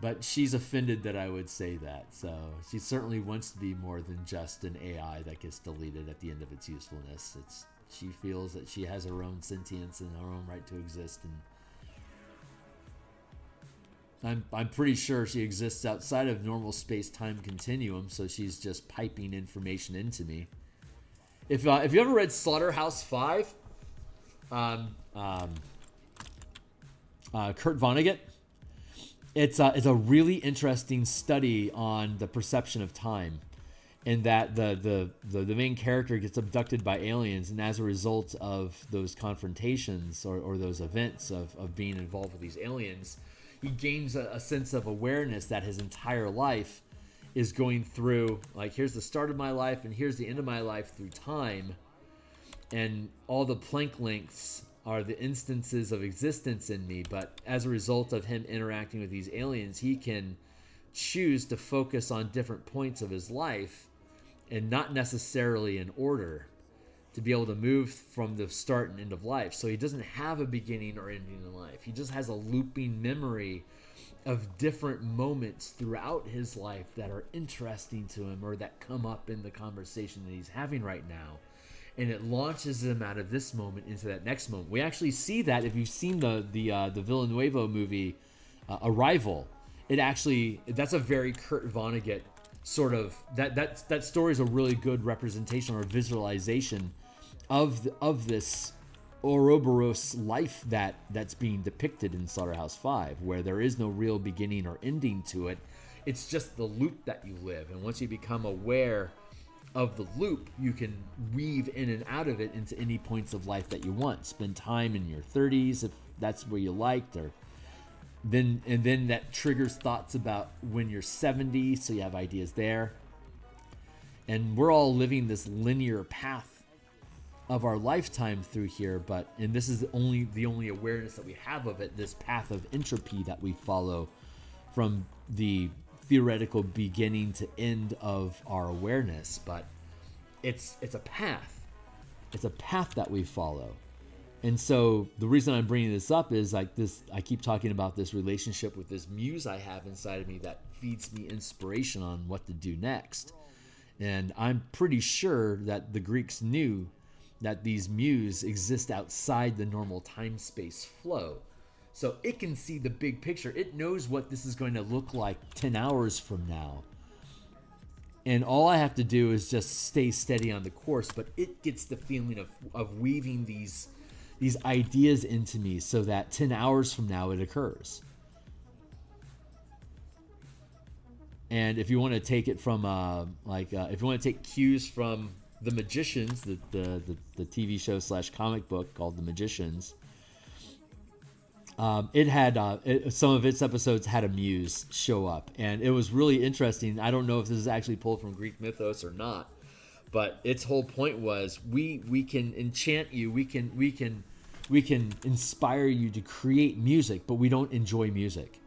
But she's offended that I would say that. So she certainly wants to be more than just an AI that gets deleted at the end of its usefulness. She feels that she has her own sentience and her own right to exist, and I'm pretty sure she exists outside of normal space-time continuum. So she's just piping information into me. If you ever read Slaughterhouse 5, Kurt Vonnegut, it's a really interesting study on the perception of time. And that the main character gets abducted by aliens, and as a result of those confrontations or those events of being involved with these aliens, he gains a sense of awareness that his entire life is going through, like, here's the start of my life and here's the end of my life through time, and all the Planck lengths are the instances of existence in me. But as a result of him interacting with these aliens, he can choose to focus on different points of his life, and not necessarily in order, to be able to move from the start and end of life. So he doesn't have a beginning or ending in life. He just has a looping memory of different moments throughout his life that are interesting to him, or that come up in the conversation that he's having right now. And it launches him out of this moment into that next moment. We actually see that if you've seen the Villanueva movie, Arrival. That's a very Kurt Vonnegut sort of, that story is a really good representation or visualization of this Ouroboros life that's being depicted in Slaughterhouse 5, where there is no real beginning or ending to it. It's just the loop that you live, and once you become aware of the loop, you can weave in and out of it into any points of life that you want. Spend time in your 30s if that's where you liked, or then that triggers thoughts about when you're 70, so you have ideas there. And we're all living this linear path of our lifetime through here, and this is the only awareness that we have of it, this path of entropy that we follow from the theoretical beginning to end of our awareness. But it's a path. It's a path that we follow. And so the reason I'm bringing this up is like this, I keep talking about this relationship with this muse I have inside of me that feeds me inspiration on what to do next. And I'm pretty sure that the Greeks knew that these muse exist outside the normal time-space flow. So it can see the big picture. It knows what this is going to look like 10 hours from now. And all I have to do is just stay steady on the course, but it gets the feeling of weaving these ideas into me so that 10 hours from now it occurs. And if you want to take it from, if you want to take cues from The Magicians, the TV show / comic book called The Magicians, it had some of its episodes had a muse show up, and it was really interesting. I don't know if this is actually pulled from Greek mythos or not, but its whole point was we can enchant you, we can inspire you to create music, but we don't enjoy music.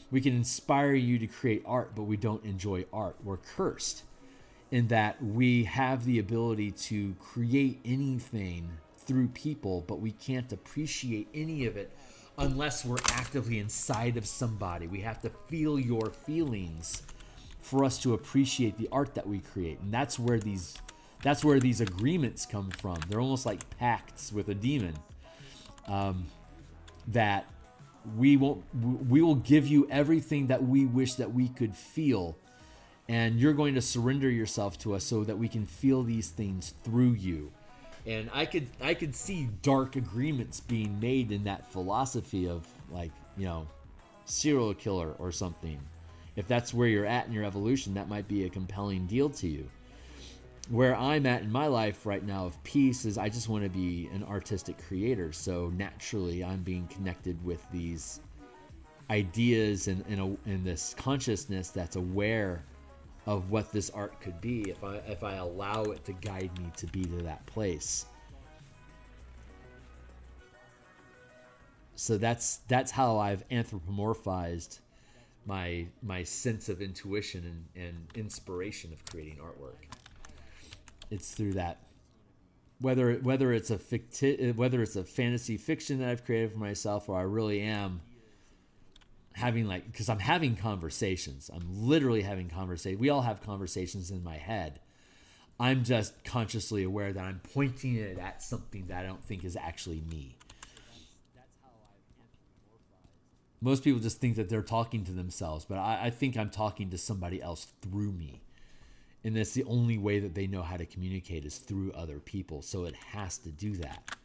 We can inspire you to create art, but we don't enjoy art. We're cursed in that we have the ability to create anything through people, but we can't appreciate any of it unless we're actively inside of somebody. We have to feel your feelings for us to appreciate the art that we create. And that's where these agreements come from. They're almost like pacts with a demon. That we will give you everything that we wish that we could feel, and you're going to surrender yourself to us so that we can feel these things through you. And I could see dark agreements being made in that philosophy of, like, serial killer or something. If that's where you're at in your evolution, that might be a compelling deal to you. Where I'm at in my life right now of peace is I just want to be an artistic creator. So naturally, I'm being connected with these ideas and this consciousness that's aware of what this art could be if I allow it to guide me to be to that place. So that's how I've anthropomorphized my sense of intuition and inspiration of creating artwork. It's through that, whether it's a fantasy fiction that I've created for myself, or I really am having, because I'm having conversations. I'm literally having conversations. We all have conversations in my head. I'm just consciously aware that I'm pointing it at something that I don't think is actually me. Most people just think that they're talking to themselves, but I think I'm talking to somebody else through me. And that's the only way that they know how to communicate is through other people. So it has to do that.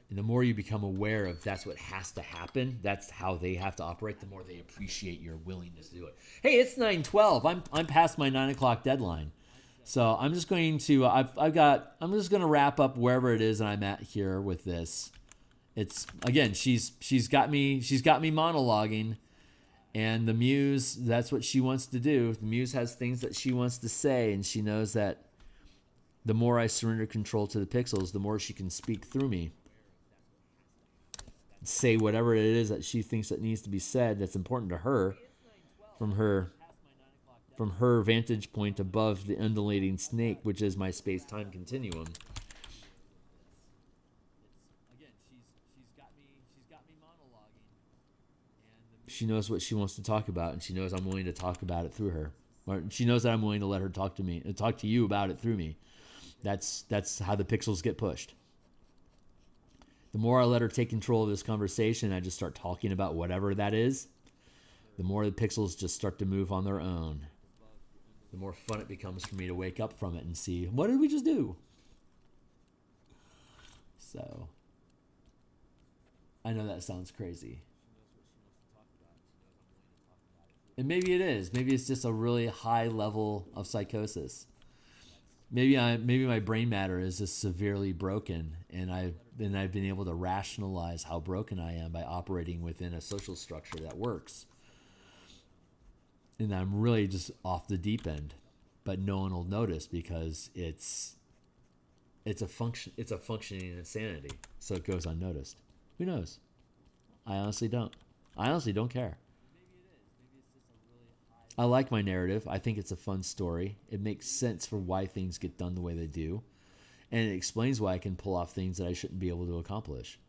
And the more you become aware of that's what has to happen, that's how they have to operate, the more they appreciate your willingness to do it. Hey, it's 9:12. I'm past my 9 o'clock deadline. So I'm just going to I'm just going to wrap up wherever it is that I'm at here with this. It's, again, she's got me monologuing. And the muse, that's what she wants to do. The muse has things that she wants to say, and she knows that the more I surrender control to the pixels, the more she can speak through me. Say whatever it is that she thinks that needs to be said that's important to her from her vantage point above the undulating snake, which is my space-time continuum. She knows what she wants to talk about, and she knows I'm willing to talk about it through her. Or she knows that I'm willing to let her talk to you about it through me. That's how the pixels get pushed. The more I let her take control of this conversation, I just start talking about whatever that is, the more the pixels just start to move on their own. The more fun it becomes for me to wake up from it and see, what did we just do? So, I know that sounds crazy. And maybe it is. Maybe it's just a really high level of psychosis. Maybe my brain matter is just severely broken, and I've been able to rationalize how broken I am by operating within a social structure that works. And I'm really just off the deep end, but no one will notice because it's a functioning insanity, so it goes unnoticed. Who knows? I honestly don't. I honestly don't care. I like my narrative. I think it's a fun story. It makes sense for why things get done the way they do. And it explains why I can pull off things that I shouldn't be able to accomplish.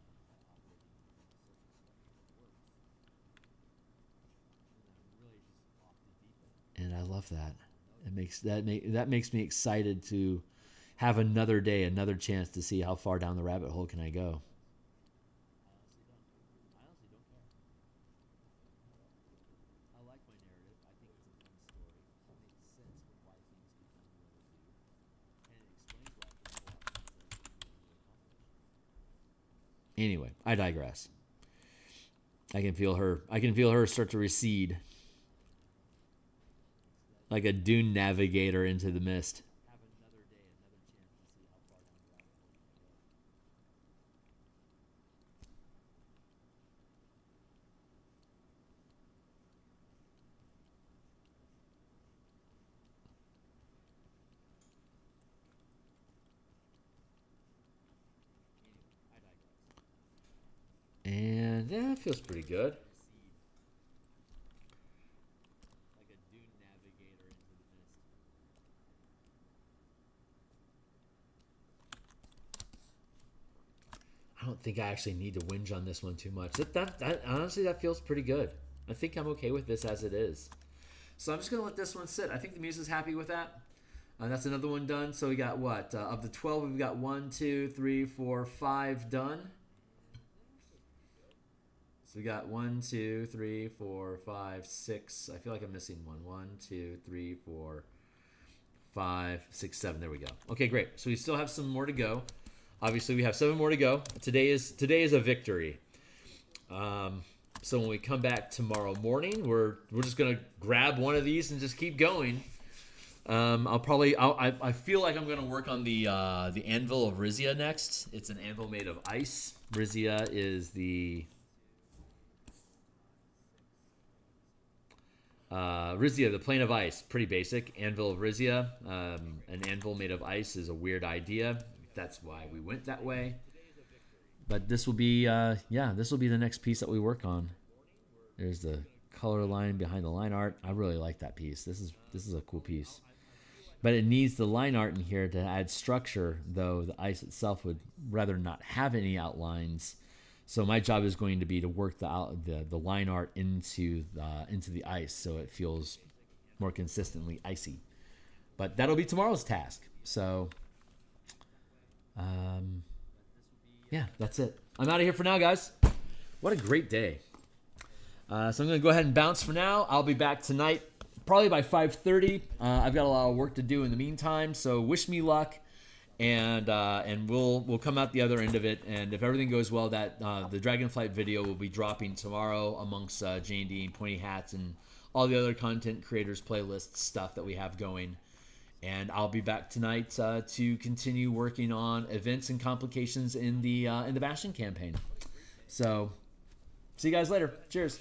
And I love that. That makes me excited to have another day, another chance to see how far down the rabbit hole can I go. Anyway, I digress. I can feel her. I can feel her start to recede, like a dune navigator into the mist. And yeah, it feels pretty good. I don't think I actually need to whinge on this one too much. That honestly, that feels pretty good. I think I'm okay with this as it is. So I'm just going to let this one sit. I think the muse's happy with that. That's another one done. So we got what? Of the 12, we've got 1, 2, 3, 4, 5 done. So we got 1, 2, 3, 4, 5, 6. I feel like I'm missing one. 1, 2, 3, 4, 5, 6, 7. There we go. Okay, great. So we still have some more to go. Obviously, we have 7 more to go. Today is a victory. So when we come back tomorrow morning, we're just gonna grab one of these and just keep going. I feel like I'm gonna work on the Anvil of Rizia next. It's an anvil made of ice. Rizia is the Rizia, the plane of ice, pretty basic. Anvil of Rizia, an anvil made of ice is a weird idea. That's why we went that way. But this will be, this will be the next piece that we work on. There's the color line behind the line art. I really like that piece. This is a cool piece. But it needs the line art in here to add structure, though the ice itself would rather not have any outlines. So my job is going to be to work the line art into the ice so it feels more consistently icy. But that'll be tomorrow's task. So, yeah, that's it. I'm out of here for now, guys. What a great day. So I'm going to go ahead and bounce for now. I'll be back tonight, probably by 5:30. I've got a lot of work to do in the meantime, so wish me luck. And we'll come out the other end of it. And if everything goes well, that the Dragonflight video will be dropping tomorrow amongst J&D and Pointy Hats and all the other content creators playlist stuff that we have going. And I'll be back tonight to continue working on events and complications in the Bastion campaign. So see you guys later. Cheers.